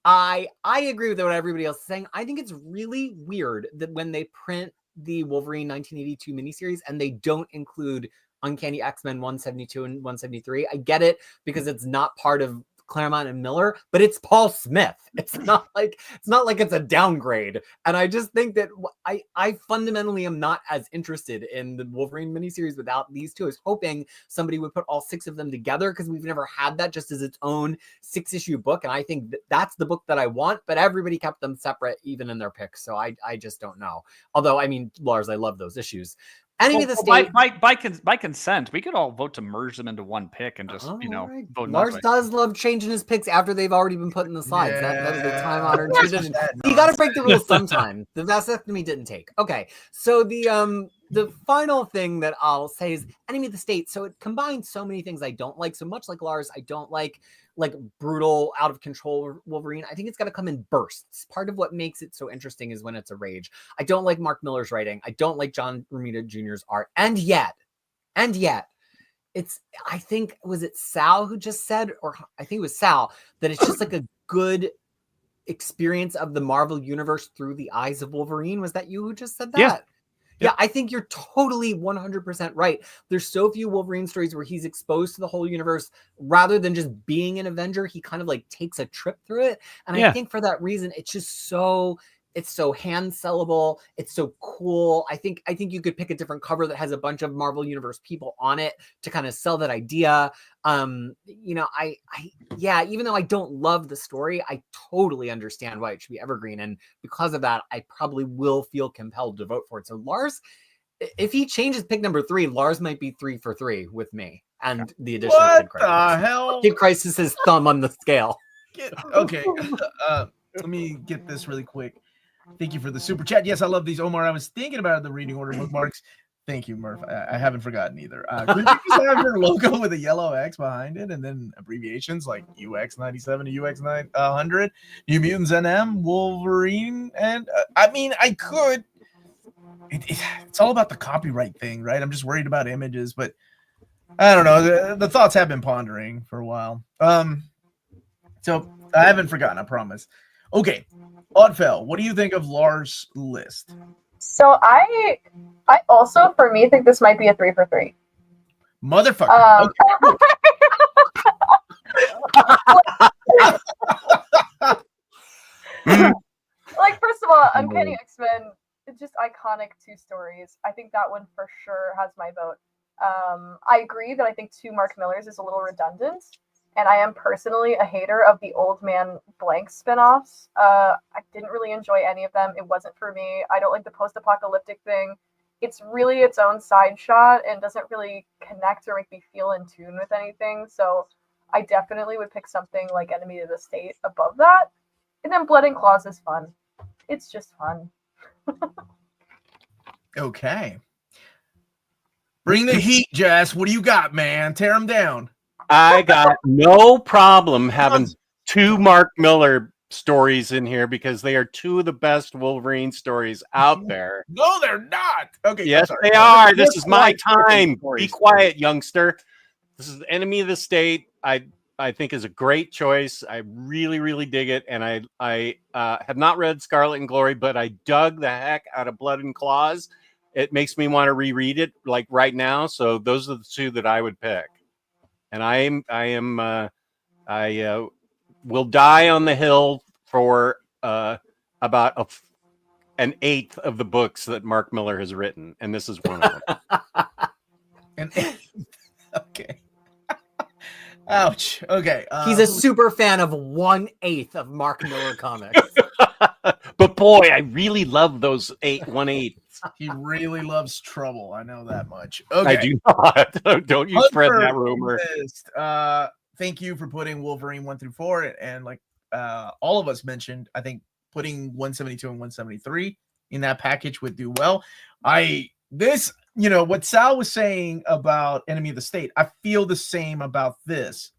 [SPEAKER 2] I agree with what everybody else is saying. I think it's really weird that when they print the Wolverine 1982 miniseries and they don't include Uncanny X-Men 172 and 173. I get it because it's not part of Claremont and Miller, but it's Paul Smith. It's not like it's a downgrade. And I just think that I fundamentally am not as interested in the Wolverine miniseries without these two. I was hoping somebody would put all 6 of them together, because we've never had that just as its own 6-issue book. And I think that's the book that I want, but everybody kept them separate even in their picks. So I just don't know. Although, I mean, Lars, I love those issues. Enemy of the State.
[SPEAKER 8] By consent, we could all vote to merge them into one pick and just,
[SPEAKER 2] right.
[SPEAKER 8] vote.
[SPEAKER 2] Lars does love changing his picks after they've already been put in the slides.
[SPEAKER 1] Yeah.
[SPEAKER 2] That is a time-honored tradition. You got to break the rules sometime. The vasectomy didn't take. Okay, so the the final thing that I'll say is Enemy of the State. So it combines so many things I don't like. So much like Lars, I don't like brutal, out of control Wolverine. I think it's got to come in bursts. Part of what makes it so interesting is when it's a rage. I don't like Mark Miller's writing. I don't like John Romita Jr.'s art. And yet, it's, I think, was it Sal who just said, or I think it was Sal, that it's just like a good experience of the Marvel universe through the eyes of Wolverine. Was that you who just said that? Yeah, I think you're totally 100% right. There's so few Wolverine stories where he's exposed to the whole universe rather than just being an Avenger. He kind of like takes a trip through it. And I think for that reason, it's just so, it's so hand sellable. It's so cool. I think you could pick a different cover that has a bunch of Marvel Universe people on it to kind of sell that idea. You know, even though I don't love the story, I totally understand why it should be evergreen. And because of that, I probably will feel compelled to vote for it. So Lars, if he changes pick number 3, Lars might be 3 for 3 with me and the addition of Kid Crisis.
[SPEAKER 1] What the hell?
[SPEAKER 2] Kid Crisis's thumb on the scale.
[SPEAKER 1] Okay, let me get this really quick. Thank you for the super chat. Yes, I love these, Omar. I was thinking about the reading order bookmarks. Thank you, Murph. I haven't forgotten either. Could you just have your logo with a yellow X behind it and then abbreviations like UX97 to UX100, New Mutants NM, Wolverine, and I mean, I could. It's all about the copyright thing, right? I'm just worried about images, but I don't know. The thoughts have been pondering for a while. So I haven't forgotten, I promise. Okay, Oddfell, what do you think of Lars' list?
[SPEAKER 6] So I also, for me, think this might be a 3 for 3.
[SPEAKER 1] Motherfucker.
[SPEAKER 6] Like, first of all, Uncanny X-Men, it's just iconic 2 stories. I think that one for sure has my vote. I agree that I think 2 Mark Millers is a little redundant. And I am personally a hater of the Old Man Blank spinoffs. I didn't really enjoy any of them. It wasn't for me. I don't like the post-apocalyptic thing. It's really its own side shot and doesn't really connect or make me feel in tune with anything. So I definitely would pick something like Enemy of the State above that. And then Blood and Claws is fun. It's just fun.
[SPEAKER 1] Okay. Bring the heat, Jess. What do you got, man? Tear them down.
[SPEAKER 7] I got no problem having 2 Mark Miller stories in here because they are 2 of the best Wolverine stories out there.
[SPEAKER 1] No, they're not. Okay.
[SPEAKER 7] Yes, they are. This is my time. Be quiet, youngster. This is Enemy of the State. I think is a great choice. I really, really dig it. And I have not read Scarlet and Glory, but I dug the heck out of Blood and Claws. It makes me want to reread it like right now. So those are the 2 that I would pick. And I will die on the hill for about an eighth of the books that Mark Miller has written, and this is one of them.
[SPEAKER 1] Okay. Ouch. Okay.
[SPEAKER 2] He's a super fan of 1/8 of Mark Miller comics.
[SPEAKER 7] But boy, I really love those 1/8.
[SPEAKER 1] He really loves trouble. I know that much. Okay.
[SPEAKER 7] I do not. Don't you spread that rumor.
[SPEAKER 1] Thank you for putting Wolverine 1 through 4, and like all of us mentioned, I think putting 172 and 173 in that package would do well. What Sal was saying about Enemy of the State, I feel the same about this,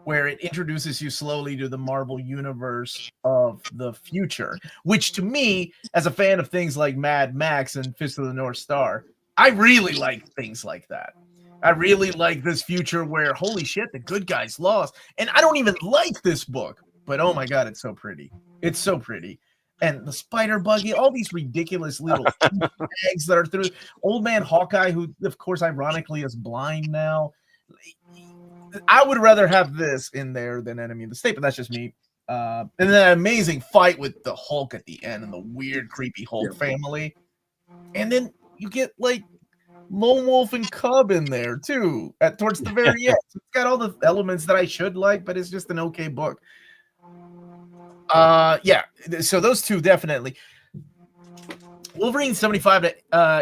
[SPEAKER 1] where it introduces you slowly to the Marvel universe of the future, which to me, as a fan of things like Mad Max and Fist of the North Star, I really like things like that. I really like this future where, holy shit, the good guys lost. And I don't even like this book, but oh my God, it's so pretty. It's so pretty. And the spider buggy, all these ridiculous little eggs that are through. Old Man Hawkeye, who, of course, ironically is blind now. I would rather have this in there than Enemy of the State, but that's just me. And then an amazing fight with the Hulk at the end and the weird, creepy Hulk family. And then you get like Lone Wolf and Cub in there too, towards the very end. So it's got all the elements that I should like, but it's just an okay book. Yeah, so those 2 definitely. Wolverine 75 to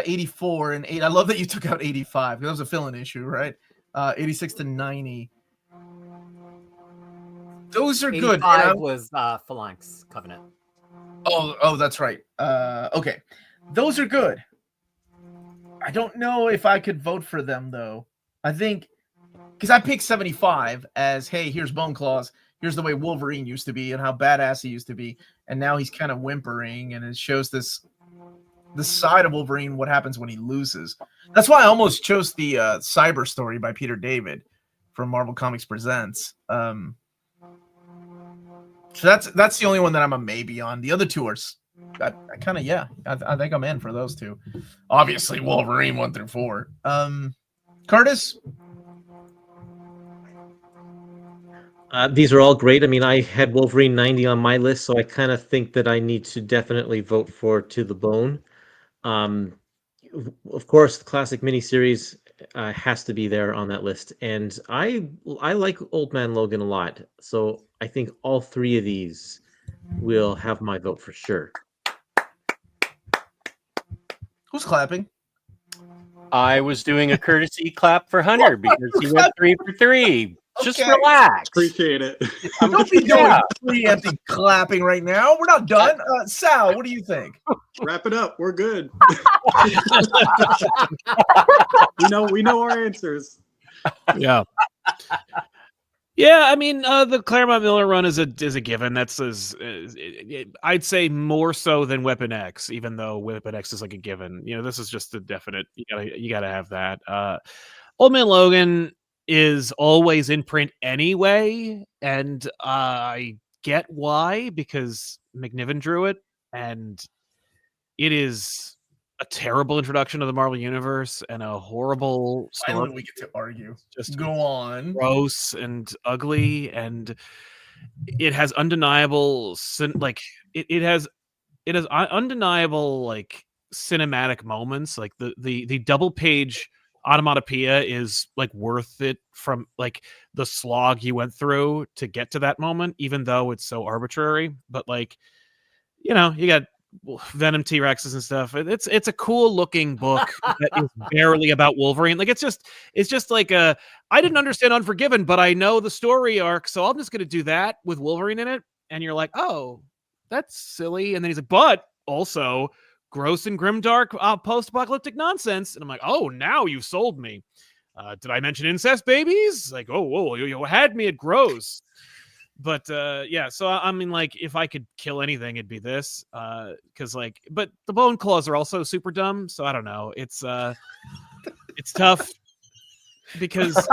[SPEAKER 1] 84 and 8. I love that you took out 85 because that was a fill-in issue, right? 86 to 90. Those are good.
[SPEAKER 2] 85 was Phalanx Covenant.
[SPEAKER 1] Oh, that's right. Okay. Those are good. I don't know if I could vote for them though. I think because I picked 75 as, hey, here's Bone Claws, here's the way Wolverine used to be and how badass he used to be, and now he's kind of whimpering, and it shows this side of Wolverine, what happens when he loses. That's why I almost chose the Cyber story by Peter David from Marvel Comics Presents. So that's the only one that I'm a maybe on. The other two are I kind of I think I'm in for those two. Obviously, Wolverine 1 through 4. Curtis.
[SPEAKER 3] These are all great. I mean, I had Wolverine 90 on my list, so I kind of think that I need to definitely vote for To the Bone. Of course, the classic miniseries has to be there on that list, and I like Old Man Logan a lot. So I think all three of these will have my vote for sure.
[SPEAKER 1] Who's clapping?
[SPEAKER 7] I was doing a courtesy clap for Hunter because he went 3 for 3. Just
[SPEAKER 1] Okay.
[SPEAKER 7] relax.
[SPEAKER 4] Appreciate it.
[SPEAKER 1] Don't be doing preemptive clapping right now. We're not done. Sal, what do you think?
[SPEAKER 4] Wrap it up. We're good. we know our answers.
[SPEAKER 5] Yeah. Yeah, I mean, the Claremont Miller run is a given. That's I'd say more so than Weapon X, even though Weapon X is like a given. You know, this is just a definite. You gotta have that. Old Man Logan is always in print anyway, and I get why, because McNiven drew it, and it is a terrible introduction to the Marvel Universe and a horrible story.
[SPEAKER 1] Finally, we get to argue.
[SPEAKER 5] Just
[SPEAKER 1] Go on.
[SPEAKER 5] gross and ugly, and it has undeniable it has undeniable like cinematic moments. Like the double page onomatopoeia is like worth it from like the slog he went through to get to that moment, even though it's so arbitrary. But like, you know, you got Venom T-Rexes and stuff. It's a cool looking book that is barely about Wolverine. Like it's just like I didn't understand Unforgiven, but I know the story arc, so I'm just gonna do that with Wolverine in it. And you're like, oh, that's silly. And then he's like, but also gross and grimdark post-apocalyptic nonsense. And I'm like, oh, now you've sold me. Did I mention incest babies? Like, oh, whoa, you had me at gross. But yeah, so I mean, like, if I could kill anything, it'd be this. Because like, but the Bone Claws are also super dumb. So I don't know. It's tough because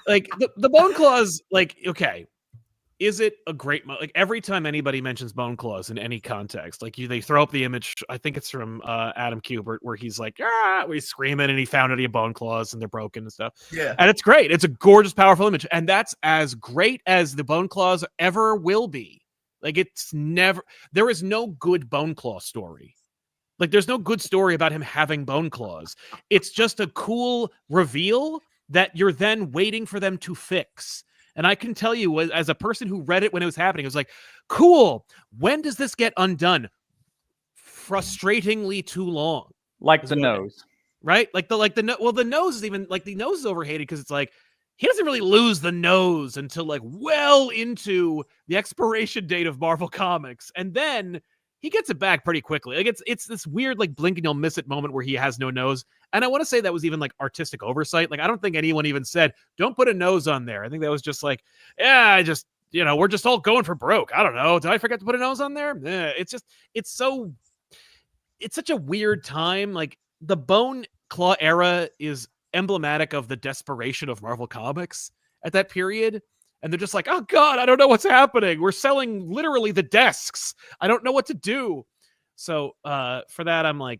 [SPEAKER 5] like the Bone Claws, like, okay. Is it a great like every time anybody mentions Bone Claws in any context, like they throw up the image, I think it's from Adam Kubert, where he's like, ah, we screaming and he found any Bone Claws and they're broken and stuff. Yeah. And it's great. It's a gorgeous, powerful image. And that's as great as the Bone Claws ever will be. Like there is no good Bone Claw story. Like there's no good story about him having Bone Claws. It's just a cool reveal that you're then waiting for them to fix. And I can tell you, as a person who read it when it was happening, it was like, cool. When does this get undone? Frustratingly too long.
[SPEAKER 8] Like the nose.
[SPEAKER 5] Right? The nose is even, like, the nose is overhated because it's like, he doesn't really lose the nose until, like, well into the expiration date of Marvel Comics. And then he gets it back pretty quickly. Like, it's this weird, like, blink and you'll miss it moment where he has no nose. And I want to say that was even like artistic oversight. Like, I don't think anyone even said, don't put a nose on there. I think that was just like, yeah, we're just all going for broke. I don't know. Did I forget to put a nose on there? It's such a weird time. Like, the Bone Claw era is emblematic of the desperation of Marvel Comics at that period. And they're just like, oh God, I don't know what's happening. We're selling literally the desks. I don't know what to do. So for that, I'm like,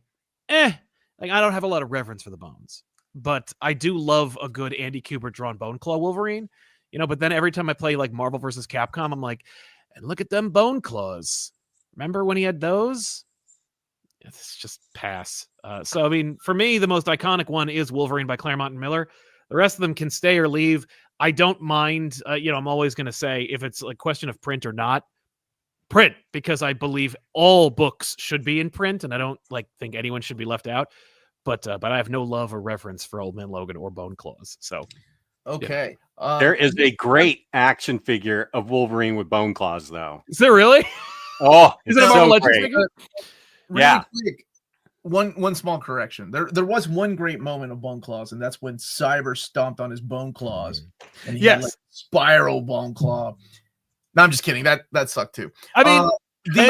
[SPEAKER 5] Like, I don't have a lot of reverence for the Bones, but I do love a good Andy Kubert drawn Bone Claw Wolverine, you know. But then every time I play like Marvel versus Capcom, I'm like, and look at them Bone Claws. Remember when he had those? It's just pass. So I mean, for me, the most iconic one is Wolverine by Claremont and Miller. The rest of them can stay or leave. I don't mind. I'm always going to say if it's a question of print or not, print, because I believe all books should be in print, and I don't think anyone should be left out. But I have no love or reverence for Old Man Logan or Bone Claws. So
[SPEAKER 1] okay,
[SPEAKER 7] yeah. There is a great action figure of Wolverine with Bone Claws, though.
[SPEAKER 5] Is there really?
[SPEAKER 7] Oh,
[SPEAKER 5] is it a Marvel Legends figure?
[SPEAKER 1] Really quick. one small correction. There was one great moment of Bone Claws, and that's when Cyber stomped on his Bone Claws, and he had like spiral Bone Claw. No, I'm just kidding. That sucked too.
[SPEAKER 5] I mean,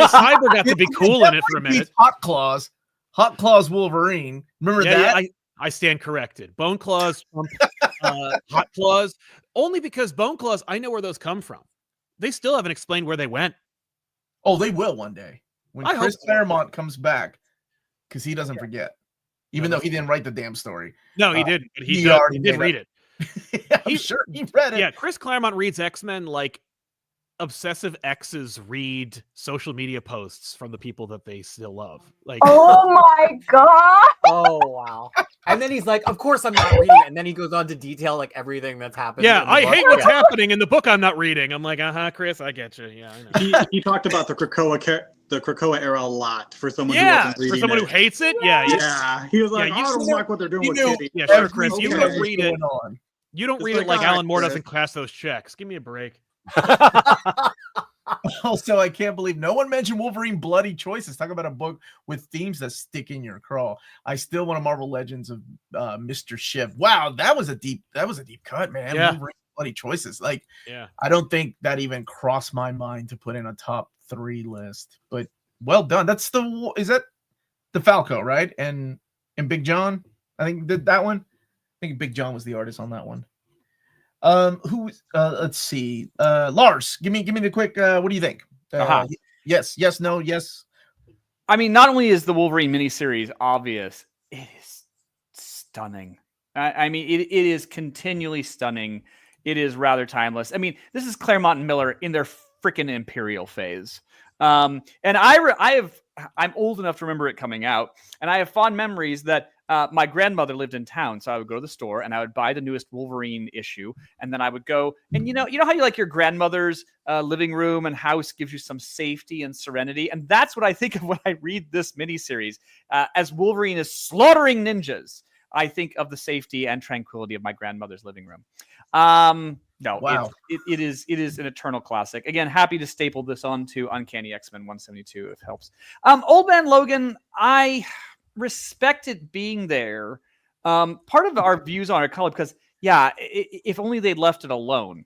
[SPEAKER 5] Cyber got to be cool in it for a minute.
[SPEAKER 1] Hot Claws Wolverine. Remember that?
[SPEAKER 5] Yeah, I stand corrected. Bone Claws, Hot Claws. Only because Bone Claws, I know where those come from. They still haven't explained where they went.
[SPEAKER 1] Oh, they will one day when Chris Claremont comes back, because he doesn't forget, even though he didn't write the damn story.
[SPEAKER 5] No, he didn't. But he did read it.
[SPEAKER 1] I'm sure he read it.
[SPEAKER 5] Yeah, Chris Claremont reads X-Men like obsessive exes read social media posts from the people that they still love. Like,
[SPEAKER 6] oh my god!
[SPEAKER 2] Oh wow! And then he's like, "Of course I'm not reading it." And then he goes on to detail like everything that's happened.
[SPEAKER 5] Yeah, I hate what's happening in the book I'm not reading. I'm like, Chris, I get you. Yeah, I know.
[SPEAKER 4] He talked about the Krakoa era a lot for someone who wasn't reading
[SPEAKER 5] for someone who hates it. Yeah,
[SPEAKER 4] he was like, I don't like what they're doing with Kitty.
[SPEAKER 5] Yeah, sure, Chris, you
[SPEAKER 1] Okay.
[SPEAKER 5] don't read it. You don't read it like Alan Moore doesn't class those checks. Give me a break.
[SPEAKER 1] Also, I can't believe no one mentioned Wolverine Bloody Choices. Talk about a book with themes that stick in your craw. I still want a Marvel Legends of Mr. Shiv. Wow, that was a deep cut, man.
[SPEAKER 5] Yeah.
[SPEAKER 1] Wolverine Bloody Choices. Like,
[SPEAKER 5] yeah,
[SPEAKER 1] I don't think that even crossed my mind to put in a top 3 list. But well done. Is that the Falco, right? And Big John, I think did that one. I think Big John was the artist on that one. Let's see. Lars, give me the quick what do you think? Yes, no, yes.
[SPEAKER 8] I mean, not only is the Wolverine miniseries obvious, it is stunning. I mean, it is continually stunning. It is rather timeless. I mean, this is Claremont and Miller in their freaking Imperial phase. And I'm old enough to remember it coming out, and I have fond memories that my grandmother lived in town, so I would go to the store and I would buy the newest Wolverine issue, and then I would go and you know how you like your grandmother's living room and house gives you some safety and serenity, and that's what I think of when I read this miniseries. As Wolverine is slaughtering ninjas, I think of the safety and tranquility of my grandmother's living room. No, wow. It is an eternal classic. Again, happy to staple this on to Uncanny X-Men 172 if it helps. Old Man Logan, I respect it being there. Part of our views on it, because if only they'd left it alone,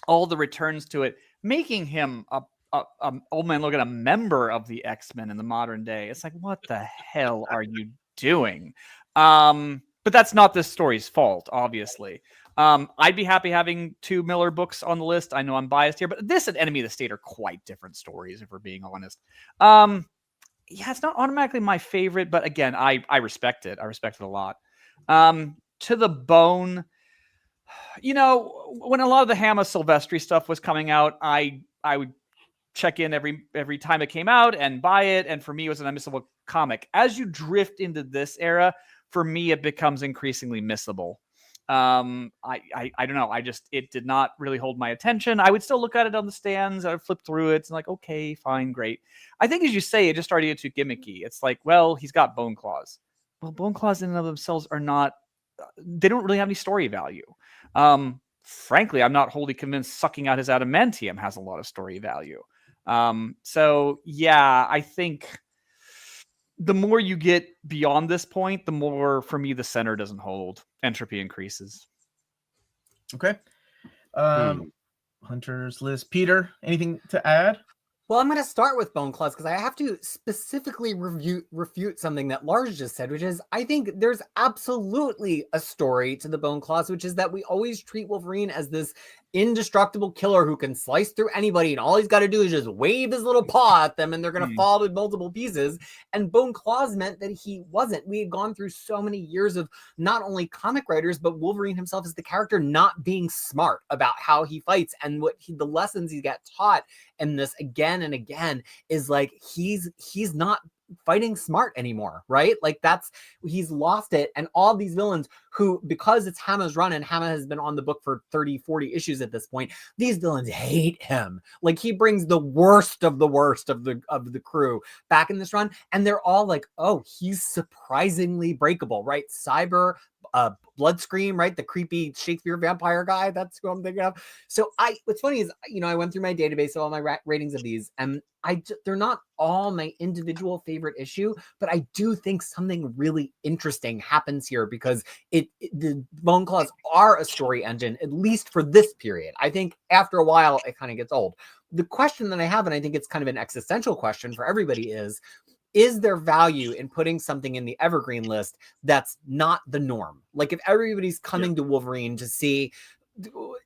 [SPEAKER 8] all the returns to it, making him Old Man Logan a member of the X-Men in the modern day. It's like, what the hell are you doing? But that's not this story's fault, obviously. I'd be happy having 2 Miller books on the list. I know I'm biased here, but this and Enemy of the State are quite different stories, if we're being honest. It's not automatically my favorite, but again, I respect it. I respect it a lot. To the Bone, when a lot of the Hama Silvestri stuff was coming out, I would check in every time it came out and buy it, and for me, it was an unmissable comic. As you drift into this era, for me, it becomes increasingly missable. I don't know. It did not really hold my attention. I would still look at it on the stands. I would flip through it. It's like, okay, fine, great. I think, as you say, it just started to get too gimmicky. It's like, well, he's got Bone Claws. Well, Bone Claws in and of themselves they don't really have any story value. Frankly, I'm not wholly convinced sucking out his adamantium has a lot of story value. So yeah, I think the more you get beyond this point, the more, for me, the center doesn't hold. Entropy increases.
[SPEAKER 1] Okay. Hunter's list. Peter, anything to add?
[SPEAKER 2] Well, I'm going to start with Bone Claws because I have to specifically refute something that Lars just said, which is I think there's absolutely a story to the Bone Claws, which is that we always treat Wolverine as this indestructible killer who can slice through anybody, and all he's got to do is just wave his little paw at them and they're going to fall with multiple pieces. And Bone Claws meant that he wasn't. We had gone through so many years of not only comic writers, but Wolverine himself as the character not being smart about how he fights, and the lessons he got taught in this again and again is like he's not fighting smart anymore, right? Like he's lost it, and all these villains who, because it's Hama's run and Hama has been on the book for 30, 40 issues at this point, these villains hate him. Like, he brings the worst of the crew back in this run, and they're all like, oh, he's surprisingly breakable, right? Cyber, Bloodscream, right? The creepy Shakespeare vampire guy. That's who I'm thinking of. So what's funny is, I went through my database of all my ratings of these, and they're not all my individual favorite issue, but I do think something really interesting happens here, because the Bone Claws are a story engine, at least for this period. I think after a while, it kind of gets old. The question that I have, and I think it's kind of an existential question for everybody, is there value in putting something in the Evergreen list that's not the norm? Like, if everybody's coming to Wolverine to see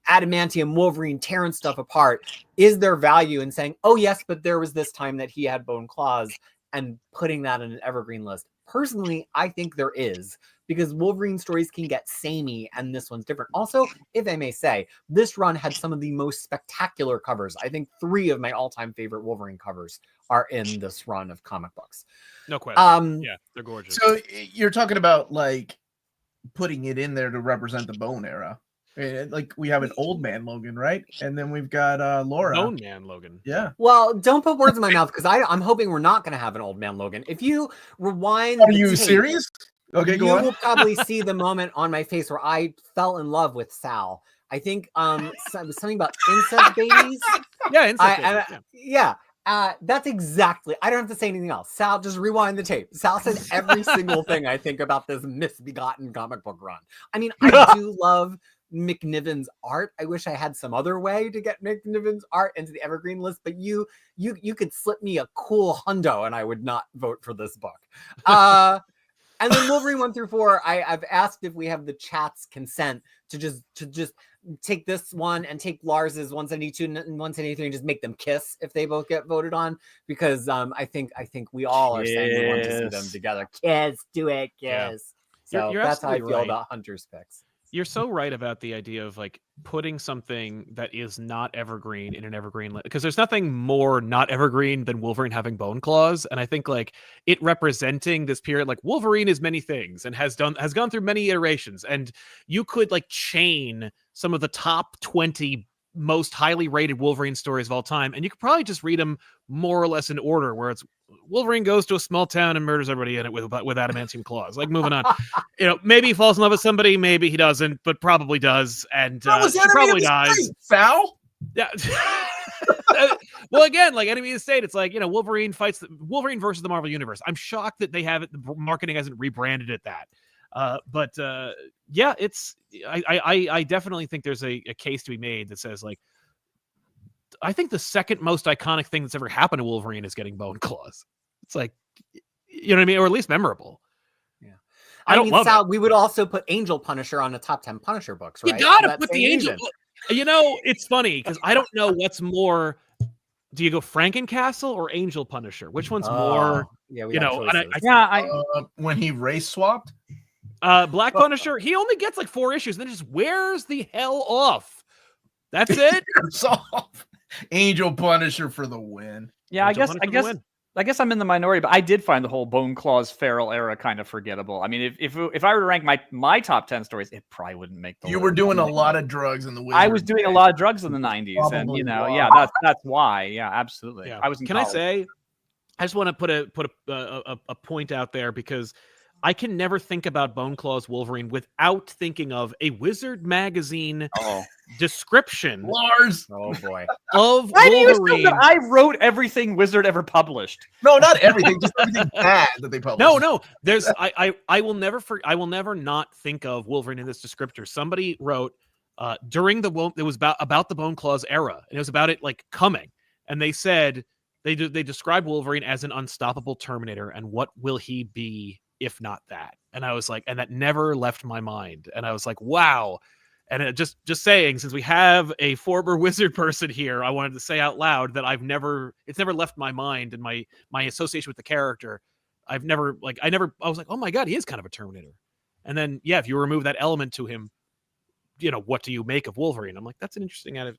[SPEAKER 2] Adamantium Wolverine tearing stuff apart, is there value in saying, oh yes, but there was this time that he had bone claws, and putting that in an Evergreen list? Personally, I think there is, because Wolverine stories can get samey, and this one's different. Also, if I may say, this run had some of the most spectacular covers. I think 3 of my all-time favorite Wolverine covers are in this run of comic books.
[SPEAKER 5] No question. Yeah, they're gorgeous.
[SPEAKER 1] So you're talking about, like, putting it in there to represent the Bone era. Like, we have an Old Man Logan, right? And then we've got Laura.
[SPEAKER 5] Bone Man Logan.
[SPEAKER 1] Yeah.
[SPEAKER 2] Well, don't put words in my mouth, because I'm hoping we're not going to have an Old Man Logan. If you rewind,
[SPEAKER 1] Are you serious? Okay,
[SPEAKER 2] you
[SPEAKER 1] go on.
[SPEAKER 2] will probably see the moment on my face where I fell in love with Sal. I think something about incest babies.
[SPEAKER 5] Yeah, incest babies.
[SPEAKER 2] Yeah. That's exactly. I don't have to say anything else. Sal, just rewind the tape. Sal said every single thing I think about this misbegotten comic book run. I mean, I do love McNiven's art. I wish I had some other way to get McNiven's art into the Evergreen list, but you could slip me a cool hundo and I would not vote for this book. And then Wolverine 1 through 4, I've asked if we have the chat's consent to just take this one and take Lars's 172 and 173 and just make them kiss if they both get voted on, because I think we all are saying we want to see them together. Kiss, do it, kiss.
[SPEAKER 5] Yeah.
[SPEAKER 2] So
[SPEAKER 5] You're
[SPEAKER 2] that's how I
[SPEAKER 5] absolutely
[SPEAKER 2] feel
[SPEAKER 5] right.
[SPEAKER 2] about Hunter's picks.
[SPEAKER 5] You're so right about the idea of, like, putting something that is not Evergreen in an Evergreen list, because there's nothing more not Evergreen than Wolverine having bone claws. And I think, like, it representing this period, like, Wolverine is many things and has gone through many iterations, and you could, like, chain some of the top 20 most highly rated Wolverine stories of all time, and you could probably just read them more or less in order, where it's Wolverine goes to a small town and murders everybody in it with adamantium claws. Like, moving on. Maybe he falls in love with somebody, maybe he doesn't, but probably does, and she probably dies.
[SPEAKER 1] Foul?
[SPEAKER 5] Yeah. Well, again, like Enemy of the State, it's like, Wolverine fights Wolverine versus the Marvel Universe. I'm shocked that they haven't, the marketing hasn't rebranded it that. But yeah, I definitely think there's a case to be made that says, like, I think the second most iconic thing that's ever happened to Wolverine is getting bone claws. It's like, you know what I mean? Or at least memorable.
[SPEAKER 2] Yeah.
[SPEAKER 5] I mean,
[SPEAKER 2] Sal, we would also put Angel Punisher on the top 10 Punisher books, right?
[SPEAKER 5] You gotta put the Angel. It's funny because I don't know what's more. Do you go Frankencastle or Angel Punisher? Which one's more?
[SPEAKER 2] Yeah,
[SPEAKER 1] when he race swapped.
[SPEAKER 5] Black Punisher, he only gets like 4 issues, and then just wears the hell off. That's it.
[SPEAKER 1] Angel Punisher for the win.
[SPEAKER 8] Yeah, I guess I'm in the minority, but I did find the whole Bone Claws Feral era kind of forgettable. I mean, if I were to rank my top 10 stories, it probably wouldn't make the list.
[SPEAKER 1] You were doing a lot of drugs in the Wizard.
[SPEAKER 8] I was doing a lot of drugs in the 90s, probably, and yeah, that's why. Yeah, absolutely.
[SPEAKER 5] Yeah.
[SPEAKER 8] I was in
[SPEAKER 5] Can
[SPEAKER 8] college.
[SPEAKER 5] I say, I just want to put a point out there, because I can never think about Bone Claws Wolverine without thinking of a Wizard magazine description.
[SPEAKER 1] Lars.
[SPEAKER 2] Oh boy.
[SPEAKER 5] Of
[SPEAKER 8] Why do you assume
[SPEAKER 5] Wolverine.
[SPEAKER 8] that I wrote everything Wizard ever published?
[SPEAKER 1] No, not everything, just everything bad that they published.
[SPEAKER 5] No. There's I will never not think of Wolverine in this descriptor. Somebody wrote during it was about the Bone Claws era, and it was about it like coming, and they said they described Wolverine as an unstoppable Terminator, and what will he be if not that? And I was like, and that never left my mind. And I was like, wow. And it just saying, since we have a former Wizard person here, I wanted to say out loud that it's never left my mind, and my association with the character. I was like, oh my God, he is kind of a Terminator. And then, yeah, if you remove that element to him, what do you make of Wolverine? I'm like, that's an interesting idea.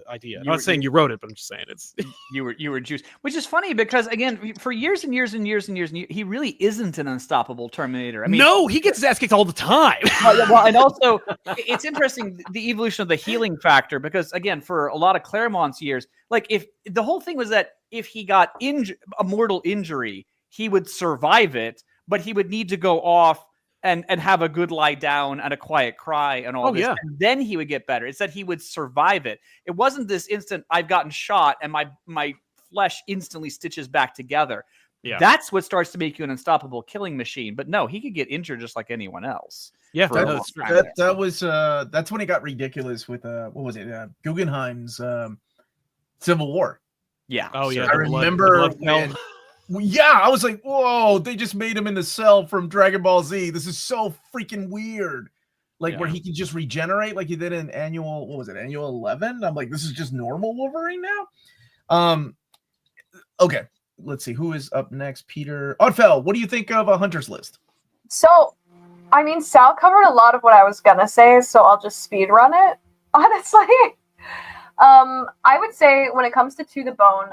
[SPEAKER 5] I'm
[SPEAKER 8] You
[SPEAKER 5] not
[SPEAKER 8] were-
[SPEAKER 5] saying you wrote it, but I'm just saying it's.
[SPEAKER 8] you were juiced, which is funny because again, for years and years and years and years, he really isn't an unstoppable Terminator. I mean,
[SPEAKER 5] no, he gets his ass kicked all the time.
[SPEAKER 8] well, and also it's interesting the evolution of the healing factor because again, for a lot of Claremont's years, like if the whole thing was that if he got a mortal injury, he would survive it, but he would need to go off and have a good lie down and a quiet cry and all this.
[SPEAKER 5] Yeah.
[SPEAKER 8] And then he would get better. It's that he would survive it. It wasn't this instant, I've gotten shot and my flesh instantly stitches back together.
[SPEAKER 5] Yeah.
[SPEAKER 8] That's what starts to make you an unstoppable killing machine. But no, he could get injured just like anyone else.
[SPEAKER 5] Yeah,
[SPEAKER 8] for a long time.
[SPEAKER 1] that's when it got ridiculous with what was it? Guggenheim's Civil War.
[SPEAKER 8] Yeah.
[SPEAKER 5] Oh yeah,
[SPEAKER 1] I remember when. Yeah, I was like, whoa, they just made him in the cell from Dragon Ball Z. This is so freaking weird. Like where he can just regenerate like he did in annual 11? I'm like, this is just normal Wolverine now? Okay, let's see. Who is up next? Peter Odell, what do you think of a Hunter's List?
[SPEAKER 6] So, I mean, Sal covered a lot of what I was gonna say, so I'll just speed run it, honestly. I would say when it comes to the Bone,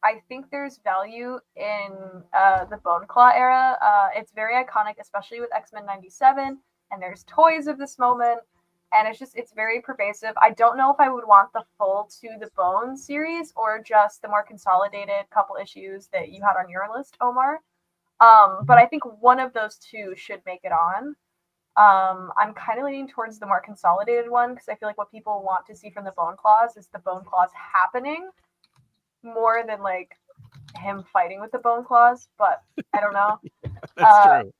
[SPEAKER 6] I think there's value in the Bone Claw era. It's very iconic, especially with X-Men 97, and there's toys of this moment, and it's very pervasive. I don't know if I would want the full To the Bone series or just the more consolidated couple issues that you had on your list, Omar. But I think one of those two should make it on. I'm kind of leaning towards the more consolidated one because I feel like what people want to see from the Bone Claws is the Bone Claws happening more than like him fighting with the Bone Claws, but I don't know.
[SPEAKER 5] That's true.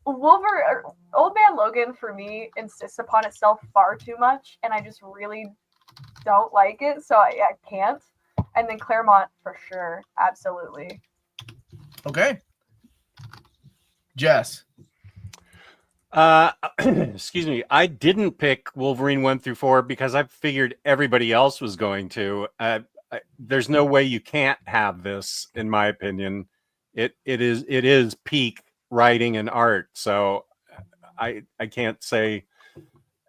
[SPEAKER 6] Old Man Logan for me insists upon itself far too much, and I just really don't like it, so I can't. And then Claremont for sure, absolutely.
[SPEAKER 1] Okay, Jess.
[SPEAKER 7] Excuse me. I didn't pick Wolverine 1 through 4 because I figured everybody else was going to. There's no way you can't have this, in my opinion. It is peak writing and art, so I can't say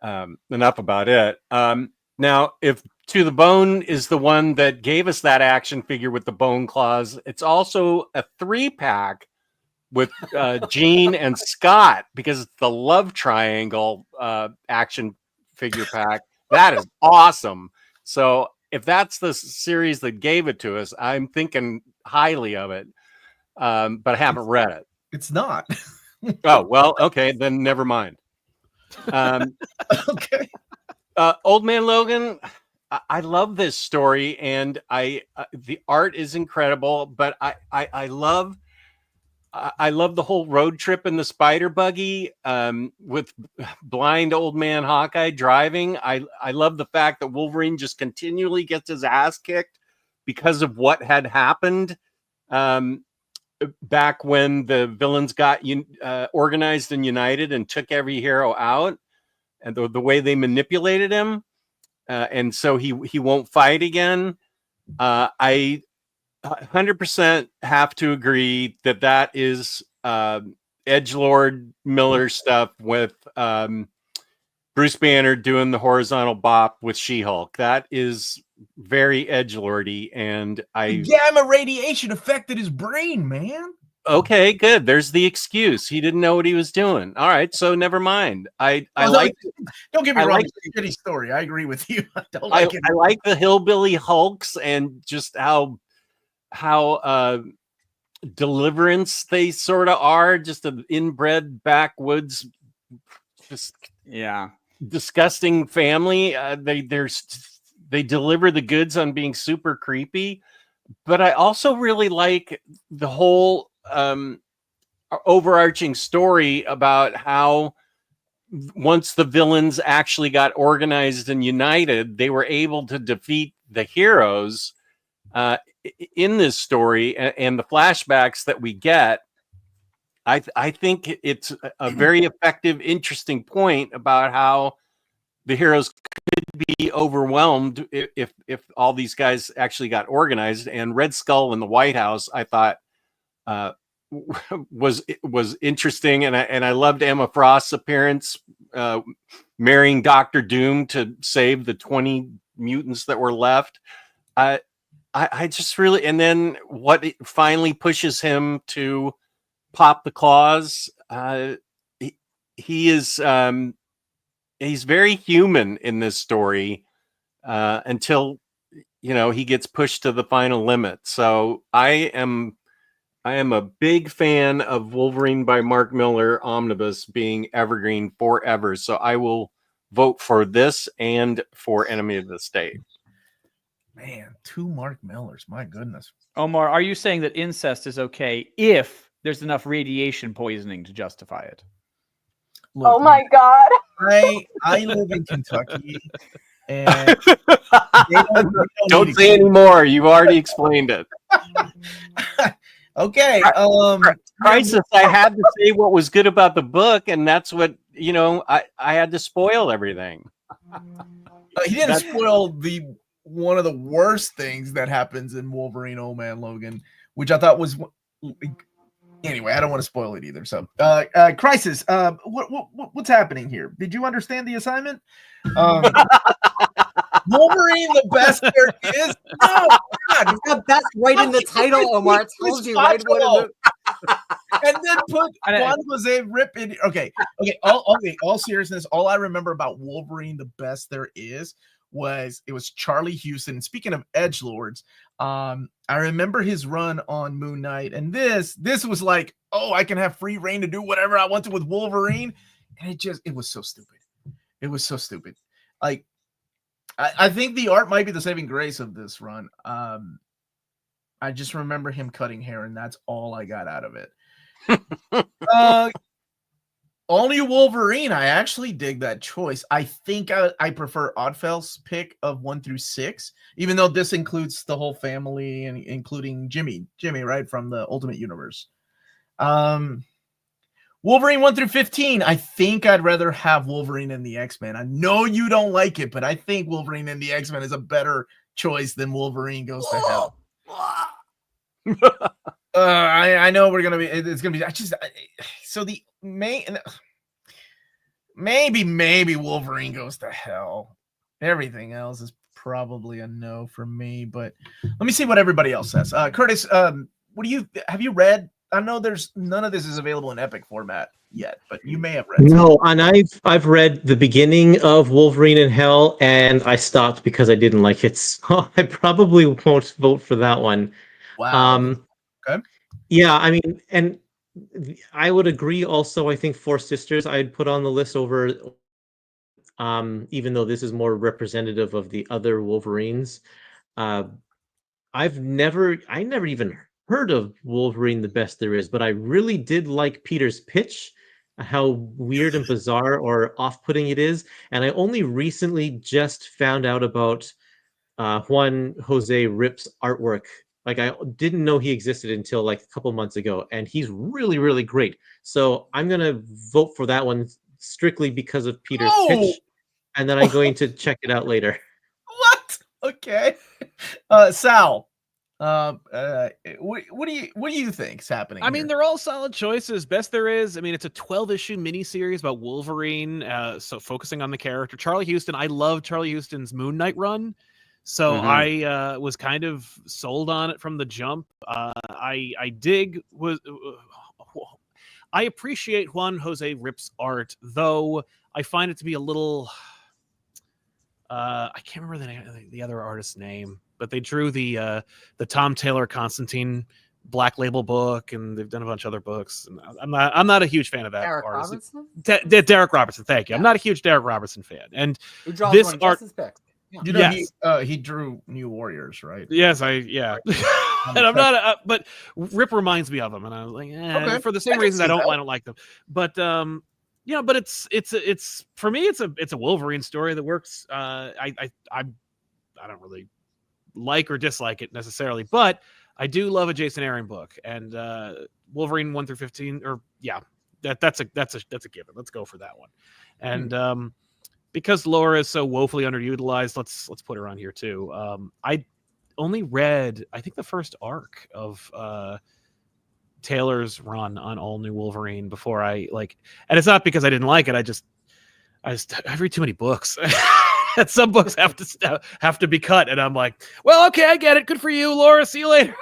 [SPEAKER 7] enough about it. Now, if To the Bone is the one that gave us that action figure with the Bone Claws, it's also a 3-pack with Jean and Scott because it's the love triangle action figure pack. That is awesome. So if that's the series that gave it to us, I'm thinking highly of it, but I haven't read it.
[SPEAKER 1] It's not.
[SPEAKER 7] Oh, well, okay, then never mind.
[SPEAKER 1] Okay.
[SPEAKER 7] Old Man Logan, I love this story, and the art is incredible, but I love the whole road trip in the spider buggy with blind old man Hawkeye driving. I love the fact that Wolverine just continually gets his ass kicked because of what had happened back when the villains got organized and united and took every hero out, and the way they manipulated him, and so he won't fight again. I 100% have to agree that is edgelord Miller stuff with Bruce Banner doing the horizontal bop with She-Hulk. That is very edgelordy, and
[SPEAKER 1] Gamma radiation affected his brain, man.
[SPEAKER 7] Okay, good. There's the excuse. He didn't know what he was doing. All right, so never mind. Don't
[SPEAKER 1] get me wrong. It's a shitty story. I agree with you. I
[SPEAKER 7] like the hillbilly Hulks and just how Deliverance they sort of are, just an inbred backwoods, just disgusting family. They deliver the goods on being super creepy, but I also really like the whole overarching story about how once the villains actually got organized and united, they were able to defeat the heroes in this story, and the flashbacks that we get. I think it's a very effective, interesting point about how the heroes could be overwhelmed if all these guys actually got organized. And Red Skull in the White House, I thought was interesting, and I loved Emma Frost's appearance marrying Doctor Doom to save the 20 mutants that were left. I just really, and then what finally pushes him to pop the claws. He is he's very human in this story until he gets pushed to the final limit. So I am a big fan of Wolverine by Mark Millar Omnibus being evergreen forever. So I will vote for this and for Enemy of the State.
[SPEAKER 1] Man, 2 Mark Millers. My goodness.
[SPEAKER 8] Omar, are you saying that incest is okay if there's enough radiation poisoning to justify it?
[SPEAKER 1] Look,
[SPEAKER 6] Oh my god.
[SPEAKER 1] I live in Kentucky, and
[SPEAKER 7] don't say any more. You've already explained it.
[SPEAKER 1] Okay.
[SPEAKER 7] Crisis. I had to say what was good about the book, and that's what I had to spoil everything.
[SPEAKER 1] He didn't spoil one of the worst things that happens in Wolverine Old Man Logan, which I thought was. Anyway, I don't want to spoil it either. So, Crisis, what's happening here? Did you understand the assignment? Wolverine, the best there is. No, God.
[SPEAKER 2] That's right in the title, Omar. It tells you right what it is.
[SPEAKER 1] And then put Juan Jose Rip in. Okay. All seriousness, all I remember about Wolverine, the best there is, was Charlie Houston. Speaking of edgelords, I remember his run on Moon Knight, and this was like, oh, I can have free reign to do whatever I want to with Wolverine, and it was so stupid. It was so stupid. Like, I think the art might be the saving grace of this run. I just remember him cutting hair, and that's all I got out of it. All New Wolverine, I actually dig that choice. I think I prefer Oddfell's pick of 1 through 6, even though this includes the whole family and including Jimmy, right, from the Ultimate Universe. Wolverine 1 through 15, I think I'd rather have Wolverine and the X-Men. I know you don't like it, but I think Wolverine and the X-Men is a better choice than Wolverine Goes to Hell. I know it's gonna be. So the maybe Wolverine Goes to Hell. Everything else is probably a no for me. But let me see what everybody else says. Curtis, have you read? I know there's none of this is available in Epic format yet, but you may have read.
[SPEAKER 3] No, and I've read the beginning of Wolverine in Hell, and I stopped because I didn't like it. So I probably won't vote for that one.
[SPEAKER 1] Wow. Okay.
[SPEAKER 3] Yeah, I mean, and I would agree also. I think Four Sisters I'd put on the list over, even though this is more representative of the other Wolverines. I never even heard of Wolverine the Best There Is, but I really did like Peter's pitch, how weird and bizarre or off-putting it is. And I only recently just found out about Juan Jose Rip's artwork. Like, I didn't know he existed until like a couple months ago, and he's really, really great. So I'm gonna vote for that one strictly because of Peter's pitch, and then I'm going to check it out later.
[SPEAKER 1] What? Okay. Sal, what do you think's happening?
[SPEAKER 5] I mean, they're all solid choices. Best There Is. I mean, it's a 12-issue miniseries about Wolverine, so focusing on the character Charlie Houston. I love Charlie Houston's Moon Knight run. So I was kind of sold on it from the jump. I appreciate Juan Jose Rip's art, though I find it to be a little. I can't remember the other artist's name, but they drew the Tom Taylor Constantine Black Label book, and they've done a bunch of other books. And I'm not a huge fan of that
[SPEAKER 2] Derek
[SPEAKER 5] artist.
[SPEAKER 2] Robertson?
[SPEAKER 5] Derek Robertson, thank you. I'm not a huge Derek Robertson fan, and
[SPEAKER 2] Who draws
[SPEAKER 5] this
[SPEAKER 2] one of
[SPEAKER 5] art.
[SPEAKER 2] Jess's picks? Yeah.
[SPEAKER 1] You know,
[SPEAKER 5] Yes.
[SPEAKER 1] he drew New Warriors, right?
[SPEAKER 5] Yes, and I'm not, but Rip reminds me of him, and I was like,
[SPEAKER 1] Okay.
[SPEAKER 5] for the same reasons I don't like them. But but it's for me, it's a Wolverine story that works. I don't really like or dislike it necessarily, but I do love a Jason Aaron book, and Wolverine 1 through 15, or that's a given. Let's go for that one, and because Laura is so woefully underutilized, let's put her on here too. I only read, I think, the first arc of Taylor's run on All New Wolverine before I and it's not because I didn't like it. I just I read too many books. And some books have to be cut, and I'm like, well, okay, I get it. Good for you, Laura. See you later.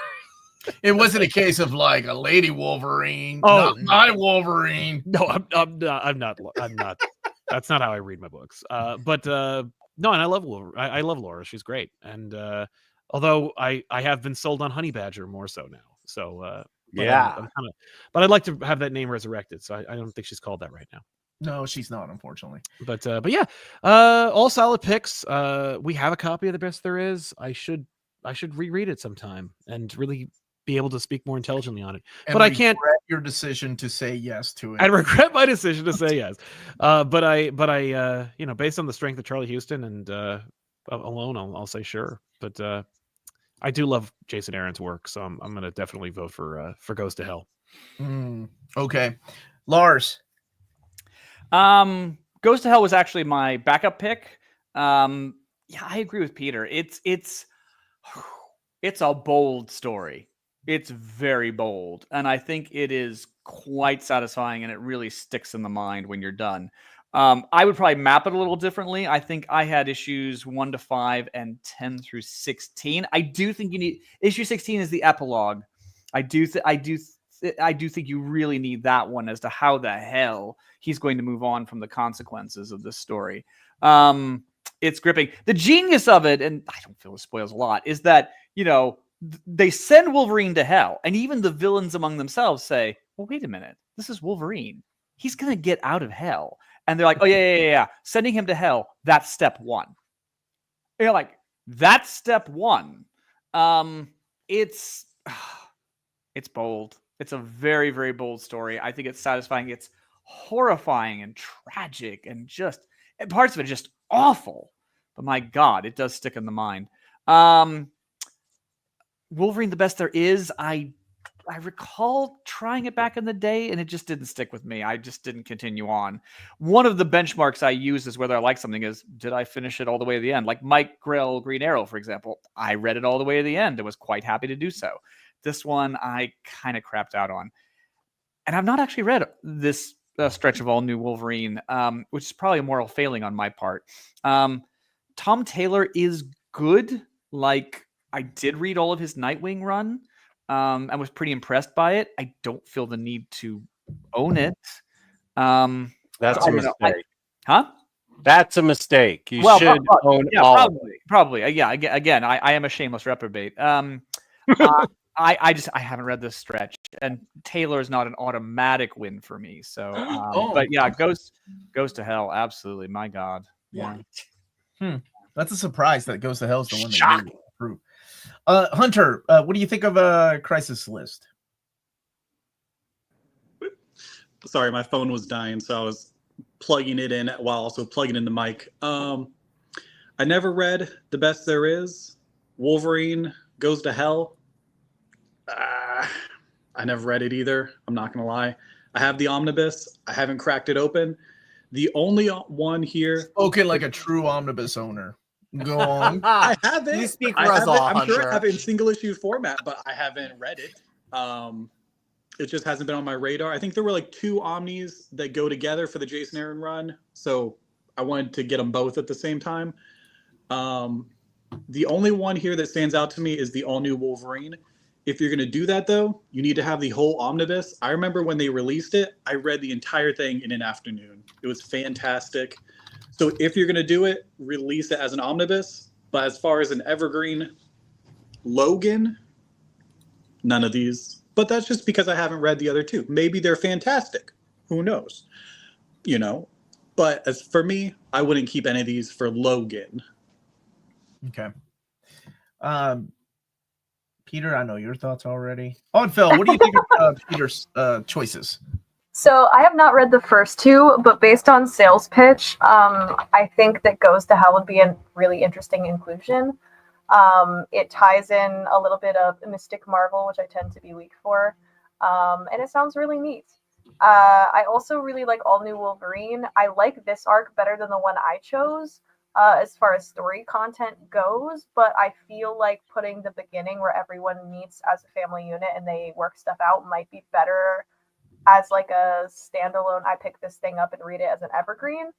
[SPEAKER 1] It wasn't a case of like a lady Wolverine,
[SPEAKER 5] Oh,
[SPEAKER 1] not my Wolverine.
[SPEAKER 5] No, I'm not. That's not how I read my books. But no, and I love Laura. I love Laura. She's great. And although I have been sold on Honey Badger more so now. So but
[SPEAKER 7] Yeah.
[SPEAKER 5] I'm kind of, but I'd like to have that name resurrected. So I don't think she's called that right now.
[SPEAKER 1] No, she's not, unfortunately.
[SPEAKER 5] But yeah, all solid picks. We have a copy of The Best There Is. I should reread it sometime and really be able to speak more intelligently on it.
[SPEAKER 1] And
[SPEAKER 5] but I can't.
[SPEAKER 1] regret your decision to say yes to it.
[SPEAKER 5] I regret my decision to say yes. But I based on the strength of Charlie Houston and alone, I'll say sure. But I do love Jason Aaron's work, so I'm gonna definitely vote for Goes to Hell.
[SPEAKER 1] Okay, Lars.
[SPEAKER 8] Goes to Hell was actually my backup pick. Yeah, I agree with Peter. It's a bold story. It's very bold, and I think it is quite satisfying, and it really sticks in the mind when you're done. I would probably map it a little differently. I think I had issues 1 to 5 and 10 through 16. I do think you need issue 16 is the epilogue. I do think you really need that one as to how the hell he's going to move on from the consequences of this story. It's gripping. The genius of it, and I don't feel it spoils a lot, is that, they send Wolverine to hell, and even the villains among themselves say, well, wait a minute, this is Wolverine. He's going to get out of hell. And they're like, oh, yeah. Sending him to hell, that's step one. You're like, that's step one. It's bold. It's a very, very bold story. I think it's satisfying. It's horrifying and tragic and parts of it are just awful. But my God, it does stick in the mind. Wolverine, The Best There Is. I recall trying it back in the day, and it just didn't stick with me. I just didn't continue on. One of the benchmarks I use is whether I like something is, did I finish it all the way to the end? Like Mike Grell, Green Arrow, for example. I read it all the way to the end and was quite happy to do so. This one I kind of crapped out on. And I've not actually read this stretch of All New Wolverine, which is probably a moral failing on my part. Tom Taylor is good. Like, I did read all of his Nightwing run. I was pretty impressed by it. I don't feel the need to own it.
[SPEAKER 7] That's a mistake.
[SPEAKER 8] Huh?
[SPEAKER 7] That's a mistake. You should own all.
[SPEAKER 8] Probably. Yeah. Again, I am a shameless reprobate. I haven't read this stretch, and Taylor is not an automatic win for me. So, but yeah, goes to hell. Absolutely. My God. Yeah.
[SPEAKER 1] That's a surprise that Goes to Hell is the one that you approve. Hunter, what do you think of Crisis List?
[SPEAKER 4] Sorry, my phone was dying, so I was plugging it in while also plugging in the mic. I never read The Best There Is. Wolverine Goes to Hell. I never read it either. I'm not going to lie. I have the omnibus. I haven't cracked it open. The only one here.
[SPEAKER 1] Spoken like a true omnibus owner. Go on.
[SPEAKER 4] I haven't.
[SPEAKER 2] You speak for us all,
[SPEAKER 4] I'm sure
[SPEAKER 2] Hunter.
[SPEAKER 4] I have it in single issue format, but I haven't read it. It just hasn't been on my radar. I think there were like 2 omnis that go together for the Jason Aaron run, so I wanted to get them both at the same time. The only one here that stands out to me is the All New Wolverine. If you're going to do that, though, you need to have the whole omnibus. I remember when they released it, I read the entire thing in an afternoon. It was fantastic. So if you're going to do it, release it as an omnibus. But as far as an evergreen, Logan, none of these. But that's just because I haven't read the other 2. Maybe they're fantastic. Who knows? But as for me, I wouldn't keep any of these for Logan.
[SPEAKER 1] Okay. Peter, I know your thoughts already. Oh, and Phil, what do you think of Peter's choices?
[SPEAKER 6] So I have not read the first 2, but based on sales pitch, I think that Goes to Hell would be a really interesting inclusion. It ties in a little bit of Mystic Marvel, which I tend to be weak for, and it sounds really neat. I also really like All New Wolverine. I like this arc better than the one I chose as far as story content goes, but I feel like putting the beginning where everyone meets as a family unit and they work stuff out might be better as like a standalone, I pick this thing up and read it as an evergreen.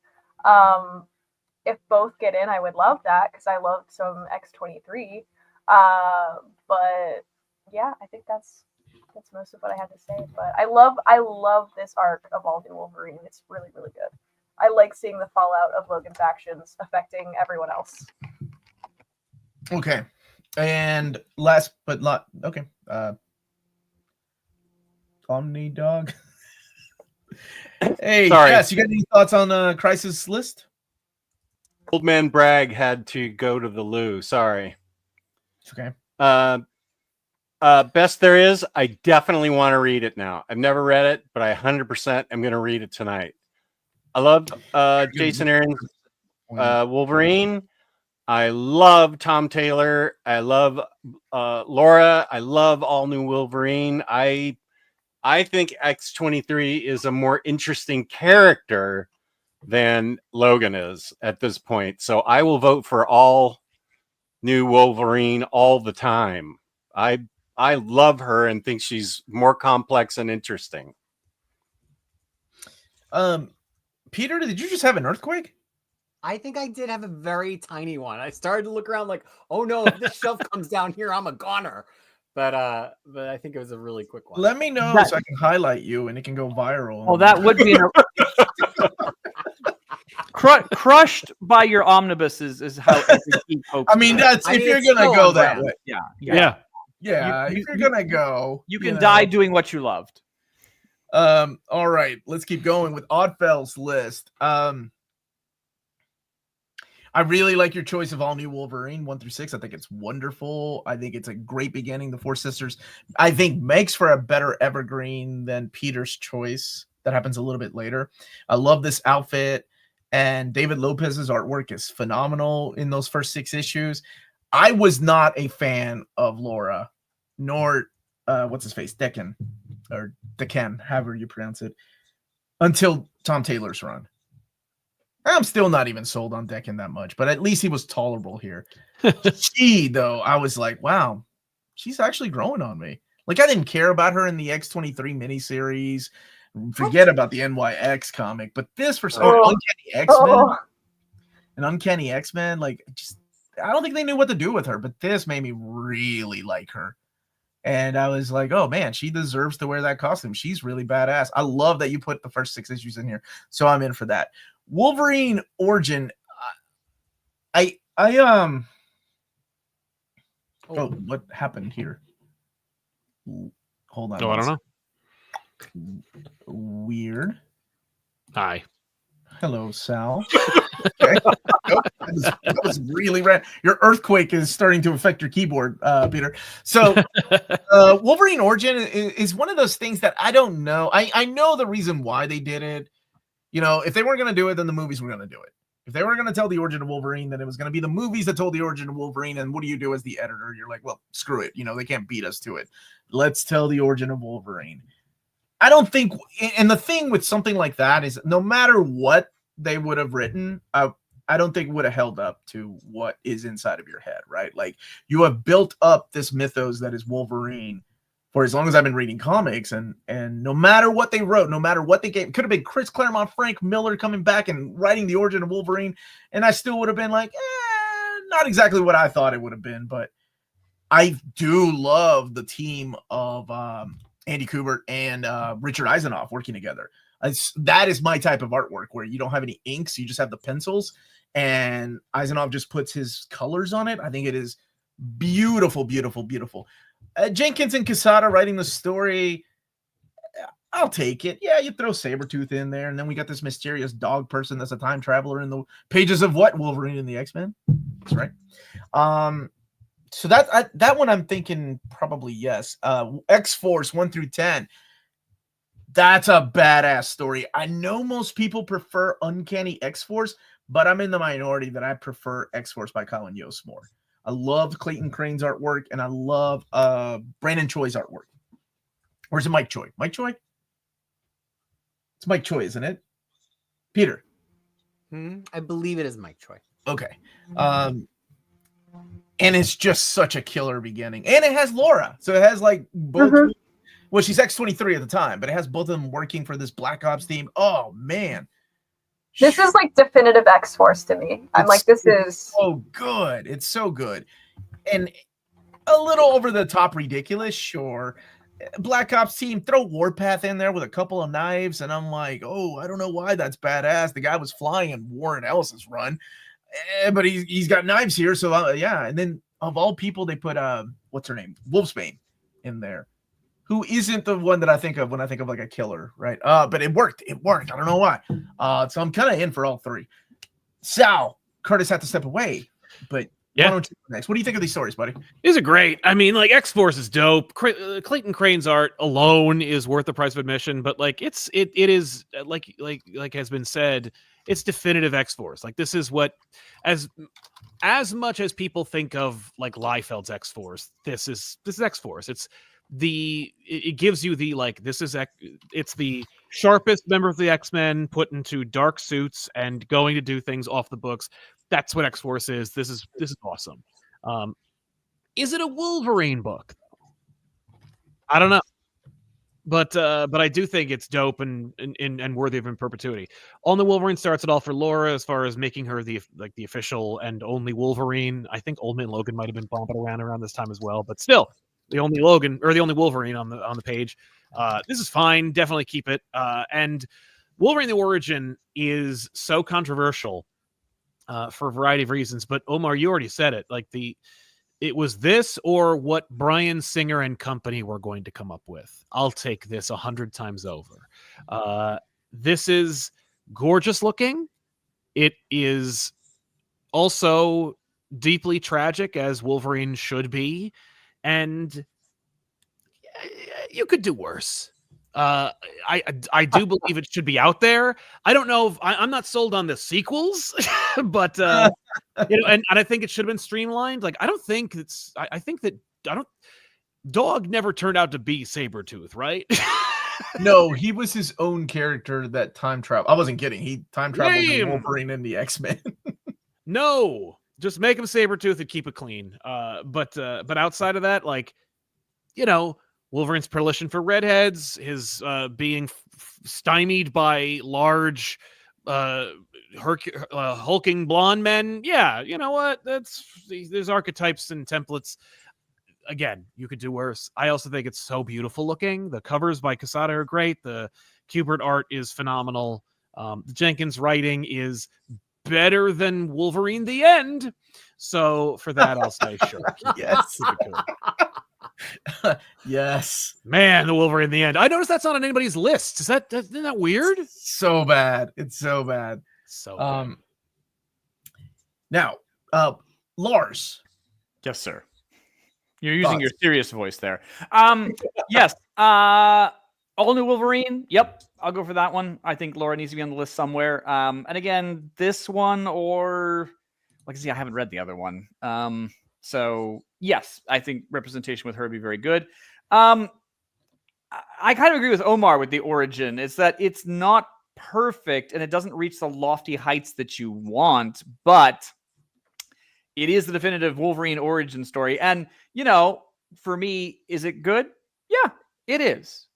[SPEAKER 6] If both get in, I would love that because I loved some X-23. But yeah, I think that's most of what I had to say. But I love this arc of All New Wolverine. It's really, really good. I like seeing the fallout of Logan factions affecting everyone else.
[SPEAKER 1] Okay. And last but not okay. Omni Dog. Hey,
[SPEAKER 7] Sorry.
[SPEAKER 1] Jess, you got any thoughts on Crisis list?
[SPEAKER 7] Old man Bragg had to go to the loo. Sorry.
[SPEAKER 1] Okay.
[SPEAKER 7] Best there is. I definitely want to read it now. I've never read it, but I 100% am going to read it tonight. I love Jason Aaron's Wolverine. I love Tom Taylor. I love Laura. I love All New Wolverine. I think X-23 is a more interesting character than Logan is at this point. So I will vote for All New Wolverine all the time. I love her and think she's more complex and interesting.
[SPEAKER 1] Peter, did you just have an earthquake?
[SPEAKER 2] I think I did have a very tiny one. I started to look around like, oh no, if this shelf comes down here, I'm a goner. But I think it was a really quick one.
[SPEAKER 1] Let me know so I can highlight you and it can go viral.
[SPEAKER 8] Oh, that would be crushed by your omnibuses is how every
[SPEAKER 1] I mean, that's if you're gonna go that way.
[SPEAKER 8] Yeah.
[SPEAKER 1] If you're gonna go,
[SPEAKER 8] you can die doing what you loved.
[SPEAKER 1] All right, let's keep going with Oddfell's list. I really like your choice of All New Wolverine 1 through 6. I think it's wonderful. I think it's a great beginning. The Four Sisters, I think, makes for a better evergreen than Peter's choice. That happens a little bit later. I love this outfit, and David Lopez's artwork is phenomenal in those first 6 issues. I was not a fan of Laura, nor what's his face, Decken, or Decken, however you pronounce it, until Tom Taylor's run. I'm still not even sold on Decken that much, but at least he was tolerable here. She, though, I was like, wow, she's actually growing on me. Like, I didn't care about her in the X-23 miniseries. Forget about the NYX comic, but this for some Uncanny X-Men, an Uncanny X-Men, like, just I don't think they knew what to do with her, but this made me really like her. And I was like, oh man, she deserves to wear that costume. She's really badass. I love that you put the first 6 issues in here. So I'm in for that. Wolverine Origin. Oh, what happened here? Hold on.
[SPEAKER 5] Oh, I don't know.
[SPEAKER 1] Weird.
[SPEAKER 5] Hi.
[SPEAKER 1] Hello, Sal. Okay. That was really rad. Your earthquake is starting to affect your keyboard, Peter. So Wolverine Origin is one of those things that I don't know. I know the reason why they did it. You know, if they weren't going to do it, then the movies were going to do it. If they were going to tell the origin of Wolverine, then it was going to be the movies that told the origin of Wolverine. And what do you do as the editor? You're like, well, screw it. You know, they can't beat us to it. Let's tell the origin of Wolverine. I don't think, and the thing with something like that is no matter what they would have written, I don't think it would have held up to what is inside of your head, right? Like, you have built up this mythos that is Wolverine for as long as I've been reading comics, and no matter what they wrote, no matter what they gave, it could have been Chris Claremont, Frank Miller coming back and writing the origin of Wolverine, and I still would have been like, not exactly what I thought it would have been, but I do love the team of Andy Kubert and Richard Eisenoff working together. That is my type of artwork where you don't have any inks, you just have the pencils, and Eisenoff just puts his colors on it. I think it is beautiful, beautiful, beautiful. Jenkins and Quesada writing the story, I'll take it. Yeah, you throw Sabretooth in there, and then we got this mysterious dog person that's a time traveler in the pages of what? Wolverine and the X-Men? That's right. So that one I'm thinking probably yes. X-Force 1 through 10. That's a badass story. I know most people prefer Uncanny X-Force, but I'm in the minority that I prefer X-Force by Colin Yost more. I love Clayton Crane's artwork, and I love Brandon Choi's artwork. Or is it Mike Choi? Mike Choi? It's Mike Choi, isn't it? Peter?
[SPEAKER 2] I believe it is Mike Choi.
[SPEAKER 1] Okay. And it's just such a killer beginning. And it has Laura. So it has like both. Well, she's X-23 at the time, but it has both of them working for this Black Ops team. Oh, man.
[SPEAKER 6] This is like definitive X-Force to me. I'm like, this is
[SPEAKER 1] so good. It's so good. And a little over the top ridiculous, sure. Black Ops team, throw Warpath in there with a couple of knives, and I'm like, oh, I don't know why that's badass. The guy was flying in Warren Ellis's run, but he's got knives here, so yeah. And then of all people, they put what's her name, Wolfsbane, in there, who isn't the one that I think of when I think of like a killer, right? But it worked. It worked. I don't know why. So I'm kind of in for all three. Sal, Curtis had to step away, but.
[SPEAKER 5] Yeah.
[SPEAKER 1] Why don't you go next? What do you think of these stories, buddy?
[SPEAKER 5] These are great. I mean, like X-Force is dope. Clayton Crane's art alone is worth the price of admission, but like it is like has been said, it's definitive X-Force. Like this is what as much as people think of like Liefeld's X-Force, this is X-Force. It gives you the like it's the sharpest member of the X-Men put into dark suits and going to do things off the books. That's what X-Force is. This is awesome. Is it a Wolverine book? I don't know, but I do think it's dope and worthy of in perpetuity. On the Wolverine starts it all for Laura as far as making her the official and only Wolverine. I think Old Man Logan might have been bumping around this time as well, but still the only Logan or the only Wolverine on the page. This is fine. Definitely keep it. And Wolverine the Origin is so controversial. For a variety of reasons, but Omar, you already said it. Like it was this or what Bryan Singer and company were going to come up with. I'll take this 100 times over. This is gorgeous looking. It is also deeply tragic, as Wolverine should be, and you could do worse. I do believe it should be out there. I don't know if I'm not sold on the sequels, but and I think it should have been streamlined. Like I think Dog never turned out to be Sabretooth, right?
[SPEAKER 1] No, he was his own character that time travel. I wasn't kidding. He time traveled with Wolverine and the X-Men.
[SPEAKER 5] No, just make him Sabretooth and keep it clean. But outside of that, like, Wolverine's predilection for redheads, his being stymied by large, hulking blonde men. Yeah, you know what? There's archetypes and templates. Again, you could do worse. I also think it's so beautiful looking. The covers by Quesada are great. The Kubert art is phenomenal. The Jenkins writing is better than Wolverine the End. So for that, I'll say sure.
[SPEAKER 1] Yes. Yes.
[SPEAKER 5] Man, the Wolverine the End. I noticed that's not on anybody's list. Isn't that weird?
[SPEAKER 1] So bad. It's so bad.
[SPEAKER 5] So
[SPEAKER 1] now, Lars.
[SPEAKER 8] Yes, sir. You're using
[SPEAKER 1] Thoughts?
[SPEAKER 8] your serious voice there. Yes. All new Wolverine. Yep. I'll go for that one. I think Laura needs to be on the list somewhere. And again, this one or I haven't read the other one. So yes, I think representation with her would be very good. I kind of agree with Omar with the origin. It's that it's not perfect and it doesn't reach the lofty heights that you want, but it is the definitive Wolverine origin story. And, for me, is it good? Yeah, it is.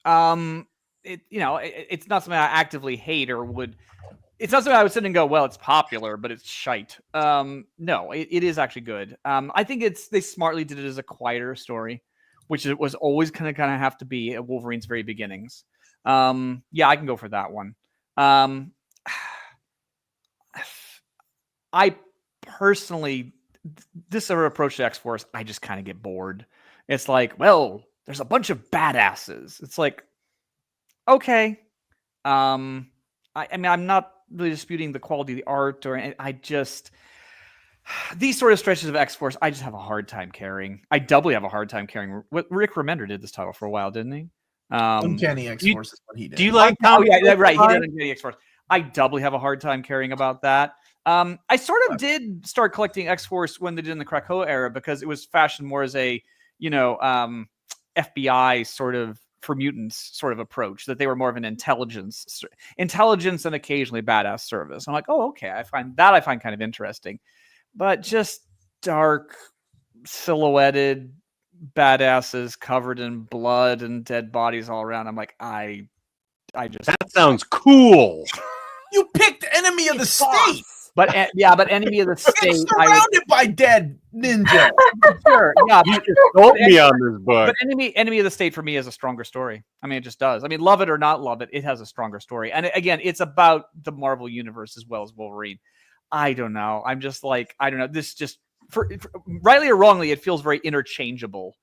[SPEAKER 8] It's not something I actively hate or would. It's not something I would sit and go, well, it's popular, but it's shite. No, it is actually good. I think they smartly did it as a quieter story, which it was always kind of have to be at Wolverine's very beginnings. Yeah, I can go for that one. I personally, this sort of approach to X-Force, I just kind of get bored. It's like, well, there's a bunch of badasses. It's like, okay. I mean, I'm not really disputing the quality of the art these sort of stretches of X-Force, I just have a hard time carrying. I doubly have a hard time carrying. Rick Remender did this title for a while, didn't he?
[SPEAKER 1] Uncanny X-Force is what he did.
[SPEAKER 8] Do you like? Oh yeah, right. He did Uncanny X-Force. I doubly have a hard time caring about that. I sort of did start collecting X-Force when they did in the Krakoa era because it was fashioned more as a, FBI sort of for mutants sort of approach, that they were more of an intelligence and occasionally badass service. I'm like, oh, okay. I find kind of interesting, but just dark silhouetted badasses covered in blood and dead bodies all around. I'm like, I just,
[SPEAKER 7] That sounds cool.
[SPEAKER 1] You picked enemy of the state.
[SPEAKER 8] But but enemy of the state.
[SPEAKER 1] It's surrounded by dead ninjas.
[SPEAKER 8] Sure, yeah.
[SPEAKER 7] Sold me on this book.
[SPEAKER 8] But enemy of the state for me is a stronger story. I mean, it just does. I mean, love it or not love it, it has a stronger story. And again, it's about the Marvel universe as well as Wolverine. I don't know. I'm just like, I don't know. This just, for rightly or wrongly, it feels very interchangeable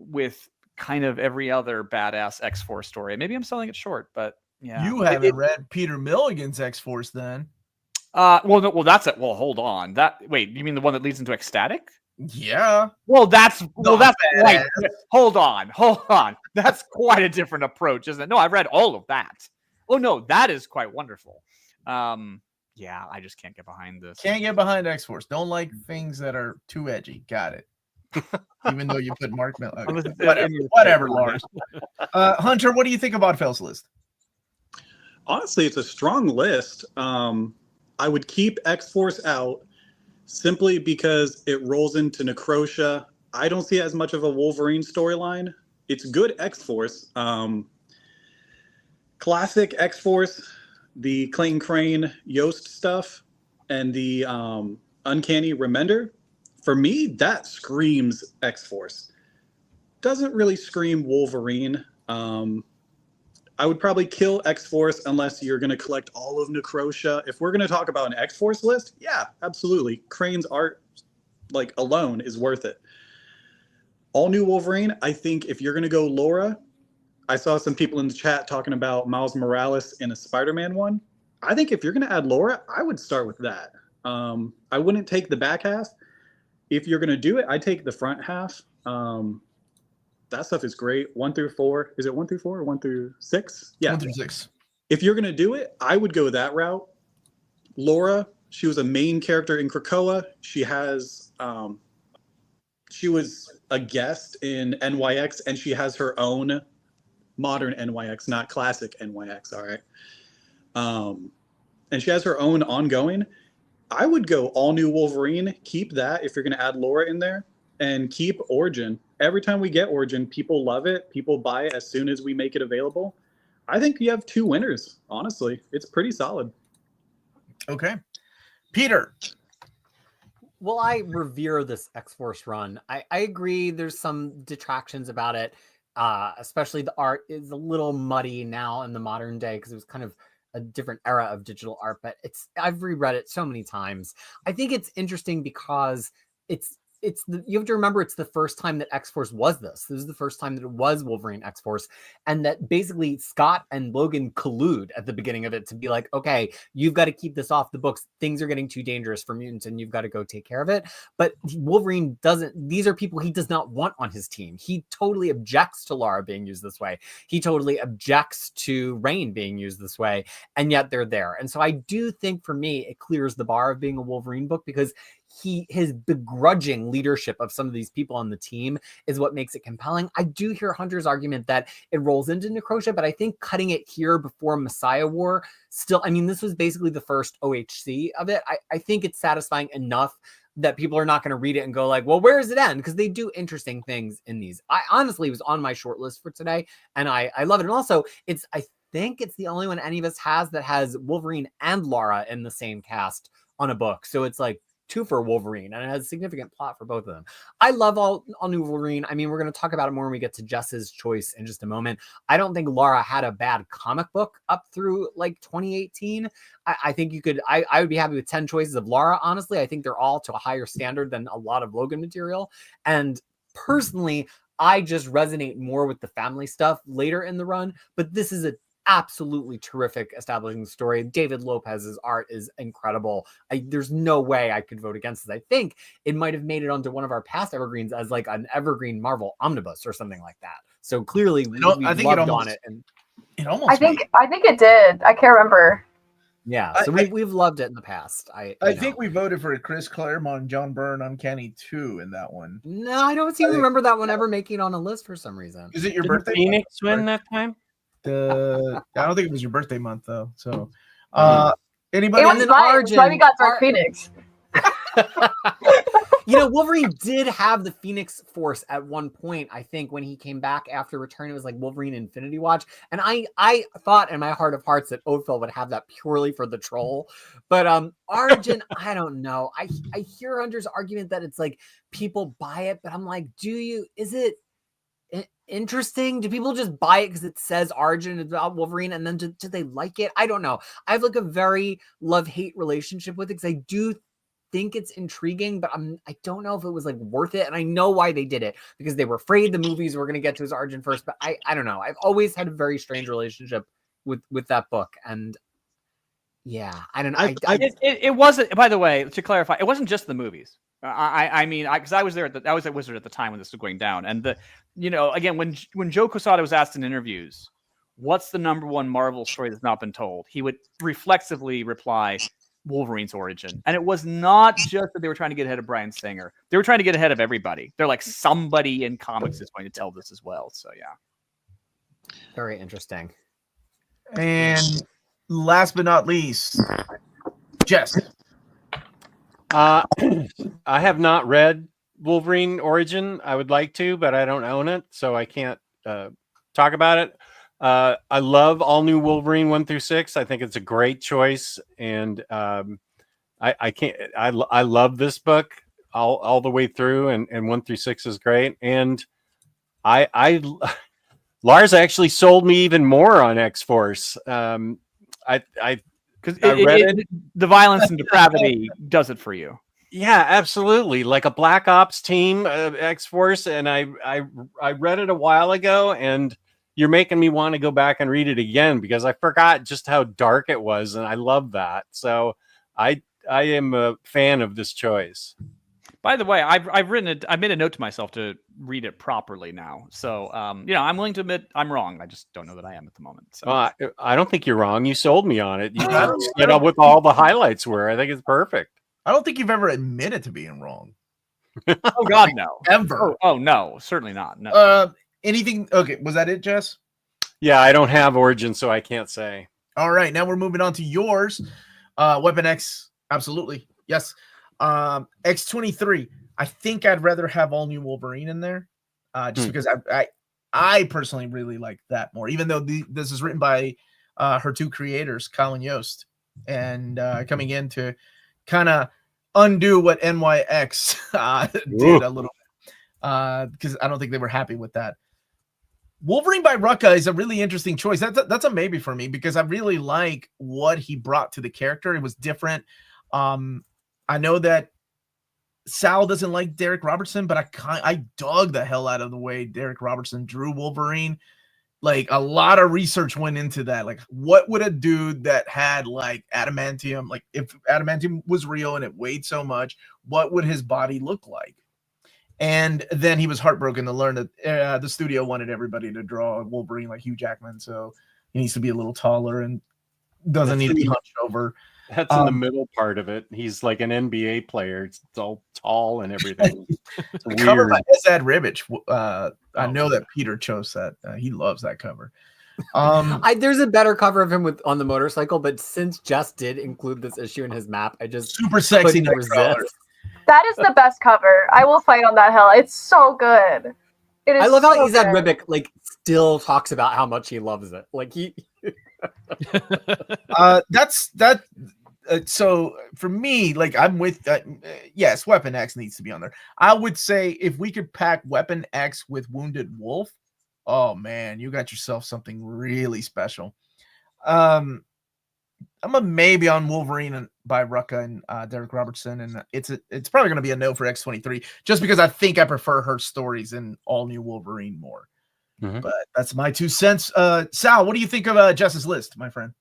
[SPEAKER 8] with kind of every other badass X-Force story. Maybe I'm selling it short, but yeah.
[SPEAKER 1] You haven't read Peter Milligan's X-Force then?
[SPEAKER 8] Well, that's it. Well, hold on. Wait, you mean the one that leads into Ecstatic?
[SPEAKER 1] Yeah.
[SPEAKER 8] Well, that's quite.
[SPEAKER 1] badass.
[SPEAKER 8] Hold on. That's quite a different approach, isn't it? No, I've read all of that. Oh no, that is quite wonderful. Yeah, I just can't get behind this.
[SPEAKER 1] Can't get behind X-Force. Don't like things that are too edgy. Got it. Even though you put Mark Miller. Whatever, Lars. Hunter, what do you think about Fell's list?
[SPEAKER 4] Honestly, it's a strong list. I would keep X-Force out simply because it rolls into Necrotia. I don't see it as much of a Wolverine storyline. It's good X-Force. Classic X-Force, the Clayton Crane Yost stuff, and the Uncanny Remender. For me, that screams X-Force. Doesn't really scream Wolverine. I would probably kill X-Force unless you're going to collect all of Necrotia. If we're going to talk about an X-Force list, yeah, absolutely. Crane's art, like, alone is worth it. All new Wolverine, I think if you're going to go Laura, I saw some people in the chat talking about Miles Morales in a Spider-Man one. I think if you're going to add Laura, I would start with that. I wouldn't take the back half. If you're going to do it, I take the front half. That stuff is great. 1 through 4. Is it 1 through 4 or 1 through 6? Yeah.
[SPEAKER 1] 1 through 6.
[SPEAKER 4] If you're going to do it, I would go that route. Laura, she was a main character in Krakoa. She has, she was a guest in NYX, and she has her own modern NYX, not classic NYX. All right. And she has her own ongoing. I would go all new Wolverine. Keep that if you're going to add Laura in there, and keep Origin. Every time we get Origin, people love it. People buy it as soon as we make it available. I think you have 2 winners, honestly. It's pretty solid.
[SPEAKER 1] Okay. Peter.
[SPEAKER 2] Well, I revere this X-Force run. I agree there's some detractions about it, especially the art is a little muddy now in the modern day because it was kind of a different era of digital art, but I've reread it so many times. I think it's interesting because you have to remember it's the first time that X-Force was this. This is the first time that it was Wolverine X-Force, and that basically Scott and Logan collude at the beginning of it to be like, okay, you've got to keep this off the books. Things are getting too dangerous for mutants, and you've got to go take care of it. But Wolverine doesn't. These are people he does not want on his team. He totally objects to Lara being used this way. He totally objects to Rain being used this way, and yet they're there. And so I do think for me, it clears the bar of being a Wolverine book because his begrudging leadership of some of these people on the team is what makes it compelling. I do hear Hunter's argument that it rolls into Necrotia, but I think cutting it here before Messiah War still, I mean, this was basically the first OHC of it. I think it's satisfying enough that people are not going to read it and go like, well, where does it end? Because they do interesting things in these. I honestly was on my short list for today, and I love it. And also, I think it's the only one any of us has that has Wolverine and Lara in the same cast on a book. So it's like 2 for Wolverine, and it has significant plot for both of them. I love all new Wolverine. I mean, we're going to talk about it more when we get to Jess's choice in just a moment. I don't think Lara had a bad comic book up through like 2018. I think you could, I would be happy with 10 choices of Lara. Honestly, I think they're all to a higher standard than a lot of Logan material. And personally, I just resonate more with the family stuff later in the run, but this is a absolutely terrific establishing story. David Lopez's art is incredible. There's no way I could vote against this. I think it might have made it onto one of our past evergreens as like an evergreen Marvel omnibus or something like that. So clearly we loved on it. And
[SPEAKER 1] it almost
[SPEAKER 6] I think it did. I can't remember.
[SPEAKER 2] Yeah, so we've loved it in the past. I
[SPEAKER 1] think we voted for Chris Claremont and John Byrne Uncanny 2 in that one.
[SPEAKER 2] No, I don't seem to remember that one ever making it on a list for some reason.
[SPEAKER 1] Is it your birthday?
[SPEAKER 3] Phoenix win that time?
[SPEAKER 1] I don't think it was your birthday month though. So, anybody?
[SPEAKER 6] It was mine. That's why we got Dark Phoenix.
[SPEAKER 2] Wolverine did have the Phoenix Force at one point. I think when he came back after Return, it was like Wolverine Infinity Watch, and I thought in my heart of hearts that Odell would have that purely for the troll. But Origin, I don't know. I hear Hunter's argument that it's like people buy it, but I'm like, is it interesting? Do people just buy it because it says Origin about Wolverine, and then do they like it? I don't know. I have like a very love-hate relationship with it because I do think it's intriguing, but I don't know if it was like worth it. And I know why they did it, because they were afraid the movies were going to get to his origin first. But I don't know. I've always had a very strange relationship with that book, and yeah, I don't know.
[SPEAKER 8] It wasn't. By the way, to clarify, it wasn't just the movies. I mean, because I was there I was at Wizard at the time when this was going down, and again, when Joe Quesada was asked in interviews, what's the number one Marvel story that's not been told, he would reflexively reply, Wolverine's origin. And it was not just that they were trying to get ahead of Bryan Singer. They were trying to get ahead of everybody. They're like, somebody in comics is going to tell this as well. So yeah.
[SPEAKER 2] Very interesting.
[SPEAKER 1] And last but not least, Jess.
[SPEAKER 9] I have not read Wolverine Origin. I would like to, but I don't own it, so I can't talk about it. I love all new Wolverine 1 through 6. I think it's a great choice, and I love this book all the way through, and 1 through 6 is great. And Lars actually sold me even more on X-Force.
[SPEAKER 8] Because the violence and depravity does it for you.
[SPEAKER 9] Yeah, absolutely. Like a Black Ops team, X-Force, and I read it a while ago, and you're making me want to go back and read it again because I forgot just how dark it was, and I love that. So I am a fan of this choice.
[SPEAKER 8] By the way, I've written it. I made a note to myself to read it properly now. So I'm willing to admit I'm wrong. I just don't know that I am at the moment. So
[SPEAKER 9] I don't think you're wrong. You sold me on it. You set up with all the highlights were. I think it's perfect.
[SPEAKER 1] I don't think you've ever admitted to being wrong.
[SPEAKER 8] Oh God, no.
[SPEAKER 1] Ever.
[SPEAKER 8] Oh no, certainly not. No.
[SPEAKER 1] Anything? Okay, was that it, Jess?
[SPEAKER 9] Yeah, I don't have Origin, so I can't say.
[SPEAKER 1] All right, now we're moving on to yours. Weapon X, absolutely. Yes. X-23. I think I'd rather have all new Wolverine in there. Just because I personally really like that more, even though this is written by her two creators, Kyle and Yost, and coming in to kind of undo what NYX did a little bit, because I don't think they were happy with that. Wolverine by Rucka is a really interesting choice. That's a maybe for me because I really like what he brought to the character. It was different. I know that Sal doesn't like Derek Robertson, but I dug the hell out of the way Derek Robertson drew Wolverine. Like a lot of research went into that. Like, what would a dude that had like adamantium, like if adamantium was real and it weighed so much, what would his body look like? And then he was heartbroken to learn that the studio wanted everybody to draw Wolverine like Hugh Jackman, so he needs to be a little taller and doesn't need to be hunched over.
[SPEAKER 9] That's in the middle part of it. He's like an NBA player. It's all tall and everything. It's
[SPEAKER 1] covered by Esad Ribic. I know that Peter chose that. He loves that cover.
[SPEAKER 2] There's a better cover of him on the motorcycle, but since Jess did include this issue in his map, I just
[SPEAKER 1] super sexy
[SPEAKER 2] resist.
[SPEAKER 6] That is the best cover. I will fight on that hill. It's so good. It is.
[SPEAKER 2] I love
[SPEAKER 6] so
[SPEAKER 2] how Esad
[SPEAKER 6] good.
[SPEAKER 2] Ribic like still talks about how much he loves it. Like he.
[SPEAKER 1] That's that. So for me, like I'm with yes, Weapon X needs to be on there. I would say if we could pack Weapon X with Wounded Wolf, oh man, you got yourself something really special. I'm a maybe on Wolverine and by Rucka and Derek Robertson, and it's probably going to be a no for X-23 just because I think I prefer her stories in all new Wolverine more. Mm-hmm. But that's my 2 cents. Sal, what do you think of Jess's list, my friend?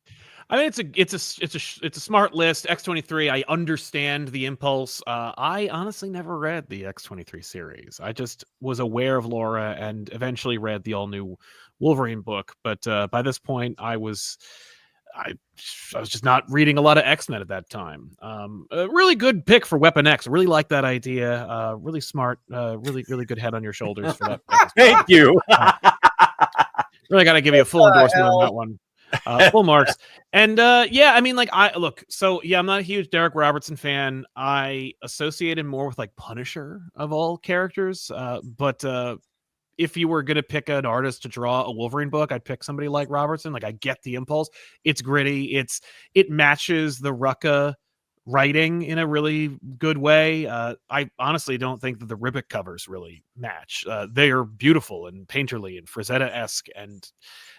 [SPEAKER 5] I mean, it's a smart list. X-23. I understand the impulse. I honestly never read the X-23 series. I just was aware of Laura and eventually read the all new Wolverine book. But by this point, I was just not reading a lot of X-Men at that time. A really good pick for Weapon X. I really like that idea. Really smart. Really good head on your shoulders for that.
[SPEAKER 9] Thank you.
[SPEAKER 5] Really got to give you a full endorsement on that one. Full marks. And yeah, I mean, like, I'm not a huge Derek Robertson fan. I associate him more with like Punisher of all characters. But if you were gonna pick an artist to draw a Wolverine book, I'd pick somebody like Robertson. Like, I get the impulse. It's gritty. It matches the Rucka writing in a really good way. I honestly don't think that the Ribic covers really match. They are beautiful and painterly and Frazetta-esque and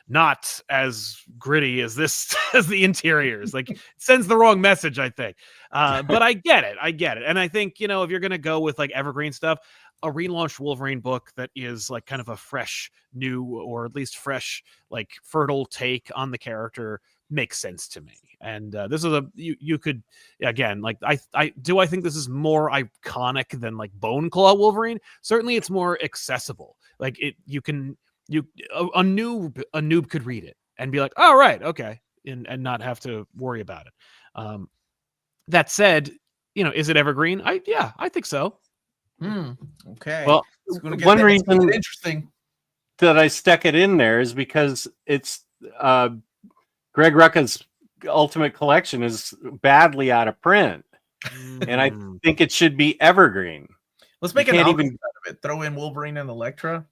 [SPEAKER 5] not as gritty as this as the interiors. Like, it sends the wrong message, I think. But I get it. And I think, if you're gonna go with like evergreen stuff, a relaunched Wolverine book that is like kind of a fresh, new, or at least fresh, like fertile take on the character makes sense to me. And this is you could, again, like, I think this is more iconic than like Bone Claw Wolverine. Certainly it's more accessible. Like, a noob could read it and be like, oh, right, okay, and not have to worry about it. That said, is it evergreen? I think so.
[SPEAKER 1] Okay.
[SPEAKER 9] Well, one reason
[SPEAKER 1] interesting
[SPEAKER 9] that I stuck it in there is because it's Greg Rucka's Ultimate Collection is badly out of print, and I think it should be evergreen.
[SPEAKER 1] Let's make an omnibus out of it. Throw in Wolverine and Elektra.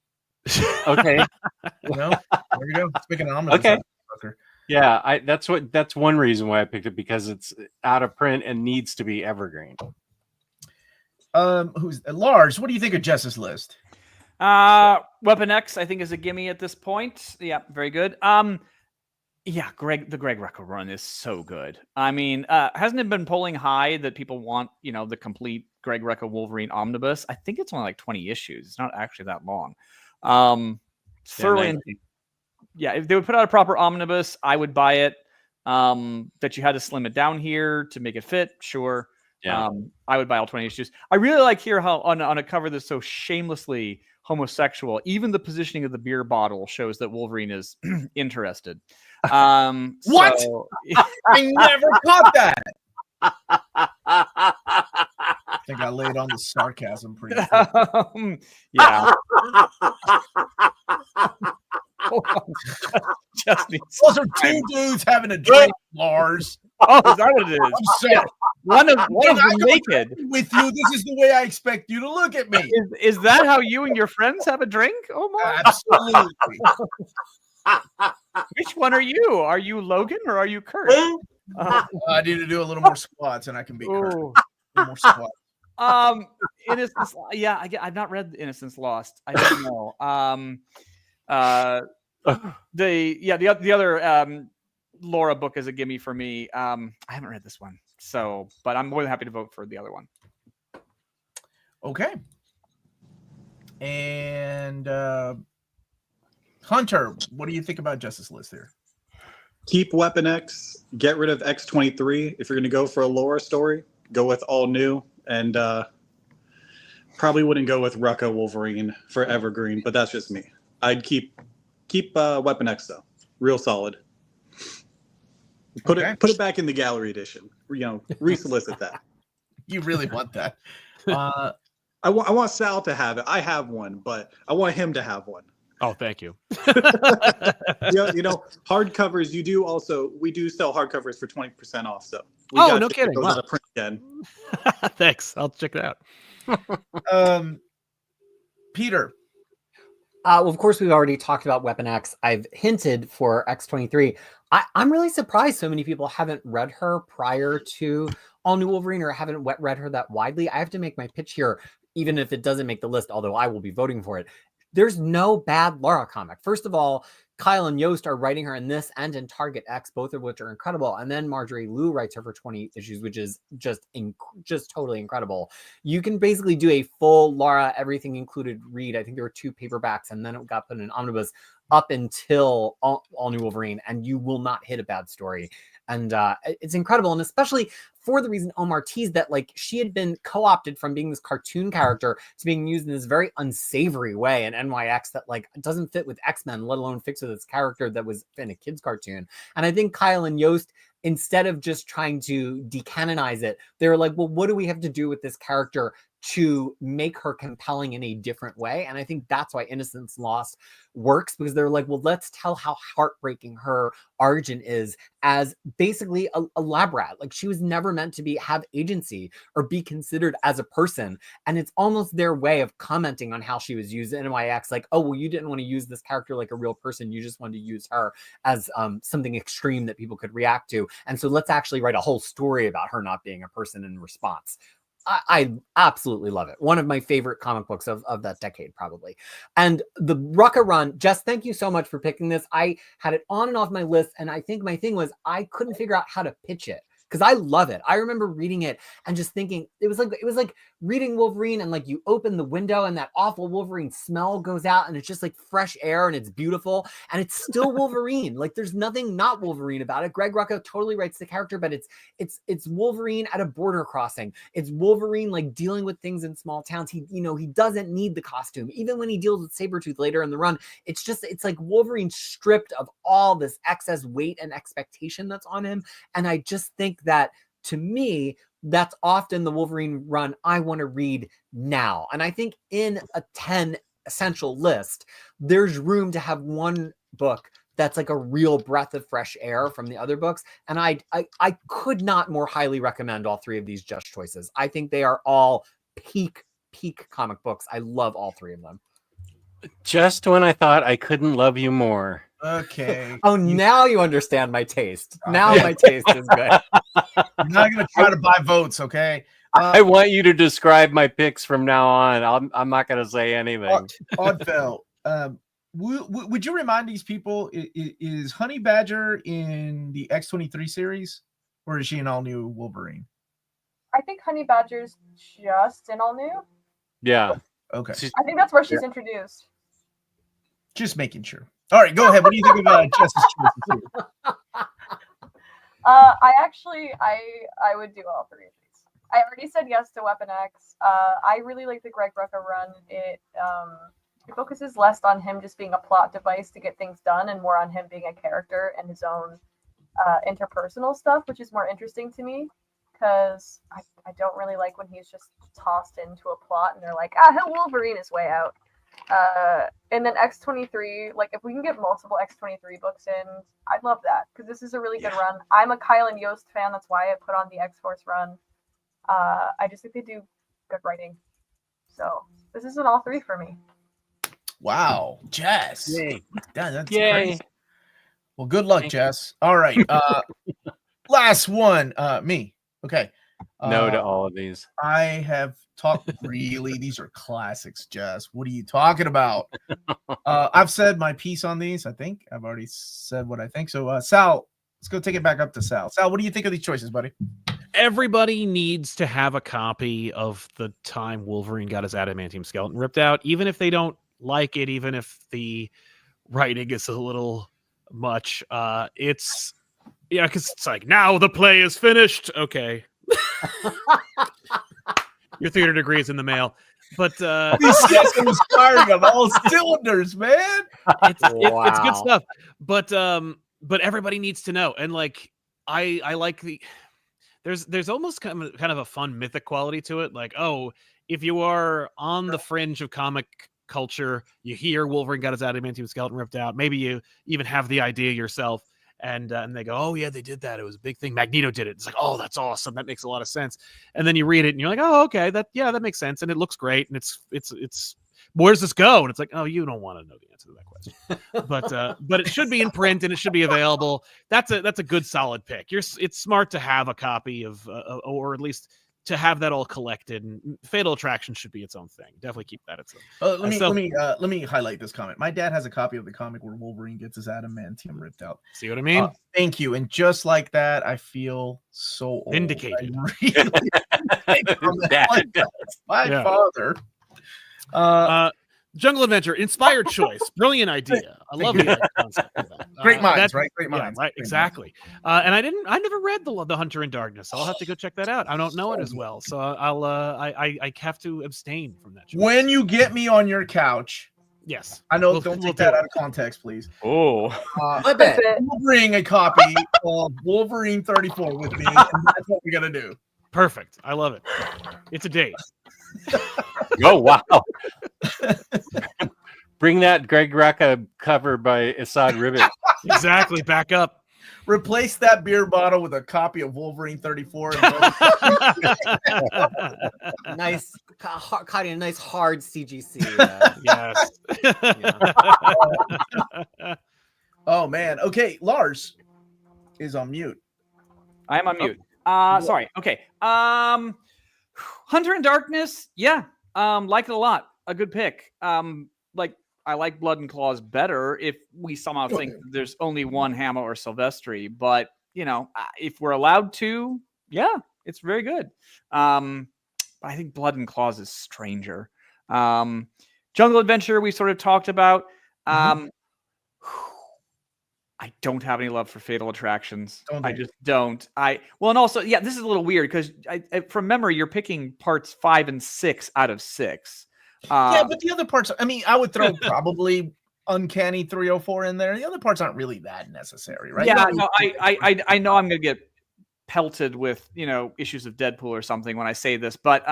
[SPEAKER 9] Okay.
[SPEAKER 1] There you go. Let's make an omnibus.
[SPEAKER 9] Okay.
[SPEAKER 1] Out of it.
[SPEAKER 9] Yeah, that's one reason why I picked it, because it's out of print and needs to be evergreen.
[SPEAKER 1] Who's Lars? What do you think of Jess's list?
[SPEAKER 8] Weapon X, I think, is a gimme at this point. Yeah, very good. Yeah, the Greg Rucka run is so good. I mean, hasn't it been polling high that people want, the complete Greg Rucka Wolverine omnibus? I think it's only like 20 issues. It's not actually that long. Yeah, if they would put out a proper omnibus, I would buy it. That you had to slim it down here to make it fit, sure.
[SPEAKER 9] Yeah.
[SPEAKER 8] I would buy all 20 issues. I really like here how on a cover that's so shamelessly homosexual, even the positioning of the beer bottle shows that Wolverine is interested.
[SPEAKER 1] What?
[SPEAKER 8] So...
[SPEAKER 1] I never caught that. I think I laid on the sarcasm pretty good.
[SPEAKER 8] Yeah.
[SPEAKER 1] Those are two dudes having a drink, Lars.
[SPEAKER 8] Oh, is that what it is?
[SPEAKER 1] I'm sorry.
[SPEAKER 8] One of them naked.
[SPEAKER 1] With you, this is the way I expect you to look at me.
[SPEAKER 8] Is that how you and your friends have a drink, Omar?
[SPEAKER 1] Absolutely.
[SPEAKER 8] Which one are you? Are you Logan or are you Kurt?
[SPEAKER 1] I need to do a little more squats, and I can be Kurt. A little more squats.
[SPEAKER 8] Innocence. Yeah, I've not read Innocence Lost. I don't know. The other Laura book is a gimme for me. I haven't read this one, but I'm more than happy to vote for the other one.
[SPEAKER 1] Okay. And Hunter, what do you think about Justice list here?
[SPEAKER 4] Keep Weapon X, get rid of X-23. If you're going to go for a Laura story, go with all new, and probably wouldn't go with Rucka Wolverine for Evergreen, but that's just me. I'd keep Weapon X though, real solid. Put it back in the gallery edition. Resolicit that.
[SPEAKER 1] You really want that?
[SPEAKER 4] I want Sal to have it. I have one, but I want him to have one.
[SPEAKER 5] Oh, thank you.
[SPEAKER 4] Hardcovers. We do sell hardcovers for 20% off. So
[SPEAKER 5] no kidding.
[SPEAKER 4] Those out of print again.
[SPEAKER 5] Thanks. I'll check it out.
[SPEAKER 1] Peter.
[SPEAKER 2] Well, of course, we've already talked about Weapon X. I've hinted for X-23. I'm really surprised so many people haven't read her prior to All New Wolverine or haven't read her that widely. I have to make my pitch here, even if it doesn't make the list, although I will be voting for it. There's no bad Laura comic. First of all, Kyle and Yost are writing her in this and in Target X, both of which are incredible. And then Marjorie Liu writes her for 20 issues, which is just totally incredible. You can basically do a full Laura, everything included read. I think there were 2 paperbacks, and then it got put in an omnibus up until All New Wolverine, and you will not hit a bad story. And it's incredible. And especially for the reason Omar teased, that like she had been co-opted from being this cartoon character to being used in this very unsavory way in NYX that like doesn't fit with X-Men, let alone fits with this character that was in a kid's cartoon. And I think Kyle and Yost, instead of just trying to decanonize it, they were like, well, what do we have to do with this character to make her compelling in a different way? And I think that's why Innocence Lost works, because they're like, well, let's tell how heartbreaking her origin is as basically a lab rat. Like she was never meant to have agency or be considered as a person. And it's almost their way of commenting on how she was used in NYX. Like, oh, well, you didn't want to use this character like a real person. You just wanted to use her as something extreme that people could react to. And so let's actually write a whole story about her not being a person in response. I absolutely love it. One of my favorite comic books of that decade, probably. And the Rucka run, Jess, thank you so much for picking this. I had it on and off my list, and I think my thing was I couldn't figure out how to pitch it, because I love it. I remember reading it and just thinking it was like reading Wolverine, and like you open the window and that awful Wolverine smell goes out, and it's just like fresh air, and it's beautiful, and it's still Wolverine. Like there's nothing not Wolverine about it. Greg Rucka totally writes the character, but it's Wolverine at a border crossing. It's Wolverine like dealing with things in small towns. He doesn't need the costume. Even when he deals with Sabretooth later in the run, it's like Wolverine stripped of all this excess weight and expectation that's on him. And I just think that, to me, that's often the Wolverine run I want to read now. And I think in a 10 essential list, there's room to have one book that's like a real breath of fresh air from the other books. And I could not more highly recommend all three of these Just choices. I think they are all peak comic books. I love all three of them.
[SPEAKER 9] Just when I thought I couldn't love you more.
[SPEAKER 1] Okay.
[SPEAKER 2] Oh, now you understand my taste. Now my taste is good.
[SPEAKER 1] I'm not going to try to buy votes, okay?
[SPEAKER 9] I want you to describe my picks from now on. I'm not going to say anything.
[SPEAKER 1] Odell, would you remind these people, is Honey Badger in the X-23 series, or is she an all-new Wolverine?
[SPEAKER 6] I think Honey Badger's just an all new.
[SPEAKER 9] Yeah.
[SPEAKER 1] Okay.
[SPEAKER 6] I think that's where she's introduced.
[SPEAKER 1] Just making sure. All right, go ahead. What do you think of Jess's choices here?
[SPEAKER 6] I would do all three of these. I already said yes to Weapon X. I really like the Greg Rucka run. It focuses less on him just being a plot device to get things done, and more on him being a character and his own interpersonal stuff, which is more interesting to me, because I don't really like when he's just tossed into a plot and they're like, he'll Wolverine his way out. And then X-23, like if we can get multiple X-23 books in, I'd love that, because this is a really good run. I'm a Kyle and Yost fan. That's why I put on the X-Force run. I just think they do good writing. So this is an all three for me.
[SPEAKER 1] Wow, Jess.
[SPEAKER 9] Yay.
[SPEAKER 1] That's
[SPEAKER 9] Yay.
[SPEAKER 1] crazy. Well, good luck, Jess. All right. Last one. Me. Okay.
[SPEAKER 9] No to all of these.
[SPEAKER 1] I have talked these are classics, Jess. What are you talking about? I've said my piece on these. I think I've already said what I think. So Sal, let's go take it back up to Sal. Sal, what do you think of these choices, buddy?
[SPEAKER 5] Everybody needs to have a copy of the time Wolverine got his adamantium skeleton ripped out, even if they don't like it, even if the writing is a little much. Because it's like, now the play is finished. Okay. Your theater degree is in the mail. But
[SPEAKER 1] this season was firing on all cylinders, man.
[SPEAKER 5] It's good stuff. But everybody needs to know. And like I like there's almost kind of a fun mythic quality to it. Like, oh, if you are on the fringe of comic culture, you hear Wolverine got his adamantium skeleton ripped out. Maybe you even have the idea yourself. And they go, oh yeah, they did that. It was a big thing. Magneto did it. It's like, oh, that's awesome. That makes a lot of sense. And then you read it and you're like, oh, okay, that makes sense. And it looks great. And it's where's this go? And it's like, oh, you don't want to know the answer to that question. But it should be in print and it should be available. That's a good solid pick. It's smart to have a copy of, or at least to have that all collected. And Fatal Attraction should be its own thing. Definitely keep that its own.
[SPEAKER 1] Let me highlight this comment. My dad has a copy of the comic where Wolverine gets his adamantium ripped out.
[SPEAKER 5] See what I mean?
[SPEAKER 1] Thank you. And just like that, I feel so old.
[SPEAKER 5] Vindicated.
[SPEAKER 1] My father.
[SPEAKER 5] Jungle Adventure, inspired choice, brilliant idea. I love the concept of that.
[SPEAKER 1] Great minds,
[SPEAKER 5] that-
[SPEAKER 1] right? Great
[SPEAKER 5] Yeah,
[SPEAKER 1] minds.
[SPEAKER 5] right,
[SPEAKER 1] Great
[SPEAKER 5] exactly. And I never read the Hunter in Darkness. So I'll have to go check that out. I don't know it as well, so I have to abstain from that. Choice.
[SPEAKER 1] When you get me on your couch,
[SPEAKER 5] Yes,
[SPEAKER 1] I know.
[SPEAKER 5] We'll-
[SPEAKER 1] don't
[SPEAKER 5] we'll
[SPEAKER 1] take that
[SPEAKER 5] do
[SPEAKER 1] out
[SPEAKER 5] it.
[SPEAKER 1] of context, please.
[SPEAKER 9] Oh,
[SPEAKER 2] Flip
[SPEAKER 6] That's
[SPEAKER 2] it.
[SPEAKER 6] it.
[SPEAKER 1] We'll bring a copy of Wolverine 34 with me, and that's what we're gonna do.
[SPEAKER 5] Perfect. I love it. It's a date.
[SPEAKER 9] oh wow. Bring that Greg Rucka cover by Assad Ribbit.
[SPEAKER 5] Exactly. Back up.
[SPEAKER 1] Replace that beer bottle with a copy of Wolverine 34.
[SPEAKER 2] Nice, cutting a nice hard CGC.
[SPEAKER 5] Yes.
[SPEAKER 1] Oh man. Okay, Lars is on mute.
[SPEAKER 8] I am on mute. Sorry. Okay. Hunter in Darkness. Yeah. Like it a lot. A good pick. Like I like Blood and Claws better if we somehow think there's only one Hama or Silvestri, but you know, if we're allowed to, yeah, it's very good. But I think Blood and Claws is stranger. Jungle Adventure we sort of talked about. I don't have any love for Fatal Attractions. I just don't. And also, yeah, this is a little weird because from memory, you're picking parts 5 and 6 out of 6.
[SPEAKER 1] Yeah, but the other parts, I mean, I would throw probably Uncanny 304 in there. The other parts aren't really that necessary, right?
[SPEAKER 8] Yeah, no, I know I'm going to get pelted with, issues of Deadpool or something when I say this, but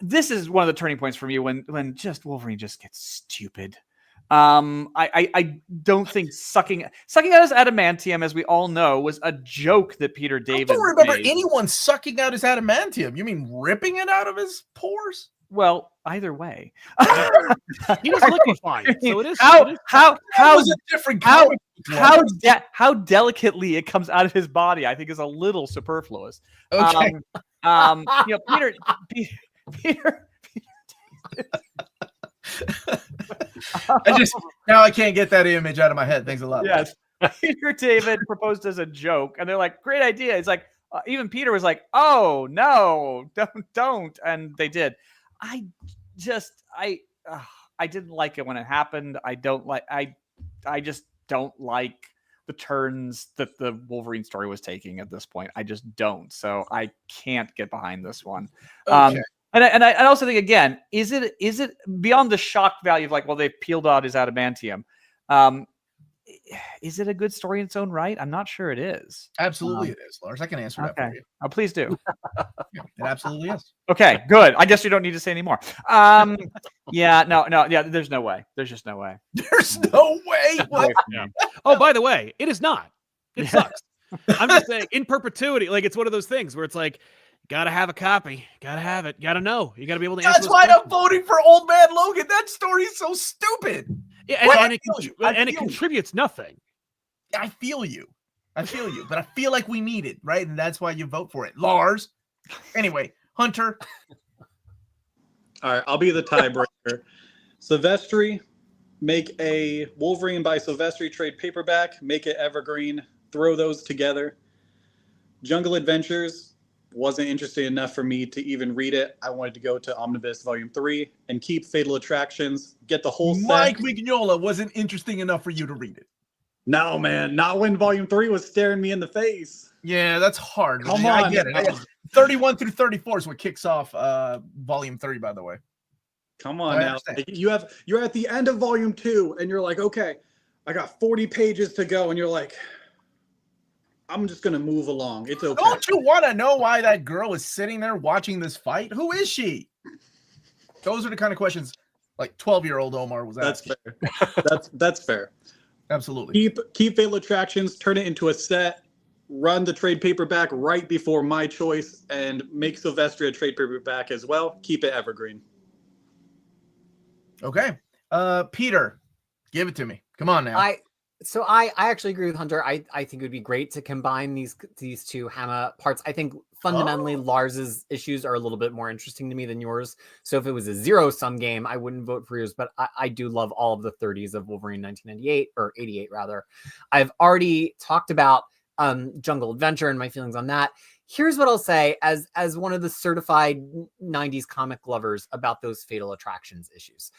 [SPEAKER 8] this is one of the turning points for me when just Wolverine just gets stupid. I don't think sucking out his adamantium, as we all know, was a joke that Peter David
[SPEAKER 1] I don't remember
[SPEAKER 8] made.
[SPEAKER 1] anyone sucking out his adamantium. You mean ripping it out of his pores?
[SPEAKER 8] Well, either way,
[SPEAKER 5] he was liquefying. So it is.
[SPEAKER 8] How
[SPEAKER 1] was a different comic.
[SPEAKER 8] How delicately it comes out of his body, I think, is a little superfluous.
[SPEAKER 1] Okay.
[SPEAKER 8] Peter.
[SPEAKER 1] Now I can't get that image out of my head. Thanks a lot.
[SPEAKER 8] Yes, Peter David proposed as a joke, and they're like, "Great idea." It's like even Peter was like, "Oh no, don't," and they did. I didn't like it when it happened. I just don't like the turns that the Wolverine story was taking at this point. I just don't. So I can't get behind this one.
[SPEAKER 1] Okay.
[SPEAKER 8] And I also think, again, is it beyond the shock value of like, well, they've peeled out his adamantium? Is it a good story in its own right? I'm not sure it is.
[SPEAKER 1] Absolutely, it is, Lars. I can answer that for you.
[SPEAKER 8] Oh, please do.
[SPEAKER 1] Yeah, it absolutely is.
[SPEAKER 8] Okay, good. I guess you don't need to say any more. Yeah, no, yeah. There's no way. There's just no way.
[SPEAKER 1] There's no way. What?
[SPEAKER 5] Yeah. Oh, by the way, it is not. It sucks. I'm just saying, in perpetuity, like it's one of those things where it's like, gotta have a copy, gotta have it, gotta know. You gotta be able to.
[SPEAKER 1] That's why I'm voting for Old Man Logan. That story is so stupid.
[SPEAKER 5] Yeah, and it contributes nothing.
[SPEAKER 1] I feel you, but I feel like we need it, right? And that's why you vote for it, Lars. Anyway, Hunter.
[SPEAKER 4] All right, I'll be the tiebreaker. Silvestri, make a Wolverine by Silvestri trade paperback, make it evergreen, throw those together. Jungle Adventures wasn't interesting enough for me to even read it. I wanted to go to Omnibus Volume 3 and keep Fatal Attractions, get the whole set.
[SPEAKER 1] Mike Mignola wasn't interesting enough for you to read it.
[SPEAKER 4] No, man, not when Volume 3 was staring me in the face.
[SPEAKER 1] Yeah, that's hard.
[SPEAKER 4] Come
[SPEAKER 1] I
[SPEAKER 4] on.
[SPEAKER 1] get it. 31 through 34 is what kicks off Volume 3, by the way.
[SPEAKER 4] Come on now. You're at the end of Volume 2, and you're like, okay, I got 40 pages to go, and you're like, I'm just gonna move along. It's okay.
[SPEAKER 1] Don't you want to know why that girl is sitting there watching this fight? Who is she? Those are the kind of questions like 12-year-old Omar was asking.
[SPEAKER 4] That's fair. That's fair.
[SPEAKER 1] Absolutely.
[SPEAKER 4] Keep Fatal Attractions, turn it into a set, run the trade paperback right before my choice, and make Silvestri a trade paperback as well. Keep it evergreen.
[SPEAKER 1] Okay. Peter, give it to me. Come on now.
[SPEAKER 2] I actually agree with Hunter. I think it would be great to combine these two Hama parts. I think fundamentally Lars's issues are a little bit more interesting to me than yours. So if it was a zero-sum game, I wouldn't vote for yours, but I do love all of the 30s of Wolverine 1998 or 88 rather. I've already talked about Jungle Adventure and my feelings on that. Here's what I'll say as one of the certified 90s comic lovers about those Fatal Attractions issues.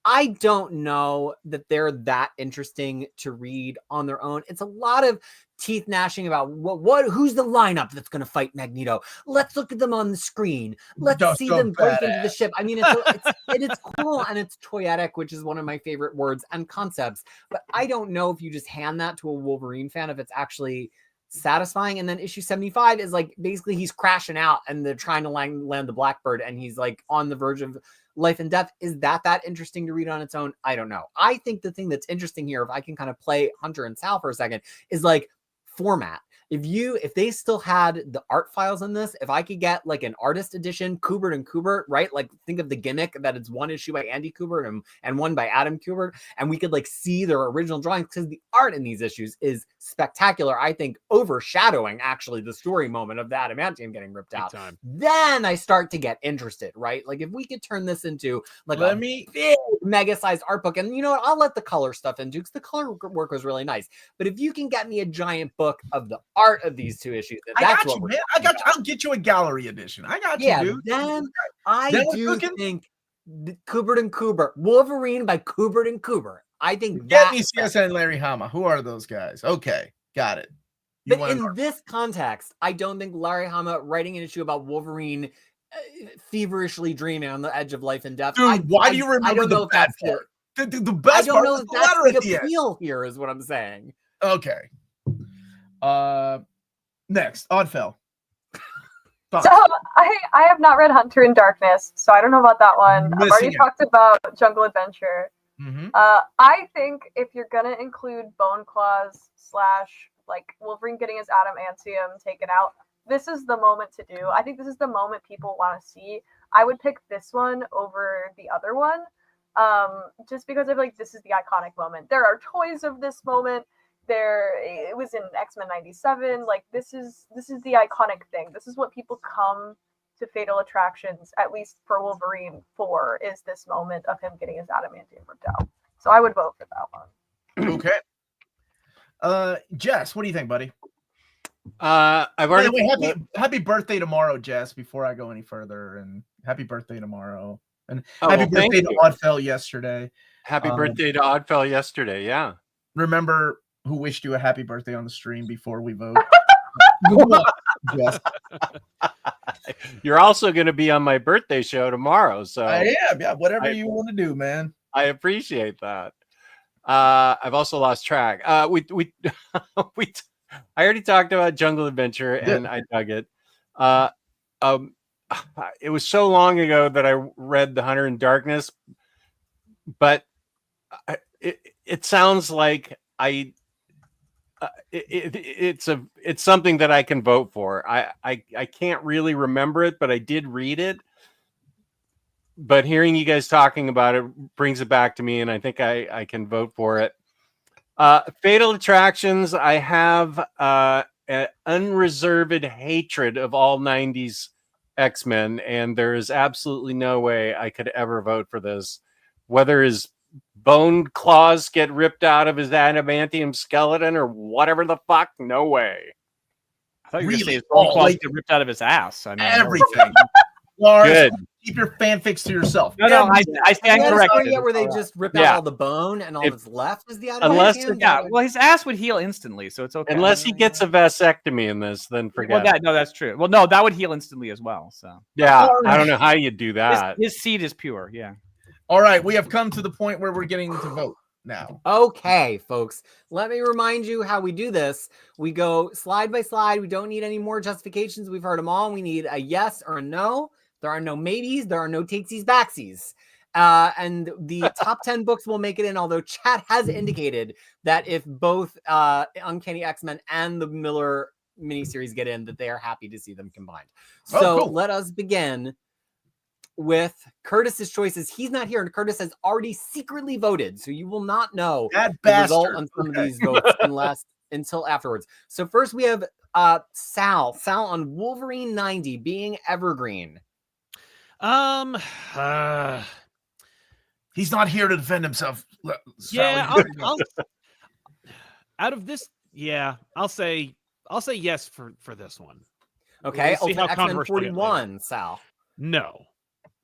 [SPEAKER 2] I don't know that they're that interesting to read on their own. It's a lot of teeth gnashing about who's the lineup that's going to fight Magneto. Let's look at them on the screen. Let's
[SPEAKER 1] That's
[SPEAKER 2] see
[SPEAKER 1] so
[SPEAKER 2] them break into the
[SPEAKER 1] badass.
[SPEAKER 2] ship. I mean, it's cool and it's toyetic, which is one of my favorite words and concepts. But I don't know if you just hand that to a Wolverine fan, if it's actually satisfying. And then issue 75 is like basically he's crashing out and they're trying to land the Blackbird and he's like on the verge of life and death. Is that interesting to read on its own? I don't know. I think the thing that's interesting here, if I can kind of play Hunter and Sal for a second, is like format. If they still had the art files in this, if I could get like an artist edition, Kubert and Kubert, right? Like think of the gimmick that it's one issue by Andy Kubert and one by Adam Kubert, and we could like see their original drawings, because the art in these issues is spectacular. I think overshadowing actually the story moment of the adamantium getting ripped out. Then I start to get interested, right? Like if we could turn this into like big mega sized art book, and you know what, I'll let the color stuff into, because the color work was really nice. But if you can get me a giant book of the art of these two issues, that's what we're
[SPEAKER 1] I got you. I'll get you a gallery edition. I got you, dude.
[SPEAKER 2] Then I do think Kubert and Kubert, Wolverine by Kubert and Kubert. I think
[SPEAKER 1] get me CSN and Larry Hama. Who are those guys? Okay, got it.
[SPEAKER 2] But in this context, I don't think Larry Hama writing an issue about Wolverine feverishly dreaming on the edge of life and death.
[SPEAKER 1] Dude, why do you remember the bad part? The best part was the letter at the end.
[SPEAKER 2] Appeal here is what I'm saying.
[SPEAKER 1] Okay. Next, Oddfell.
[SPEAKER 6] So I have not read Hunter in Darkness, so I don't know about that one. I've already talked about Jungle Adventure. I think if you're gonna include Bone Claws / like Wolverine getting his adamantium taken out, this is the moment to do. I think this is the moment people want to see. I would pick this one over the other one, just because I feel like this is the iconic moment. There are toys of this moment. It was in X-Men 97. Like this is the iconic thing. This is what people come to Fatal Attractions, at least for Wolverine, for, is this moment of him getting his adamantium ripped out. So I would vote for that one.
[SPEAKER 1] Okay. Jess, what do you think, buddy?
[SPEAKER 9] I've already
[SPEAKER 1] happy birthday tomorrow, Jess, before I go any further, and happy birthday tomorrow. And happy birthday to Oddfell yesterday.
[SPEAKER 9] Happy birthday to Oddfell yesterday, yeah.
[SPEAKER 1] Remember who wished you a happy birthday on the stream before we vote. Yes.
[SPEAKER 9] You're also going to be on my birthday show tomorrow, so
[SPEAKER 1] I am. Yeah, whatever you want to do, man.
[SPEAKER 9] I appreciate that. I've also lost track. I already talked about Jungle Adventure, and I dug it. It was so long ago that I read The Hunter in Darkness, but it sounds like it's something that I can vote for. I can't really remember it, but I did read it. But hearing you guys talking about it brings it back to me, and I think I can vote for it. Fatal Attractions, I have an unreserved hatred of all 90s X-Men, and there is absolutely no way I could ever vote for this. Whether his bone claws get ripped out of his adamantium skeleton or whatever the fuck, no way.
[SPEAKER 8] I thought you were going to say his bone claws get ripped out of his ass. I mean,
[SPEAKER 1] everything. Lars,
[SPEAKER 9] good.
[SPEAKER 1] Keep your fanfics to yourself.
[SPEAKER 8] No, I stand corrected.
[SPEAKER 2] Where they just rip out all the bone and all that's left is the adamantium.
[SPEAKER 8] Well, his ass would heal instantly, so it's okay.
[SPEAKER 9] Unless he gets a vasectomy in this, then forget it.
[SPEAKER 8] No, that's true. Well, no, that would heal instantly as well. So
[SPEAKER 9] yeah, I don't know how you do that.
[SPEAKER 8] His seed is pure. Yeah.
[SPEAKER 1] All right, we have come to the point where we're getting to vote now.
[SPEAKER 2] Okay, folks, let me remind you how we do this. We go slide by slide. We don't need any more justifications. We've heard them all. We need a yes or a no. There are no maybes. There are no takesies, backsies. And the top 10 books will make it in, although chat has indicated that if both Uncanny X-Men and the Miller miniseries get in, that they are happy to see them combined. So let us begin with Curtis's choices. He's not here, and Curtis has already secretly voted, so you will not know the result on some of these votes until afterwards. So first we have Sal on Wolverine 90 being Evergreen.
[SPEAKER 1] He's not here to defend himself.
[SPEAKER 5] Yeah, I'll out of this, I'll say yes for this one.
[SPEAKER 2] Okay,
[SPEAKER 5] we'll see how
[SPEAKER 2] X-Men 41, Sal.
[SPEAKER 5] No.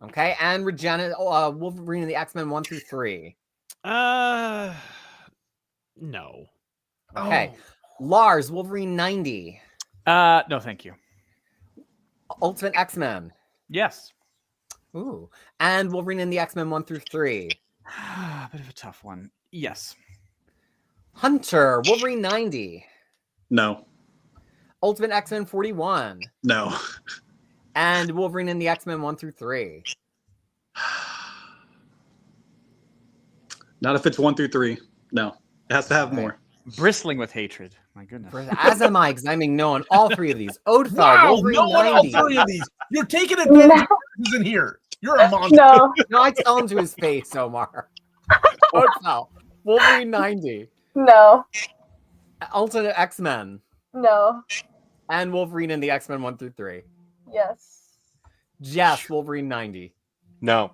[SPEAKER 2] Okay, and Regina, Wolverine and the X-Men 1 through 3.
[SPEAKER 5] No.
[SPEAKER 2] Okay,
[SPEAKER 1] Oh.
[SPEAKER 2] Lars, Wolverine 90.
[SPEAKER 8] No, thank you.
[SPEAKER 2] Ultimate X-Men.
[SPEAKER 8] Yes.
[SPEAKER 2] Ooh, and Wolverine and the X-Men 1 through 3.
[SPEAKER 8] A bit of a tough one. Yes.
[SPEAKER 2] Hunter, Wolverine 90.
[SPEAKER 4] No.
[SPEAKER 2] Ultimate X-Men 41.
[SPEAKER 4] No.
[SPEAKER 2] And Wolverine and the X-Men 1 through 3.
[SPEAKER 4] Not if it's 1 through 3. No. It has to have more.
[SPEAKER 8] Bristling with hatred. My goodness.
[SPEAKER 2] As am I, because I'm being no on all 3 of these. Odell,
[SPEAKER 1] Wow,
[SPEAKER 2] Wolverine
[SPEAKER 1] no one all
[SPEAKER 2] 90.
[SPEAKER 1] 3 of these. You're taking advantage of who's in here. You're a monster.
[SPEAKER 6] No.
[SPEAKER 2] No, I tell him to his face, Omar. Odell, Wolverine 90.
[SPEAKER 6] No.
[SPEAKER 2] Ultimate X-Men.
[SPEAKER 6] No.
[SPEAKER 2] And Wolverine and the X-Men 1 through 3.
[SPEAKER 6] Yes.
[SPEAKER 2] Jess, Wolverine 90.
[SPEAKER 9] No.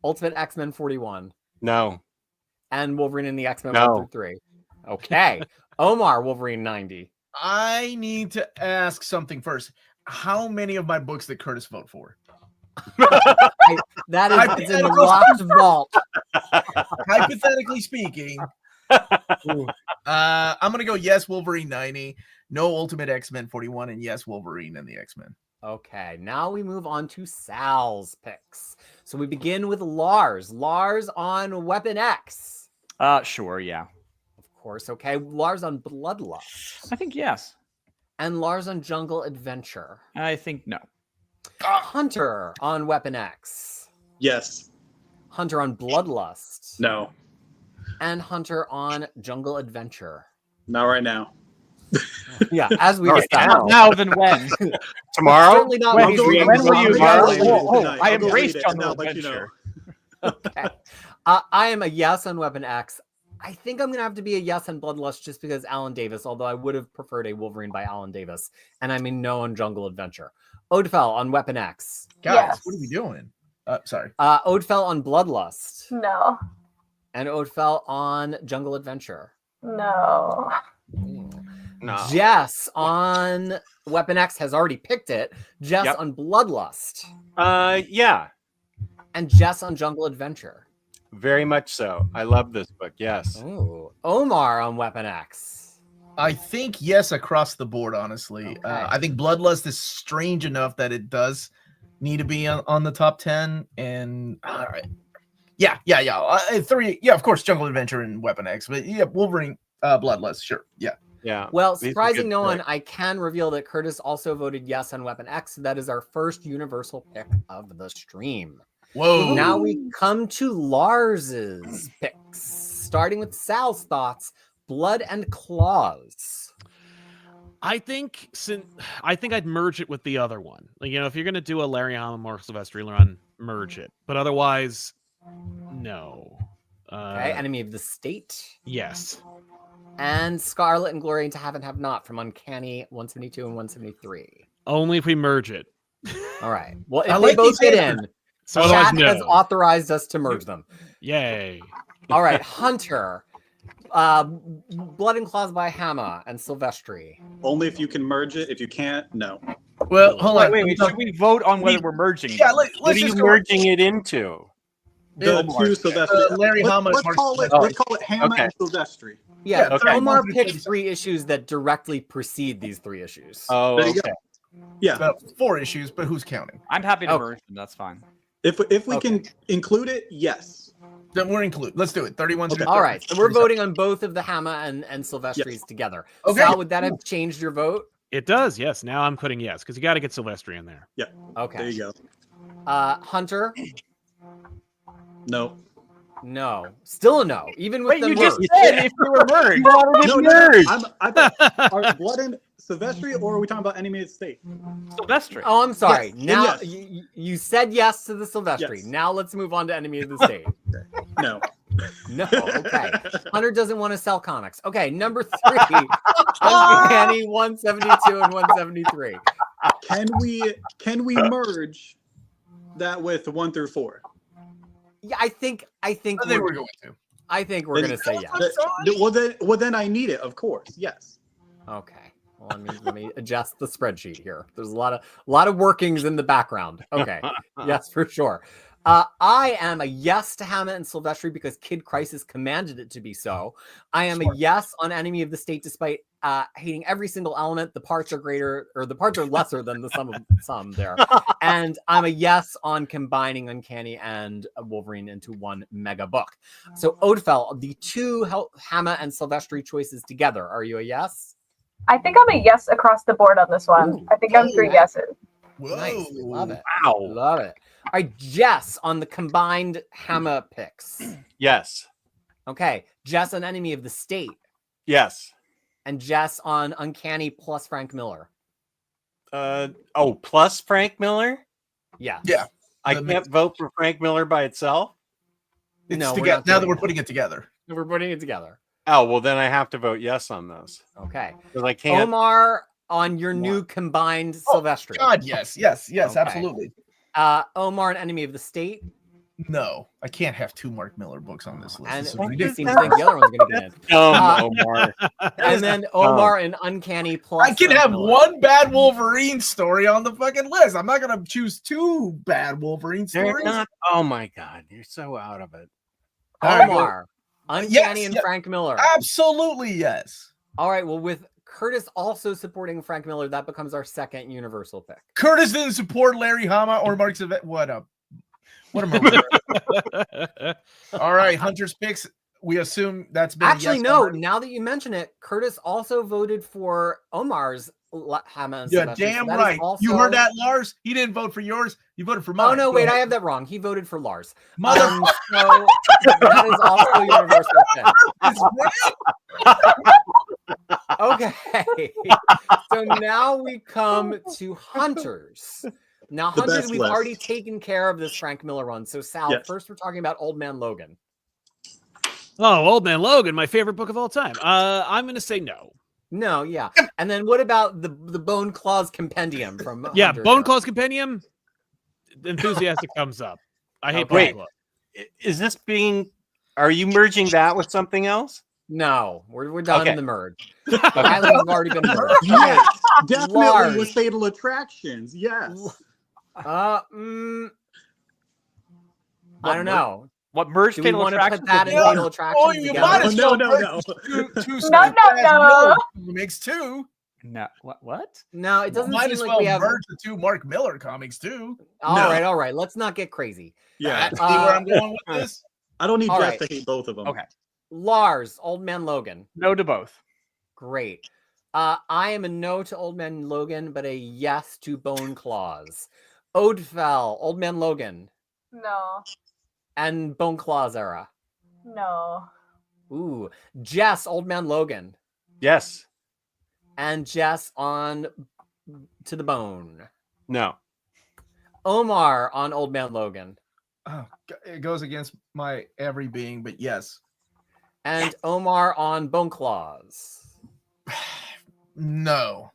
[SPEAKER 2] Ultimate X-Men 41.
[SPEAKER 9] No.
[SPEAKER 2] And Wolverine and the X-Men
[SPEAKER 9] No.
[SPEAKER 2] 1 through 3. Okay. Omar, Wolverine 90.
[SPEAKER 1] I need to ask something first. How many of my books did Curtis vote for?
[SPEAKER 2] That is it's in the locked vault.
[SPEAKER 1] Hypothetically speaking, I'm gonna go yes, Wolverine 90, no Ultimate X-Men 41, and yes, Wolverine and the X-Men.
[SPEAKER 2] Okay, now we move on to Sal's picks. So we begin with Lars. Lars on Weapon X.
[SPEAKER 8] Sure, yeah.
[SPEAKER 2] Of course, okay. Lars on Bloodlust.
[SPEAKER 8] I think yes.
[SPEAKER 2] And Lars on Jungle Adventure.
[SPEAKER 8] I think no.
[SPEAKER 2] Hunter on Weapon X.
[SPEAKER 4] Yes.
[SPEAKER 2] Hunter on Bloodlust.
[SPEAKER 4] No.
[SPEAKER 2] And Hunter on Jungle Adventure.
[SPEAKER 4] Not right now.
[SPEAKER 2] Yeah, as we
[SPEAKER 9] All right,
[SPEAKER 2] established.
[SPEAKER 8] Now then when?
[SPEAKER 9] Tomorrow?
[SPEAKER 2] Certainly not
[SPEAKER 8] When
[SPEAKER 2] when
[SPEAKER 8] will
[SPEAKER 2] we
[SPEAKER 8] you-
[SPEAKER 2] read
[SPEAKER 8] when will you-
[SPEAKER 2] Jungle
[SPEAKER 8] Whoa,
[SPEAKER 2] Adventure.
[SPEAKER 8] I embrace Jungle
[SPEAKER 4] Let you know.
[SPEAKER 2] Okay. I am a yes on Weapon X. I think I'm going to have to be a yes on Bloodlust just because Alan Davis, although I would have preferred a Wolverine by Alan Davis. And I'm in no on Jungle Adventure. Odell on Weapon X.
[SPEAKER 1] Guys,
[SPEAKER 6] Yes.
[SPEAKER 1] what are we doing? Sorry.
[SPEAKER 2] Odell on Bloodlust.
[SPEAKER 6] No.
[SPEAKER 2] And Odell on Jungle Adventure.
[SPEAKER 6] No.
[SPEAKER 9] No.
[SPEAKER 2] Jess on Weapon X has already picked it. Jess
[SPEAKER 9] Yep.
[SPEAKER 2] on Bloodlust.
[SPEAKER 9] Yeah,
[SPEAKER 2] And Jess on Jungle Adventure.
[SPEAKER 9] very much so. I love this book. Yes.
[SPEAKER 2] Ooh. Omar on Weapon X.
[SPEAKER 1] I think yes across the board, honestly.
[SPEAKER 2] Okay.
[SPEAKER 1] I think Bloodlust is strange enough that it does need to be on the top 10. And all right. Yeah. 3. Yeah, of course, Jungle Adventure and Weapon X. But yeah, Wolverine, Bloodlust, sure. Yeah.
[SPEAKER 9] Yeah.
[SPEAKER 2] Well,
[SPEAKER 9] These are
[SPEAKER 2] surprising
[SPEAKER 9] good
[SPEAKER 2] no one,
[SPEAKER 9] picks.
[SPEAKER 2] I can reveal that Curtis also voted yes on Weapon X. So that is our first universal pick of the stream.
[SPEAKER 1] Whoa.
[SPEAKER 2] Now we come to Lars's picks, starting with Sal's thoughts, Blood and Claws.
[SPEAKER 5] I think I'd merge it with the other one. Like, if you're gonna do a Larry Hama or Sylvester run, merge it. But otherwise, no.
[SPEAKER 2] Okay, Enemy of the State.
[SPEAKER 5] Yes.
[SPEAKER 2] And Scarlet and Glory into Have and Have Not from Uncanny 172 and 173.
[SPEAKER 5] Only if we merge it.
[SPEAKER 2] All right. Well, if
[SPEAKER 1] I
[SPEAKER 2] they
[SPEAKER 1] like
[SPEAKER 2] both
[SPEAKER 1] these
[SPEAKER 2] get
[SPEAKER 1] answers.
[SPEAKER 2] in,
[SPEAKER 5] So otherwise,
[SPEAKER 2] chat has
[SPEAKER 5] no.
[SPEAKER 2] authorized us to merge them.
[SPEAKER 5] Yay.
[SPEAKER 2] All right, Hunter. Blood and Claws by Hama and Silvestri.
[SPEAKER 4] Only if you can merge it. If you can't, no.
[SPEAKER 1] Well, hold on.
[SPEAKER 8] Wait. Should we vote on whether we're merging?
[SPEAKER 1] Yeah,
[SPEAKER 8] them?
[SPEAKER 9] What
[SPEAKER 1] let's
[SPEAKER 9] are you
[SPEAKER 1] just go.
[SPEAKER 9] merging it into?
[SPEAKER 4] The
[SPEAKER 8] Omar.
[SPEAKER 4] two Sylvester.
[SPEAKER 1] Larry Hama.
[SPEAKER 4] Let's
[SPEAKER 1] Mark
[SPEAKER 4] call it.
[SPEAKER 1] Silvestri.
[SPEAKER 4] Let's call it Hama
[SPEAKER 9] Okay.
[SPEAKER 4] and Silvestri.
[SPEAKER 2] Yeah,
[SPEAKER 1] Yeah,
[SPEAKER 9] okay.
[SPEAKER 2] Omar
[SPEAKER 1] 31
[SPEAKER 2] picked
[SPEAKER 1] through
[SPEAKER 2] 3 issues that directly precede these 3 issues.
[SPEAKER 9] Oh,
[SPEAKER 4] There you
[SPEAKER 9] okay.
[SPEAKER 4] go. Yeah.
[SPEAKER 1] About 4 issues, but who's counting?
[SPEAKER 8] I'm happy to
[SPEAKER 2] Okay.
[SPEAKER 8] merge them. That's fine.
[SPEAKER 4] If we can include it, yes.
[SPEAKER 1] Then we're include. Let's do it. 31 through
[SPEAKER 2] All right, so we're
[SPEAKER 1] 37.
[SPEAKER 2] voting on both of the Hama and Silvestri's together.
[SPEAKER 1] Okay.
[SPEAKER 2] Sal, would that have changed your vote?
[SPEAKER 5] It does, yes. Now I'm putting yes, because you got to get Sylvester in there.
[SPEAKER 2] Okay.
[SPEAKER 4] There you go.
[SPEAKER 2] Hunter?
[SPEAKER 4] No.
[SPEAKER 2] No. Still a no, even with
[SPEAKER 8] Wait,
[SPEAKER 2] the
[SPEAKER 8] you
[SPEAKER 2] merge.
[SPEAKER 8] just said if you were merged.
[SPEAKER 4] I thought, are Blood and Silvestri, or are we talking about Enemy of the State?
[SPEAKER 8] Sylvester.
[SPEAKER 2] Oh, I'm sorry.
[SPEAKER 4] Yes,
[SPEAKER 2] Now
[SPEAKER 4] yes.
[SPEAKER 2] you said yes to the Silvestri.
[SPEAKER 4] Yes.
[SPEAKER 2] Now let's move on to Enemy of the State.
[SPEAKER 4] No.
[SPEAKER 2] No, okay. Hunter doesn't want to sell comics. Okay, number 3, Uncanny 172 and 173.
[SPEAKER 4] Can we merge that with 1 through 4?
[SPEAKER 2] Yeah, I think
[SPEAKER 1] I think
[SPEAKER 2] we're
[SPEAKER 1] we're going to.
[SPEAKER 2] I think we're gonna say yes.
[SPEAKER 4] Well then I need it, of course. Yes.
[SPEAKER 2] Okay. Hold on, let me adjust the spreadsheet here. There's a lot of workings in the background. Okay, yes, for sure. I am a yes to Hama and Silvestri because Kid Crisis commanded it to be so. I am a yes on Enemy of the State despite hating every single element. The parts are greater, or the parts are lesser than the sum of some there. And I'm a yes on combining Uncanny and Wolverine into one mega book. So Odell, the two Hama and Silvestri choices together, are you a yes?
[SPEAKER 6] I think I'm a yes across the board on this one.
[SPEAKER 2] Ooh.
[SPEAKER 6] I think I'm 3 yeses.
[SPEAKER 1] Whoa.
[SPEAKER 2] Nice. We love it.
[SPEAKER 9] Wow.
[SPEAKER 2] Love it. All right, Jess on the combined Hama picks.
[SPEAKER 9] Yes.
[SPEAKER 2] Okay, Jess on Enemy of the State.
[SPEAKER 9] Yes.
[SPEAKER 2] And Jess on Uncanny plus Frank Miller.
[SPEAKER 9] Plus Frank Miller?
[SPEAKER 2] Yes.
[SPEAKER 1] Yeah.
[SPEAKER 9] I can't vote for Frank Miller by itself.
[SPEAKER 1] It's
[SPEAKER 2] No, we're
[SPEAKER 1] together
[SPEAKER 2] not
[SPEAKER 1] now that
[SPEAKER 2] doing
[SPEAKER 1] we're
[SPEAKER 2] that.
[SPEAKER 1] putting it together.
[SPEAKER 2] We're putting it together.
[SPEAKER 9] Oh, well, then I have to vote yes on those.
[SPEAKER 2] Okay.
[SPEAKER 9] Because I can't.
[SPEAKER 2] Omar on your new combined Silvestri.
[SPEAKER 1] God, yes,
[SPEAKER 2] Okay.
[SPEAKER 1] absolutely.
[SPEAKER 2] Omar on Enemy of the State.
[SPEAKER 1] No, I can't have 2 Mark Miller books on this list.
[SPEAKER 2] And
[SPEAKER 1] This is
[SPEAKER 2] it
[SPEAKER 1] ridiculous.
[SPEAKER 2] seems like the other one's going to get in.
[SPEAKER 9] Omar.
[SPEAKER 2] And then Omar in Uncanny plus
[SPEAKER 1] I can
[SPEAKER 2] Frank
[SPEAKER 1] have
[SPEAKER 2] Miller.
[SPEAKER 1] 1 bad Wolverine story on the fucking list. I'm not gonna choose 2 bad Wolverine
[SPEAKER 9] They're
[SPEAKER 1] stories.
[SPEAKER 9] not. Oh my God, you're so out of it.
[SPEAKER 1] All right,
[SPEAKER 2] Omar, Uncanny
[SPEAKER 1] Yes,
[SPEAKER 2] and
[SPEAKER 1] yes.
[SPEAKER 2] Frank Miller.
[SPEAKER 1] Absolutely, yes.
[SPEAKER 2] All right. Well, with Curtis also supporting Frank Miller, that becomes our second Universal pick.
[SPEAKER 1] Curtis didn't support Larry Hama or Mark Savet. What a murderer. All right, Hunter's picks. We assume that's been a
[SPEAKER 2] Actually,
[SPEAKER 1] yes
[SPEAKER 2] no.
[SPEAKER 1] already.
[SPEAKER 2] Now that you mention it, Curtis also voted for Omar's Hama and
[SPEAKER 1] Yeah,
[SPEAKER 2] Silvestri, so
[SPEAKER 1] damn
[SPEAKER 2] that is
[SPEAKER 1] right.
[SPEAKER 2] also...
[SPEAKER 1] You heard that, Lars? He didn't vote for yours. He voted for mine.
[SPEAKER 2] Oh no,
[SPEAKER 1] Go
[SPEAKER 2] wait,
[SPEAKER 1] ahead.
[SPEAKER 2] I have that wrong. He voted for Lars.
[SPEAKER 1] Mother.
[SPEAKER 2] So that is also Universal pick. Okay. So now we come to Hunters. Now,
[SPEAKER 4] The
[SPEAKER 2] Hunters,
[SPEAKER 4] best
[SPEAKER 2] we've
[SPEAKER 4] list.
[SPEAKER 2] already taken care of this Frank Miller run. So, Sal,
[SPEAKER 4] Yes.
[SPEAKER 2] first we're talking about Old Man Logan.
[SPEAKER 5] Oh, Old Man Logan, my favorite book of all time. I'm going to say no.
[SPEAKER 2] No, yeah. And then what about the Bone Claws Compendium from
[SPEAKER 5] Yeah,
[SPEAKER 2] Hunters
[SPEAKER 5] Bone
[SPEAKER 2] era?
[SPEAKER 5] Claws Compendium. Enthusiastic thumbs up. I hate
[SPEAKER 2] Okay.
[SPEAKER 5] Bone Claws.
[SPEAKER 9] Is this being? Are you merging that with something else?
[SPEAKER 2] No, we're done
[SPEAKER 9] Okay.
[SPEAKER 2] in the merge. The islands have already been merged.
[SPEAKER 4] Yes, definitely
[SPEAKER 2] Lars.
[SPEAKER 4] with Fatal Attractions. Yes.
[SPEAKER 2] I don't know.
[SPEAKER 8] What merged
[SPEAKER 2] Do we
[SPEAKER 8] Fatal
[SPEAKER 2] want to
[SPEAKER 8] Attractions?
[SPEAKER 2] put that in
[SPEAKER 8] with-
[SPEAKER 2] Fatal Attractions
[SPEAKER 1] Oh, you
[SPEAKER 2] together?
[SPEAKER 1] might as
[SPEAKER 4] No,
[SPEAKER 1] well
[SPEAKER 4] no,
[SPEAKER 1] merge
[SPEAKER 4] no.
[SPEAKER 1] two
[SPEAKER 6] No, no.
[SPEAKER 1] makes 2.
[SPEAKER 8] No, what?
[SPEAKER 2] No, it doesn't
[SPEAKER 1] Might
[SPEAKER 2] seem
[SPEAKER 1] as
[SPEAKER 2] like
[SPEAKER 1] well
[SPEAKER 2] we have.
[SPEAKER 1] merge the 2 Mark Miller comics too.
[SPEAKER 2] All
[SPEAKER 4] No.
[SPEAKER 2] right. Let's not get crazy.
[SPEAKER 4] Yeah.
[SPEAKER 1] See where I'm going with this?
[SPEAKER 4] I don't need
[SPEAKER 2] All
[SPEAKER 4] Jess
[SPEAKER 2] right.
[SPEAKER 4] to hate both of them.
[SPEAKER 8] Okay.
[SPEAKER 2] Lars, Old Man Logan.
[SPEAKER 8] No to both.
[SPEAKER 2] Great. I am a no to Old Man Logan, but a yes to Bone Claws. Odell, Old Man Logan,
[SPEAKER 6] No.
[SPEAKER 2] and Bone Claws era.
[SPEAKER 6] No.
[SPEAKER 2] Ooh, Jess, Old Man Logan,
[SPEAKER 9] Yes.
[SPEAKER 2] and Jess on To the Bone.
[SPEAKER 9] No.
[SPEAKER 2] Omar on Old Man Logan,
[SPEAKER 1] Oh, it goes against my every being, but yes.
[SPEAKER 2] and Omar on Bone Claws.
[SPEAKER 1] No.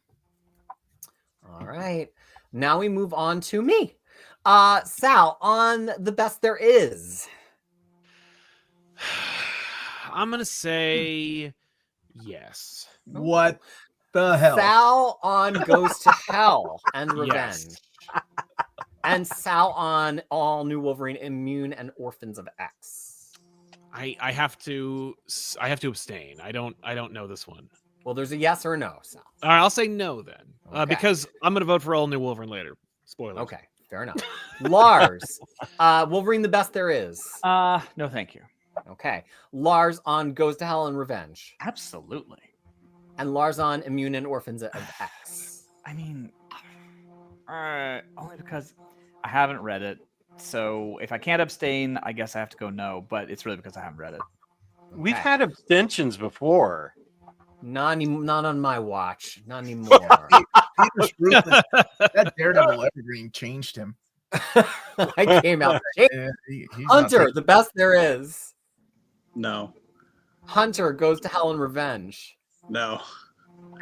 [SPEAKER 2] All right. Now we move on to me. Sal, on The Best There Is.
[SPEAKER 5] I'm going to say yes.
[SPEAKER 1] What the hell?
[SPEAKER 2] Sal on Goes to Hell and Revenge.
[SPEAKER 5] Yes.
[SPEAKER 2] And Sal on All New Wolverine, Immune, and Orphans of X.
[SPEAKER 5] I have to abstain. I don't know this one.
[SPEAKER 2] Well, there's a yes or a no, Sal.
[SPEAKER 5] All right, I'll say no then,
[SPEAKER 2] Okay.
[SPEAKER 5] because I'm going to vote for All New Wolverine later. Spoilers.
[SPEAKER 2] Okay, fair enough. Lars, Wolverine The Best There Is.
[SPEAKER 8] No, thank you.
[SPEAKER 2] Okay. Lars on Goes to Hell and Revenge.
[SPEAKER 8] Absolutely.
[SPEAKER 2] And Lars on Immune and Orphans of X.
[SPEAKER 8] I mean, only because I haven't read it. So if I can't abstain, I guess I have to go no. But it's really because I haven't read it.
[SPEAKER 9] We've
[SPEAKER 2] Okay.
[SPEAKER 9] had abstentions before.
[SPEAKER 2] Not on my watch. Not anymore.
[SPEAKER 1] Peter's ruthless. That Daredevil Evergreen changed him.
[SPEAKER 2] I came out.
[SPEAKER 1] Yeah, he's not
[SPEAKER 2] Hunter,
[SPEAKER 1] taking-
[SPEAKER 2] The Best There Is.
[SPEAKER 4] No.
[SPEAKER 2] Hunter Goes to Hell and Revenge.
[SPEAKER 4] No.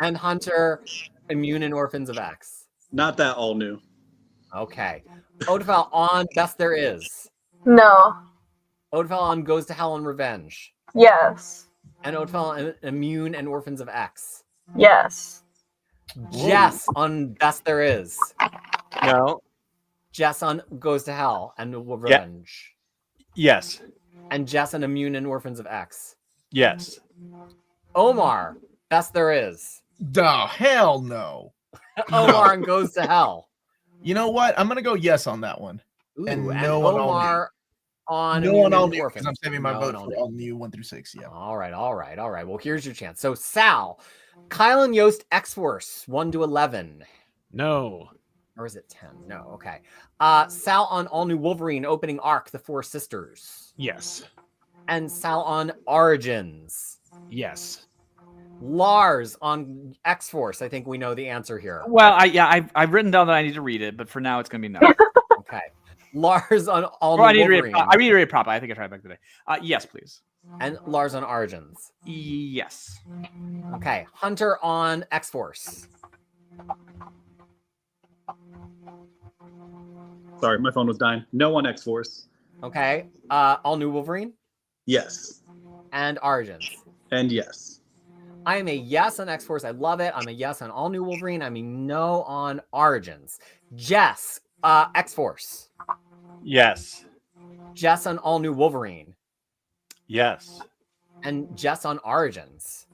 [SPEAKER 2] And Hunter, Immune and Orphans of X.
[SPEAKER 4] Not that all new.
[SPEAKER 2] Okay. Odell on Best There Is.
[SPEAKER 6] No.
[SPEAKER 2] Odell on Goes to Hell and Revenge.
[SPEAKER 6] Yes.
[SPEAKER 2] And Odell on Immune and Orphans of X.
[SPEAKER 6] Yes.
[SPEAKER 2] Jess on Best There Is.
[SPEAKER 9] No.
[SPEAKER 2] Jess on Goes to Hell and Revenge.
[SPEAKER 9] Yes.
[SPEAKER 2] And Jess on Immune and Orphans of X.
[SPEAKER 9] Yes.
[SPEAKER 2] Omar, Best There Is.
[SPEAKER 1] Duh, hell no.
[SPEAKER 2] Omar and Goes to Hell.
[SPEAKER 1] You know what? I'm gonna go yes on that one.
[SPEAKER 2] Ooh,
[SPEAKER 1] And
[SPEAKER 2] and
[SPEAKER 1] no on all
[SPEAKER 2] Omar on
[SPEAKER 1] No
[SPEAKER 2] Immune
[SPEAKER 1] one all
[SPEAKER 2] and
[SPEAKER 1] new because
[SPEAKER 2] Orphans.
[SPEAKER 1] I'm saving my
[SPEAKER 2] No
[SPEAKER 1] vote
[SPEAKER 2] one
[SPEAKER 1] for
[SPEAKER 2] all
[SPEAKER 1] all new 1 through 6. Yeah.
[SPEAKER 2] All right. Well, here's your chance. So Sal, Kyle and Yost X-Force 1 to 11.
[SPEAKER 5] No.
[SPEAKER 2] Or is it 10? No, okay. Sal on All New Wolverine opening arc, The Four Sisters.
[SPEAKER 5] Yes.
[SPEAKER 2] And Sal on Origins.
[SPEAKER 5] Yes.
[SPEAKER 2] Lars on X-Force. I think we know the answer here.
[SPEAKER 8] Well, I've written down that I need to read it, but for now it's gonna be no.
[SPEAKER 2] Okay. Lars on All
[SPEAKER 8] Well, I
[SPEAKER 2] New
[SPEAKER 8] need to read
[SPEAKER 2] Wolverine.
[SPEAKER 8] it. I need to read it properly. I think I tried back today. Yes, please.
[SPEAKER 2] And Lars on Origins.
[SPEAKER 8] Yes.
[SPEAKER 2] Okay. Hunter on X-Force.
[SPEAKER 4] Sorry, my phone was dying. No on X-Force.
[SPEAKER 2] Okay. All New Wolverine
[SPEAKER 4] Yes.
[SPEAKER 2] and Origins.
[SPEAKER 4] And yes.
[SPEAKER 2] I am a yes on X-Force. I love it. I'm a yes on All New Wolverine. I'm a no on Origins. Jess, X-Force.
[SPEAKER 9] Yes.
[SPEAKER 2] Jess on All New Wolverine.
[SPEAKER 9] Yes.
[SPEAKER 2] And Jess on Origins.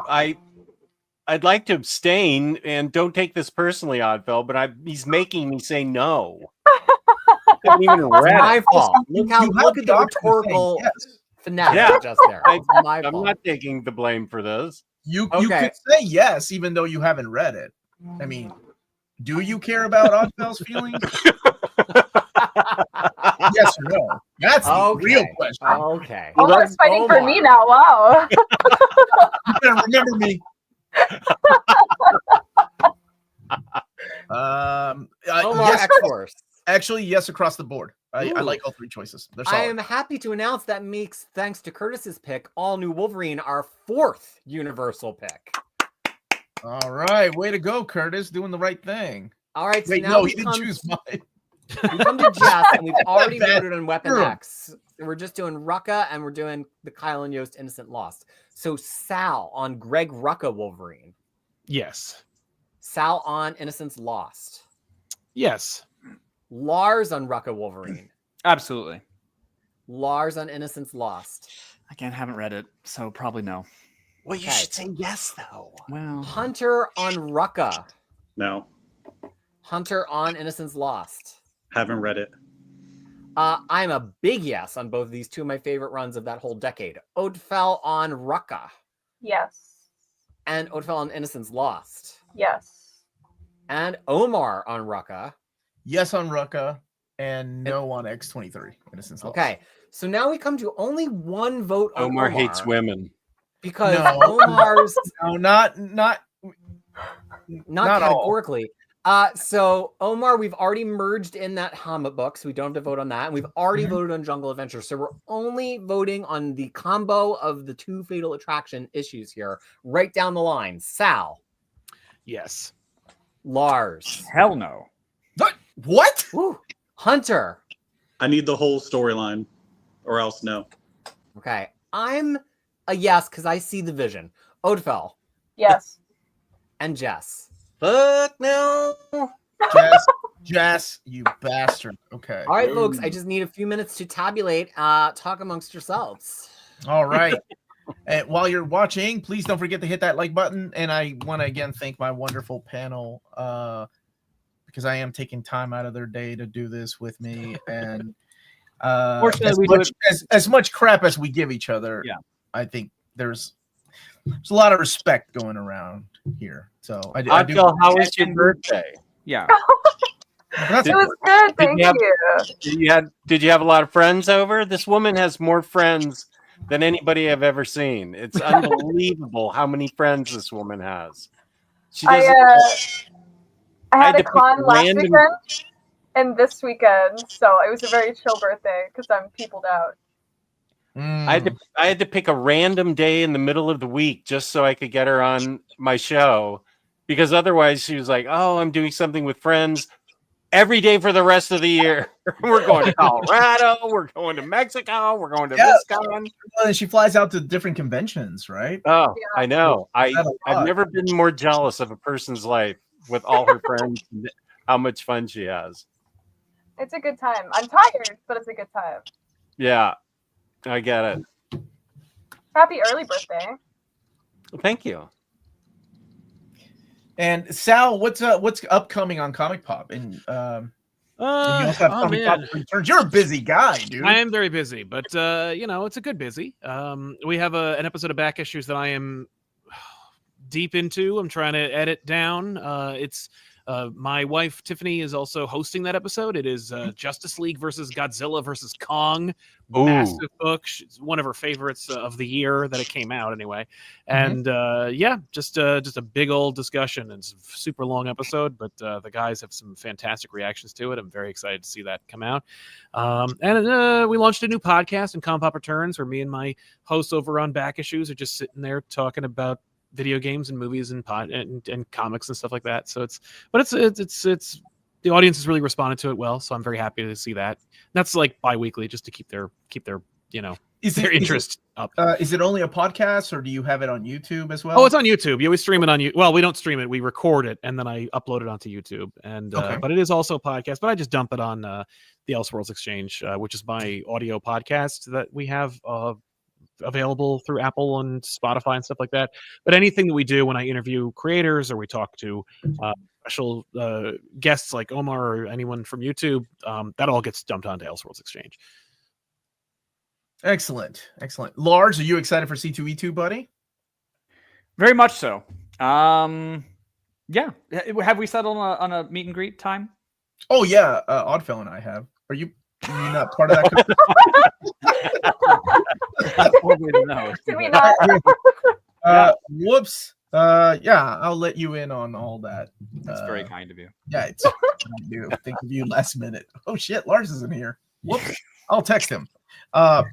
[SPEAKER 9] I'd like to abstain, and don't take this personally, Oddfell, but he's making me say no. I haven't even
[SPEAKER 2] It's
[SPEAKER 9] read
[SPEAKER 2] my
[SPEAKER 9] it.
[SPEAKER 2] fault. Look
[SPEAKER 1] You have
[SPEAKER 2] at the
[SPEAKER 1] option of saying
[SPEAKER 2] rhetorical
[SPEAKER 1] yes.
[SPEAKER 2] finesse
[SPEAKER 9] Yeah.
[SPEAKER 2] just there. It's my
[SPEAKER 9] I'm
[SPEAKER 2] fault.
[SPEAKER 9] not taking the blame for this.
[SPEAKER 1] You
[SPEAKER 2] Okay.
[SPEAKER 1] could say yes, even though you haven't read it. I mean, do you care about Oddfell's feelings? Yes or no? That's the
[SPEAKER 2] Okay.
[SPEAKER 1] real question.
[SPEAKER 2] Okay.
[SPEAKER 6] Omar's fighting for
[SPEAKER 2] Omar.
[SPEAKER 6] me now. Wow.
[SPEAKER 1] You better remember me.
[SPEAKER 2] Omar
[SPEAKER 1] Yes,
[SPEAKER 2] X-Force.
[SPEAKER 1] actually, yes across the board. I
[SPEAKER 2] Ooh.
[SPEAKER 1] like all 3 choices. They're
[SPEAKER 2] I
[SPEAKER 1] solid.
[SPEAKER 2] am happy to announce that makes, thanks to Curtis's pick, All New Wolverine our 4th Universal pick.
[SPEAKER 1] All right, way to go, Curtis, doing the right thing.
[SPEAKER 2] All right, so
[SPEAKER 1] Wait,
[SPEAKER 2] now
[SPEAKER 1] no,
[SPEAKER 2] we
[SPEAKER 1] he didn't
[SPEAKER 2] come,
[SPEAKER 1] choose mine.
[SPEAKER 2] we come to Jess, and we've already
[SPEAKER 1] Bad
[SPEAKER 2] voted on Weapon
[SPEAKER 1] girl.
[SPEAKER 2] X. We're just doing Rucka, and we're doing the Kyle and Yost Innocent Lost. So Sal on Greg Rucka Wolverine.
[SPEAKER 5] Yes.
[SPEAKER 2] Sal on Innocence Lost.
[SPEAKER 5] Yes.
[SPEAKER 2] Lars on Rucka Wolverine.
[SPEAKER 8] Absolutely.
[SPEAKER 2] Lars on Innocence Lost.
[SPEAKER 8] Again, haven't read it, so probably no.
[SPEAKER 9] Well, you
[SPEAKER 2] Okay.
[SPEAKER 9] should say yes, though.
[SPEAKER 8] Well,
[SPEAKER 2] Hunter on Rucka.
[SPEAKER 4] No.
[SPEAKER 2] Hunter on Innocence Lost.
[SPEAKER 4] Haven't read it.
[SPEAKER 2] I'm a big yes on both of these, 2 of my favorite runs of that whole decade. Odell on Rucka
[SPEAKER 6] Yes.
[SPEAKER 2] and Odell on Innocence Lost.
[SPEAKER 6] Yes.
[SPEAKER 2] And Omar on Rucka.
[SPEAKER 1] Yes on Rucka and no on X23. Innocence Lost.
[SPEAKER 2] Okay, so now we come to only 1 vote on
[SPEAKER 9] Omar hates women.
[SPEAKER 2] because
[SPEAKER 1] No.
[SPEAKER 2] Omar's
[SPEAKER 1] No, not
[SPEAKER 2] not
[SPEAKER 1] Not all.
[SPEAKER 2] categorically. So Omar, we've already merged in that Hama book, so we don't have to vote on that. And we've already
[SPEAKER 1] Mhm.
[SPEAKER 2] voted on Jungle Adventure. So we're only voting on the combo of the 2 Fatal Attraction issues here, right down the line. Sal,
[SPEAKER 5] Yes.
[SPEAKER 2] Lars,
[SPEAKER 8] hell no.
[SPEAKER 1] What?
[SPEAKER 2] woo, Hunter.
[SPEAKER 4] I need the whole storyline, or else no.
[SPEAKER 2] Okay, I'm a yes because I see the vision. Odell
[SPEAKER 6] Yes.
[SPEAKER 2] and Jess.
[SPEAKER 9] Fuck no.
[SPEAKER 1] Jess, you bastard. Okay.
[SPEAKER 2] All right, folks, I just need a few minutes to tabulate. Talk amongst yourselves.
[SPEAKER 1] All right. And while you're watching, please don't forget to hit that like button. And I want to again thank my wonderful panel because I am taking time out of their day to do this with me. And
[SPEAKER 8] Fortunately,
[SPEAKER 1] as much crap as we give each other,
[SPEAKER 8] Yeah.
[SPEAKER 1] I think there's a lot of respect going around here. So I do.
[SPEAKER 9] Oddfell, how was your birthday?
[SPEAKER 8] Yeah.
[SPEAKER 1] That's
[SPEAKER 6] It was good. Thank
[SPEAKER 9] you have-
[SPEAKER 6] you.
[SPEAKER 9] Did you have a lot of friends over? This woman has more friends than anybody I've ever seen. It's unbelievable how many friends this woman has. She
[SPEAKER 6] I
[SPEAKER 9] doesn't.
[SPEAKER 6] had
[SPEAKER 9] to
[SPEAKER 6] a
[SPEAKER 9] pick
[SPEAKER 6] con last
[SPEAKER 9] random-
[SPEAKER 6] weekend and this weekend, so it was a very chill birthday because I'm peopled out.
[SPEAKER 9] I had to pick a random day in the middle of the week just so I could get her on my show, because otherwise she was like, "Oh, I'm doing something with friends." every day for the rest of the year. We're going to Colorado. We're going to Mexico. We're going to
[SPEAKER 1] Yeah.
[SPEAKER 9] VisCon.
[SPEAKER 1] And she flies out to different conventions, right?
[SPEAKER 9] Oh,
[SPEAKER 6] Yeah.
[SPEAKER 9] I know.
[SPEAKER 1] That's a
[SPEAKER 9] I've
[SPEAKER 1] lot.
[SPEAKER 9] never been more jealous of a person's life with all her friends and how much fun she has.
[SPEAKER 6] It's a good time. I'm tired, but it's a good time.
[SPEAKER 9] Yeah, I get it.
[SPEAKER 6] Happy early birthday.
[SPEAKER 9] Thank you.
[SPEAKER 1] And Sal, what's upcoming on Comic Pop? And you also have
[SPEAKER 5] oh
[SPEAKER 1] Comic Pop
[SPEAKER 5] man,
[SPEAKER 1] returns. You're a busy guy, dude.
[SPEAKER 5] I am very busy, but it's a good busy. We have an episode of Back Issues that I am deep into. I'm trying to edit down. It's my wife Tiffany is also hosting that episode. It is Justice League versus Godzilla versus Kong.
[SPEAKER 9] Ooh.
[SPEAKER 5] Massive book. It's one of her favorites of the year that it came out anyway. And just a big old discussion. It's a super long episode, but the guys have some fantastic reactions to it. I'm very excited to see that come out. And we launched a new podcast in Comic Pop Returns, where me and my hosts over on Back Issues are just sitting there talking about video games and movies and comics and stuff like that. So it's the audience has really responded to it well. So I'm very happy to see that. That's like bi-weekly, just to keep their their interest up.
[SPEAKER 1] Is it only a podcast, or do you have it on YouTube as well?
[SPEAKER 5] Oh, it's on YouTube. Yeah, we stream it on you. Well, we don't stream it. We record it and then I upload it onto YouTube. And but it is also a podcast. But I just dump it on the Elseworlds Exchange, which is my audio podcast that we have available through Apple and Spotify and stuff like that. But anything that we do when I interview creators or we talk to special guests like Omar or anyone from YouTube, that all gets dumped onto Elseworlds Exchange.
[SPEAKER 1] Excellent. Lars, are you excited for C2E2, buddy?
[SPEAKER 8] Very much so. Yeah. Have we settled on a meet and greet time?
[SPEAKER 1] Oh yeah, Oddfell and I have. Are you not part of that?
[SPEAKER 8] No.
[SPEAKER 6] Did we not?
[SPEAKER 1] Whoops. Yeah, I'll let you in on all that.
[SPEAKER 8] That's very kind of you.
[SPEAKER 1] Yeah, it's I do. Think of you last minute. Oh shit, Lars isn't here. Whoops. I'll text him.
[SPEAKER 8] Yeah,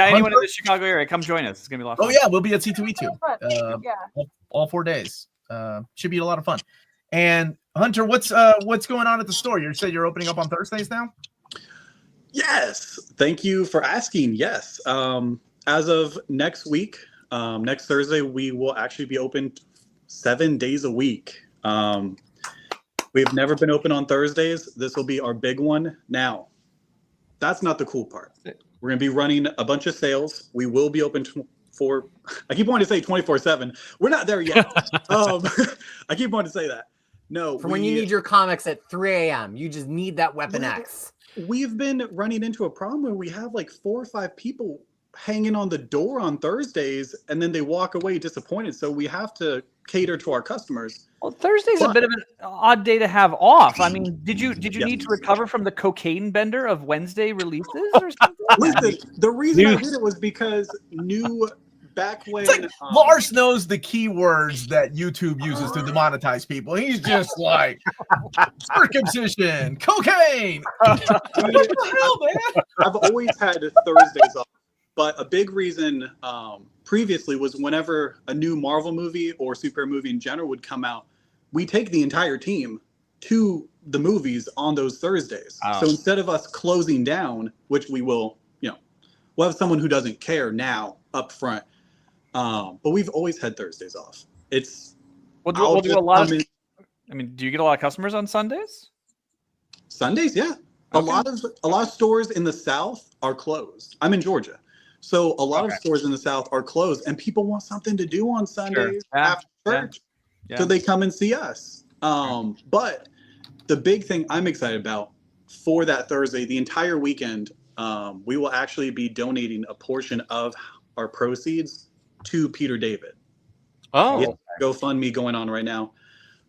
[SPEAKER 8] anyone
[SPEAKER 1] Hunter?
[SPEAKER 8] in the Chicago area, come join us. It's gonna be a lot of fun.
[SPEAKER 1] Oh yeah, we'll be at C2E2.
[SPEAKER 6] Yeah.
[SPEAKER 1] All 4 days. Should be a lot of fun. And Hunter, what's going on at the store? You said you're opening up on Thursdays now?
[SPEAKER 4] Yes. Thank you for asking. Yes. As of next week, next Thursday, we will actually be open 7 days a week. We've never been open on Thursdays. This will be our big one. Now, that's not the cool part. We're going to be running a bunch of sales. We will be open for, I keep wanting to say 24/7. We're not there yet. I keep wanting to say that. No.
[SPEAKER 2] For when you need your comics at 3 a.m., you just need that Weapon X.
[SPEAKER 4] We've been running into a problem where we have like 4 or 5 people hanging on the door on Thursdays, and then they walk away disappointed. So we have to cater to our customers.
[SPEAKER 8] Well, Thursday's a bit of an odd day to have off. I mean, did you need to recover from the cocaine bender of Wednesday releases or something?
[SPEAKER 4] Listen, the reason I did it was because back when
[SPEAKER 1] It's like Lars knows the keywords that YouTube uses to demonetize people. He's just like circumcision, cocaine. What the hell, man?
[SPEAKER 4] I've always had Thursdays off, but a big reason previously was whenever a new Marvel movie or superhero movie in general would come out, we take the entire team to the movies on those Thursdays.
[SPEAKER 8] Oh.
[SPEAKER 4] So instead of us closing down, which we will, we'll have someone who doesn't care now up front. But we've always had Thursdays off.
[SPEAKER 8] We'll do a lot of. I mean, do you get a lot of customers on Sundays?
[SPEAKER 4] Sundays, yeah.
[SPEAKER 8] Okay.
[SPEAKER 4] A lot of stores in the South are closed. I'm in Georgia, so a lot of stores in the South are closed, and people want something to do on Sundays after church, so they come and see us. But the big thing I'm excited about for that Thursday, the entire weekend, we will actually be donating a portion of our proceeds to Peter David.
[SPEAKER 9] Oh,
[SPEAKER 4] GoFundMe going on right now.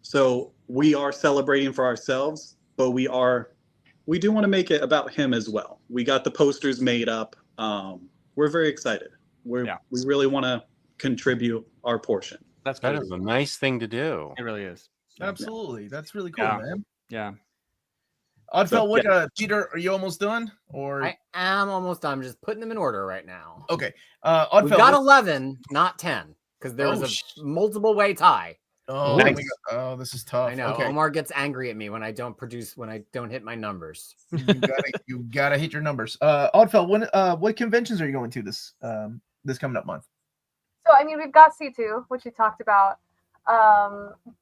[SPEAKER 4] So we are celebrating for ourselves, but we do want to make it about him as well. We got the posters made up. We're very excited. We really want to contribute our portion.
[SPEAKER 8] That
[SPEAKER 9] is a nice thing to do.
[SPEAKER 8] It really is.
[SPEAKER 1] Absolutely. That's really cool, man.
[SPEAKER 8] Yeah.
[SPEAKER 1] Oddfell, Peter, are you almost done? Or
[SPEAKER 2] I am almost done. I'm just putting them in order right now.
[SPEAKER 1] Okay. Oddfell,
[SPEAKER 2] We've got 11, not 10, because there was a multiple way tie.
[SPEAKER 1] Oh,
[SPEAKER 3] Nice.
[SPEAKER 1] this is tough.
[SPEAKER 2] I know.
[SPEAKER 1] Okay.
[SPEAKER 2] Omar gets angry at me when I don't hit my numbers.
[SPEAKER 1] You gotta hit your numbers. Oddfell, what conventions are you going to this coming up month?
[SPEAKER 6] So I mean, we've got C2, which we talked about.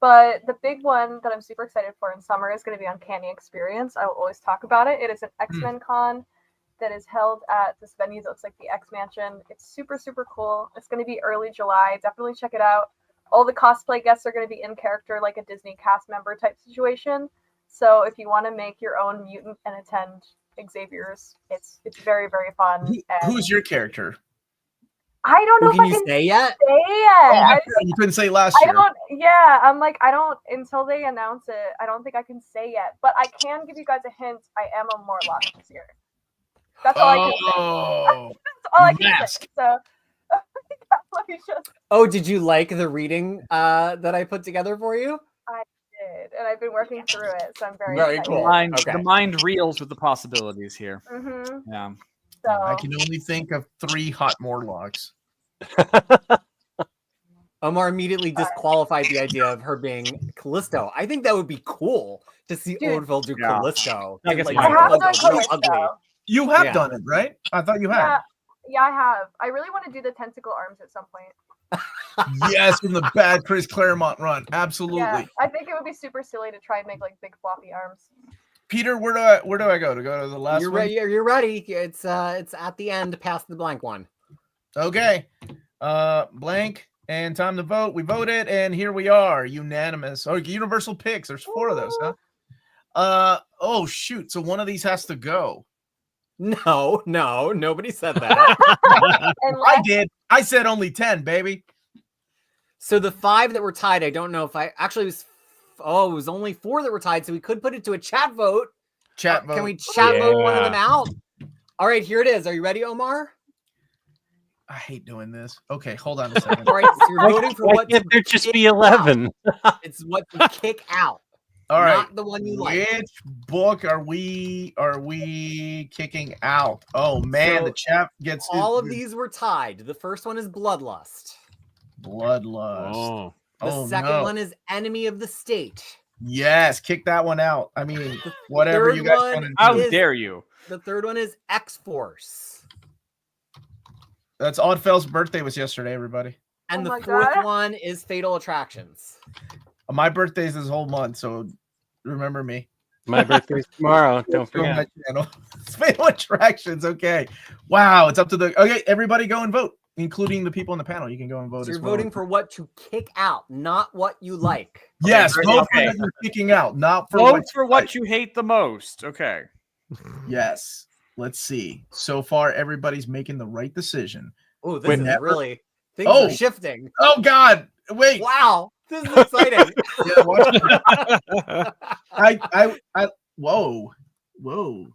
[SPEAKER 6] But the big one that I'm super excited for in summer is going to be Uncanny Experience. I will always talk about it. It is an X-Men con that is held at this venue that looks like the X Mansion. It's super, super cool. It's going to be early July. Definitely check it out. All the cosplay guests are going to be in character, like a Disney cast member type situation. So if you want to make your own mutant and attend Xavier's, it's very, very fun.
[SPEAKER 1] Who's your character?
[SPEAKER 6] I don't know if
[SPEAKER 2] Can
[SPEAKER 6] I
[SPEAKER 2] you
[SPEAKER 6] can
[SPEAKER 2] say yet?
[SPEAKER 6] say yet.
[SPEAKER 1] You couldn't say last
[SPEAKER 6] I
[SPEAKER 1] year.
[SPEAKER 6] don't. Yeah, I'm like, I don't until they announce it. I don't think I can say yet, but I can give you guys a hint. I am a Morlock this year. That's all I can say.
[SPEAKER 1] Oh,
[SPEAKER 6] That's all I can
[SPEAKER 1] mask.
[SPEAKER 6] say. So let me just.
[SPEAKER 2] Oh, did you like the reading that I put together for you?
[SPEAKER 6] I did, and I've been working through it, so I'm very
[SPEAKER 2] Very
[SPEAKER 6] excited.
[SPEAKER 2] cool.
[SPEAKER 8] The mind reels with the possibilities here.
[SPEAKER 6] Mm-hmm.
[SPEAKER 8] Yeah.
[SPEAKER 6] So
[SPEAKER 1] I can only think of 3 hot Morlocks.
[SPEAKER 2] Omar immediately disqualified the idea of her being Callisto. I think that would be cool to see
[SPEAKER 6] Dude.
[SPEAKER 2] Odell do
[SPEAKER 8] Yeah.
[SPEAKER 2] Callisto.
[SPEAKER 8] I guess
[SPEAKER 2] Like,
[SPEAKER 8] we
[SPEAKER 6] I
[SPEAKER 8] might
[SPEAKER 6] have
[SPEAKER 2] logo
[SPEAKER 6] done
[SPEAKER 2] real
[SPEAKER 6] Callisto.
[SPEAKER 2] ugly.
[SPEAKER 1] You have
[SPEAKER 2] Yeah.
[SPEAKER 1] done it, right? I thought you had.
[SPEAKER 6] Yeah, I have. I really want to do the tentacle arms at some point.
[SPEAKER 1] Yes, from the bad Chris Claremont run. Absolutely.
[SPEAKER 6] Yeah, I think it would be super silly to try and make like big floppy arms.
[SPEAKER 1] Peter, where do I go? To go to the last
[SPEAKER 2] You're
[SPEAKER 1] one?
[SPEAKER 2] ready. You're ready. It's at the end, past the blank one.
[SPEAKER 1] Okay. Blank and time to vote. We voted, and here we are. Unanimous. Oh, universal picks. There's 4 of those, huh? Oh shoot. So one of these has to go.
[SPEAKER 2] No, nobody said that.
[SPEAKER 1] I did. I said only 10, baby.
[SPEAKER 2] So the 5 that were tied, I don't know if I actually was. Oh, it was only 4 that were tied, so we could put it to a chat vote.
[SPEAKER 1] Chat vote.
[SPEAKER 2] Can we chat vote one of them
[SPEAKER 3] Yeah.
[SPEAKER 2] out? All right, here it is. Are you ready, Omar?
[SPEAKER 1] I hate doing this. Okay, hold on a second.
[SPEAKER 2] All right, so you're voting for
[SPEAKER 9] Why
[SPEAKER 2] what
[SPEAKER 9] can't
[SPEAKER 2] to
[SPEAKER 9] there just
[SPEAKER 2] kick
[SPEAKER 9] be 11?
[SPEAKER 2] out. It's what to kick out.
[SPEAKER 1] All right.
[SPEAKER 2] Not the one you like.
[SPEAKER 1] Which book are we kicking out? Oh man,
[SPEAKER 2] So,
[SPEAKER 1] the chat gets
[SPEAKER 2] All of these were tied. The first one is Bloodlust.
[SPEAKER 1] Bloodlust.
[SPEAKER 5] Oh.
[SPEAKER 2] The second one is Enemy of the State.
[SPEAKER 1] Yes, kick that one out. I mean,
[SPEAKER 2] The
[SPEAKER 1] whatever
[SPEAKER 2] third
[SPEAKER 1] you guys
[SPEAKER 2] one
[SPEAKER 1] want to
[SPEAKER 8] How
[SPEAKER 1] do.
[SPEAKER 2] is-
[SPEAKER 8] dare you?
[SPEAKER 2] The third one is X-Force.
[SPEAKER 1] That's Oddfell's birthday was yesterday, everybody.
[SPEAKER 2] And
[SPEAKER 6] Oh
[SPEAKER 2] the
[SPEAKER 6] my
[SPEAKER 2] fourth
[SPEAKER 6] God.
[SPEAKER 2] one is Fatal Attractions.
[SPEAKER 1] My birthday's this whole month, so remember me.
[SPEAKER 9] My birthday's tomorrow. Don't
[SPEAKER 1] Go on
[SPEAKER 9] forget.
[SPEAKER 1] my channel. It's Fatal Attractions. Okay. Wow, it's up to the okay. Everybody go and vote, including the people on the panel. You can go and vote.
[SPEAKER 2] So
[SPEAKER 1] as
[SPEAKER 2] you're
[SPEAKER 1] well.
[SPEAKER 2] voting for what to kick out, not what you like.
[SPEAKER 1] Yes,
[SPEAKER 8] Okay,
[SPEAKER 1] vote for
[SPEAKER 8] okay.
[SPEAKER 1] what you're kicking out, not for
[SPEAKER 8] Vote
[SPEAKER 1] what
[SPEAKER 8] for what you hate the most. Okay.
[SPEAKER 1] Yes. Let's see. So far, everybody's making the right decision.
[SPEAKER 2] Oh, this
[SPEAKER 1] Wait,
[SPEAKER 2] is
[SPEAKER 1] never-
[SPEAKER 2] really things
[SPEAKER 1] Oh.
[SPEAKER 2] are shifting.
[SPEAKER 1] Oh God! Wait.
[SPEAKER 2] Wow, this is exciting.
[SPEAKER 1] Yeah, watch it. I. Whoa. Okay.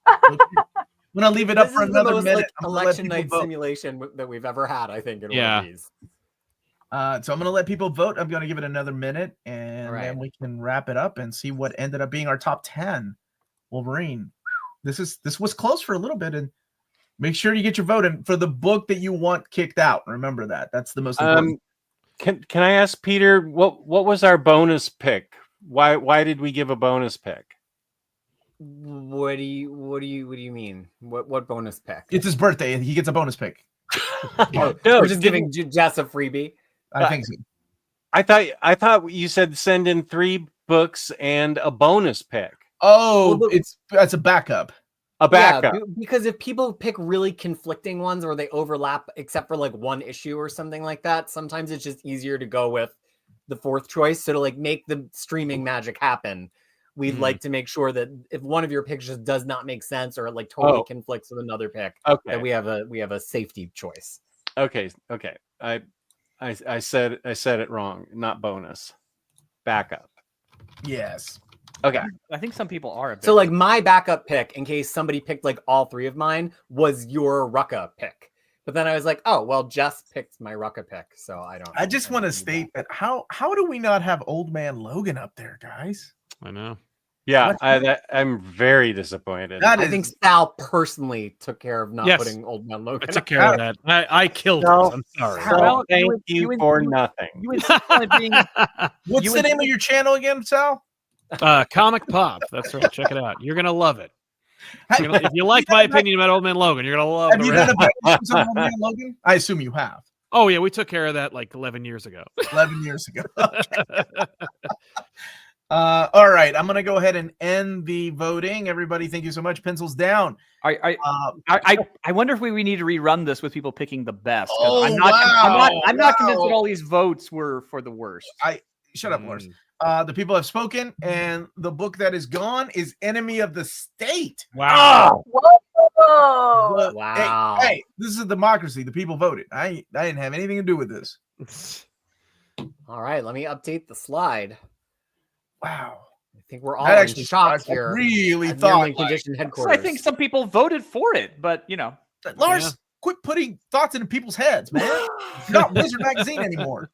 [SPEAKER 1] I'm gonna leave it up
[SPEAKER 2] This
[SPEAKER 1] for
[SPEAKER 2] is the
[SPEAKER 1] another
[SPEAKER 2] most
[SPEAKER 1] minute.
[SPEAKER 2] like
[SPEAKER 1] I'm gonna let
[SPEAKER 2] election
[SPEAKER 1] people
[SPEAKER 2] night
[SPEAKER 1] vote.
[SPEAKER 2] simulation that we've ever had. I think in one
[SPEAKER 5] Yeah.
[SPEAKER 2] of these.
[SPEAKER 1] So I'm gonna let people vote. I'm gonna give it another minute, and
[SPEAKER 2] All right.
[SPEAKER 1] then we can wrap it up and see what ended up being our top 10. Wolverine. This was close for a little bit, and make sure you get your vote. And for the book that you want kicked out, remember that. That's the most important.
[SPEAKER 9] Can I ask Peter what was our bonus pick? Why did we give a bonus pick?
[SPEAKER 2] What do you mean? What bonus pick?
[SPEAKER 1] It's his birthday, and he gets a bonus pick.
[SPEAKER 2] Oh,
[SPEAKER 9] No,
[SPEAKER 2] we're just giving Jess a freebie.
[SPEAKER 1] I think so.
[SPEAKER 9] I thought you said send in 3 books and a bonus pick.
[SPEAKER 1] Oh,
[SPEAKER 2] Well,
[SPEAKER 1] that's a backup.
[SPEAKER 9] A backup.
[SPEAKER 2] Yeah, because if people pick really conflicting ones or they overlap except for like one issue or something like that, sometimes it's just easier to go with the 4th choice. So to like make the streaming magic happen, we'd like to make sure that if one of your picks just does not make sense or it like totally conflicts with another pick,
[SPEAKER 9] Okay.
[SPEAKER 2] that we have a safety choice.
[SPEAKER 9] Okay. I said it wrong. Not bonus. Backup.
[SPEAKER 1] Yes.
[SPEAKER 9] Okay.
[SPEAKER 8] I think some people are a bit.
[SPEAKER 2] So like my backup pick, in case somebody picked like all 3 of mine, was your Rucka pick. But then I was like, oh well, Jess picked my Rucka pick, so I don't.
[SPEAKER 1] I just want to state that how do we not have Old Man Logan up there, guys?
[SPEAKER 5] I know.
[SPEAKER 9] Yeah, I'm very disappointed.
[SPEAKER 1] That
[SPEAKER 2] I
[SPEAKER 1] is
[SPEAKER 2] think Sal personally took care of not
[SPEAKER 5] Yes.
[SPEAKER 2] putting Old Man Logan.
[SPEAKER 5] I took care of that. I killed
[SPEAKER 9] No.
[SPEAKER 5] it. I'm sorry.
[SPEAKER 9] So
[SPEAKER 8] Well,
[SPEAKER 9] thank
[SPEAKER 8] you
[SPEAKER 9] you
[SPEAKER 8] in-
[SPEAKER 9] for
[SPEAKER 8] you-
[SPEAKER 9] nothing.
[SPEAKER 8] You insist on it being
[SPEAKER 1] What's
[SPEAKER 8] You
[SPEAKER 1] the
[SPEAKER 8] would-
[SPEAKER 1] name of your channel again, Sal?
[SPEAKER 5] Comic Pop. That's right. Check it out. You're gonna love it.
[SPEAKER 1] Have,
[SPEAKER 5] If you like my opinion about Old Man Logan, you're gonna love
[SPEAKER 1] have
[SPEAKER 5] the
[SPEAKER 1] you
[SPEAKER 5] rest.
[SPEAKER 1] done a Batman on Old Man Logan? I assume you have.
[SPEAKER 5] Oh yeah, we took care of that like 11 years ago.
[SPEAKER 1] 11 years ago. All right, I'm gonna go ahead and end the voting. Everybody, thank you so much. Pencils down.
[SPEAKER 8] I wonder if we need to rerun this with people picking the best. 'Cause
[SPEAKER 1] Oh,
[SPEAKER 8] I'm not
[SPEAKER 1] wow,
[SPEAKER 8] I'm not convinced that
[SPEAKER 1] wow.
[SPEAKER 8] all these votes were for the worst.
[SPEAKER 1] Shut up, Lars. The people have spoken, and the book that is gone is Enemy of the State.
[SPEAKER 5] Wow.
[SPEAKER 6] Whoa!
[SPEAKER 1] But,
[SPEAKER 2] Wow.
[SPEAKER 1] Hey, this is a democracy. The people voted. I didn't have anything to do with this.
[SPEAKER 2] All right, let me update the slide.
[SPEAKER 1] Wow.
[SPEAKER 2] I think we're all
[SPEAKER 1] That
[SPEAKER 2] in
[SPEAKER 1] actually
[SPEAKER 2] shock
[SPEAKER 1] surprised me. I
[SPEAKER 2] here.
[SPEAKER 1] really
[SPEAKER 2] at
[SPEAKER 1] thought,
[SPEAKER 2] Nearman Condition
[SPEAKER 8] So
[SPEAKER 2] headquarters.
[SPEAKER 8] I think some people voted for it, but you know,
[SPEAKER 1] Lars,
[SPEAKER 5] Yeah.
[SPEAKER 1] quit putting thoughts into people's heads, man. It's not Wizard Magazine anymore.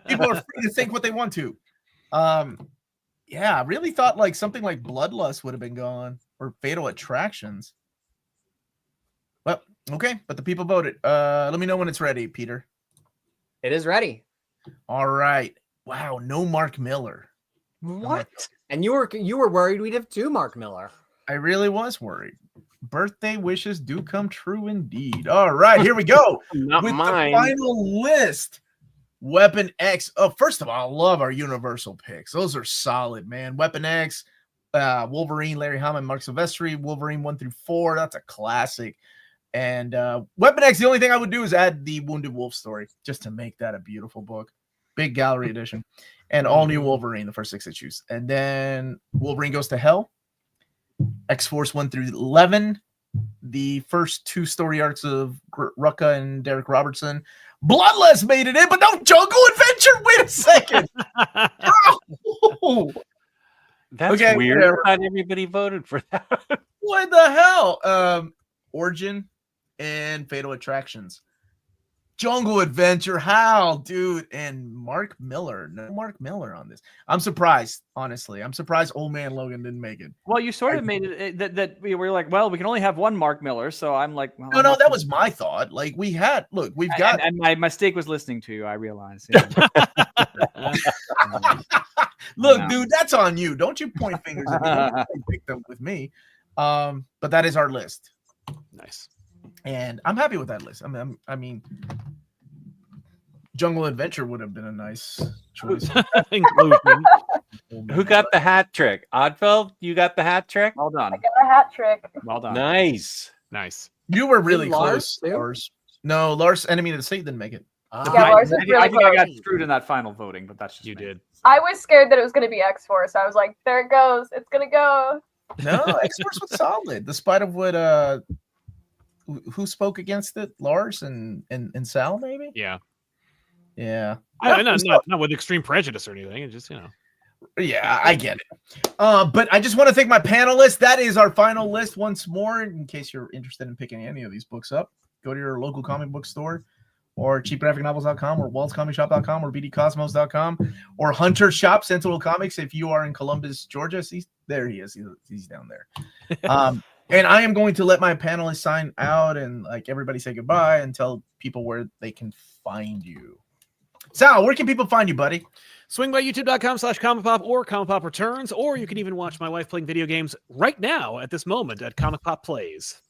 [SPEAKER 1] People are free to think what they want to. Yeah, I really thought like something like Bloodlust would have been gone or Fatal Attractions. Well, okay, but the people voted. Let me know when it's ready, Peter.
[SPEAKER 2] It is ready.
[SPEAKER 1] All right. Wow, no Mark Miller.
[SPEAKER 2] What? And you were worried we'd have two Mark Miller.
[SPEAKER 1] I really was worried. Birthday wishes do come true indeed. All right, here we go.
[SPEAKER 9] Not
[SPEAKER 1] With
[SPEAKER 9] mine.
[SPEAKER 1] the final list. Weapon X. Oh, first of all, I love our Universal picks. Those are solid, man. Weapon X, Wolverine, Larry Hama, Mark Silvestri, Wolverine 1 through 4. That's a classic. And Weapon X, the only thing I would do is add the Wounded Wolf story just to make that a beautiful book. Big gallery edition. And all new Wolverine, the first 6 issues. And then Wolverine Goes to Hell, X-Force 1 through 11, the first 2 story arcs of Rucka and Derek Robertson. Bloodless made it in, but no Jungle Adventure. Wait a second. Oh,
[SPEAKER 9] That's
[SPEAKER 1] Okay,
[SPEAKER 9] weird.
[SPEAKER 1] whatever.
[SPEAKER 9] I thought everybody voted for that.
[SPEAKER 1] what the hell? Origin and Fatal Attractions. Jungle Adventure. How, dude? And Mark Miller. No Mark Miller on this. I'm surprised, honestly. I'm surprised Old Man Logan didn't make it.
[SPEAKER 8] well, you sort of made it that we were like, well, we can only have one Mark Miller, so I'm like, well,
[SPEAKER 1] No, that was my thought. Like we've got
[SPEAKER 8] and my mistake was listening to you. I realized. Yeah.
[SPEAKER 1] Look,
[SPEAKER 8] No.
[SPEAKER 1] dude, that's on you. Don't you point fingers at me. Don't pick them with me. But that is our list.
[SPEAKER 5] Nice.
[SPEAKER 1] And I'm happy with that list. I mean, Jungle Adventure would have been a nice choice.
[SPEAKER 5] Inclusion.
[SPEAKER 9] Who got the hat trick? Oddfeld, you got the hat trick?
[SPEAKER 8] Well done.
[SPEAKER 6] I got a hat trick.
[SPEAKER 8] Well done.
[SPEAKER 9] Nice.
[SPEAKER 5] Nice.
[SPEAKER 1] You were really
[SPEAKER 2] Did Lars
[SPEAKER 1] close,
[SPEAKER 2] too?
[SPEAKER 1] Lars. No, Lars, Enemy of the State didn't make it.
[SPEAKER 6] Yeah,
[SPEAKER 2] Ah,
[SPEAKER 6] Lars is
[SPEAKER 8] I
[SPEAKER 6] really
[SPEAKER 8] think I got
[SPEAKER 6] close.
[SPEAKER 8] screwed in that final voting, but that's just
[SPEAKER 5] You
[SPEAKER 8] me.
[SPEAKER 5] did.
[SPEAKER 6] I was scared that it was going to be X-Force. I was like, there it goes. It's going to go.
[SPEAKER 1] No, X-Force was solid, despite of what who spoke against it? Lars and Sal, maybe?
[SPEAKER 5] Yeah.
[SPEAKER 1] Yeah.
[SPEAKER 5] Not with extreme prejudice or anything. It's just,
[SPEAKER 1] Yeah, I get it. But I just want to thank my panelists. That is our final list once more. In case you're interested in picking any of these books up, go to your local comic book store or cheapgraphicnovels.com or waltzcomicshop.com or bdcosmos.com or Hunter Shop, Sentinel Comics. If you are in Columbus, Georgia, there he is. He's down there. And I am going to let my panelists sign out and like everybody say goodbye and tell people where they can find you. Sal, where can people find you, buddy?
[SPEAKER 5] Swing by youtube.com/comicpop or Comic Pop Returns, or you can even watch my wife playing video games right now at this moment at Comic Pop Plays.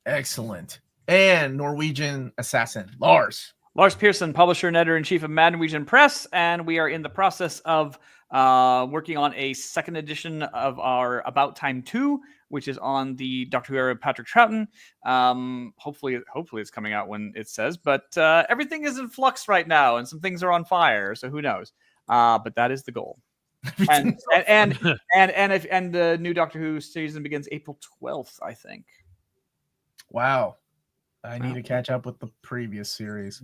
[SPEAKER 1] Excellent. And Norwegian assassin, Lars.
[SPEAKER 8] Lars Pearson, publisher and editor-in-chief of Mad Norwegian Press, and we are in the process of working on a second edition of our About Time 2, which is on the Doctor Who era of Patrick Troughton. Hopefully it's coming out when it says, but everything is in flux right now, and some things are on fire, so who knows? But that is the goal. And the new Doctor Who season begins April 12th, I think.
[SPEAKER 1] Wow. I need to catch up with the previous series.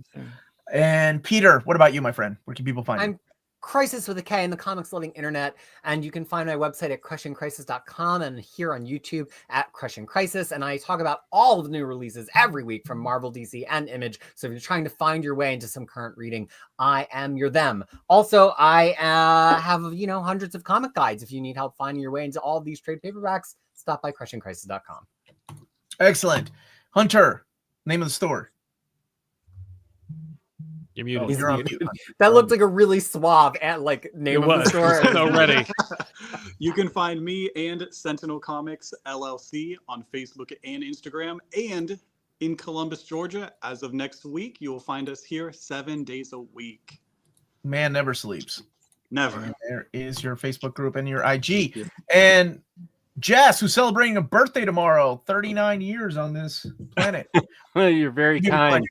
[SPEAKER 1] And Peter, what about you, my friend? Where can people find you?
[SPEAKER 2] I'm Crisis with a K in the comics loving internet. And you can find my website at crushingcrisis.com and here on YouTube at Crushing Crisis. And I talk about all of the new releases every week from Marvel, DC, and Image. So if you're trying to find your way into some current reading, I am your them. Also, I have, hundreds of comic guides. If you need help finding your way into all of these trade paperbacks, stop by crushingcrisis.com.
[SPEAKER 1] Excellent. Hunter, name of the store.
[SPEAKER 5] You're muted.
[SPEAKER 1] You're on mute.
[SPEAKER 2] That looked like a really suave name of the store.
[SPEAKER 5] Already.
[SPEAKER 4] You can find me and Sentinel Comics LLC on Facebook and Instagram. And in Columbus, Georgia, as of next week, you will find us here 7 days a week.
[SPEAKER 1] Man never sleeps.
[SPEAKER 4] Never.
[SPEAKER 1] And there is your Facebook group and your IG. And Jess, who's celebrating a birthday tomorrow, 39 years on this planet.
[SPEAKER 9] You're very kind.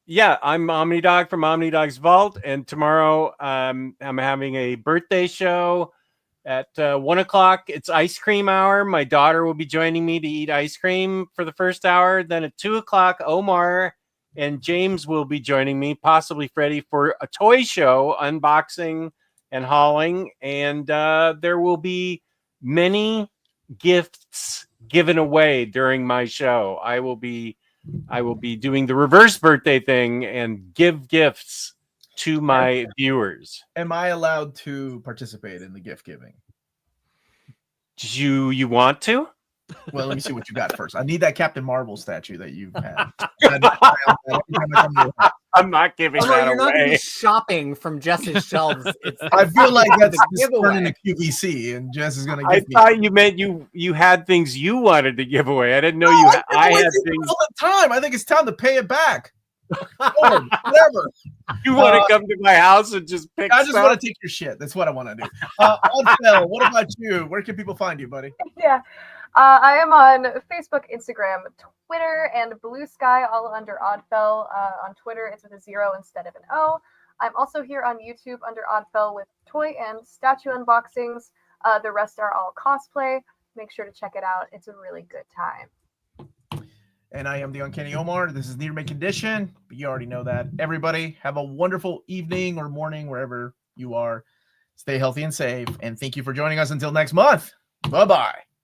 [SPEAKER 9] Yeah, I'm OmniDog from OmniDog's Vault, and tomorrow I'm having a birthday show at 1 o'clock. It's ice cream hour. My daughter will be joining me to eat ice cream for the first hour. Then at 2 o'clock, Omar and James will be joining me, possibly Freddie, for a toy show, unboxing and hauling. And there will be many gifts given away during my show. I will be doing the reverse birthday thing and give gifts to my viewers.
[SPEAKER 1] Am I allowed to participate in the gift giving?
[SPEAKER 9] You want to?
[SPEAKER 1] Well, let me see what you got first. I need that Captain Marvel statue that you've had.
[SPEAKER 9] I'm not giving that
[SPEAKER 2] you're not going to
[SPEAKER 9] away.
[SPEAKER 2] be shopping from Jess's shelves.
[SPEAKER 1] I feel like that's
[SPEAKER 2] giveaway.
[SPEAKER 1] turning to QVC, and Jess is going to
[SPEAKER 9] I
[SPEAKER 1] give me.
[SPEAKER 9] thought you meant you had things you wanted to give away. I didn't know I had things
[SPEAKER 1] all the time. I think it's time to pay it back. Whatever.
[SPEAKER 9] you want to come to my house and just pick
[SPEAKER 1] I just
[SPEAKER 9] stuff?
[SPEAKER 1] want to take your shit. That's what I want to do. Odell, what about you? Where can people find you, buddy?
[SPEAKER 6] Yeah. I am on Facebook, Instagram, Twitter, and Blue Sky, all under Oddfell. On Twitter, it's with a 0 instead of an O. I'm also here on YouTube under Oddfell with toy and statue unboxings. The rest are all cosplay. Make sure to check it out. It's a really good time.
[SPEAKER 1] And I am the Uncanny Omar. This is Near Mint Condition. But you already know that. Everybody, have a wonderful evening or morning, wherever you are. Stay healthy and safe. And thank you for joining us until next month. Bye-bye.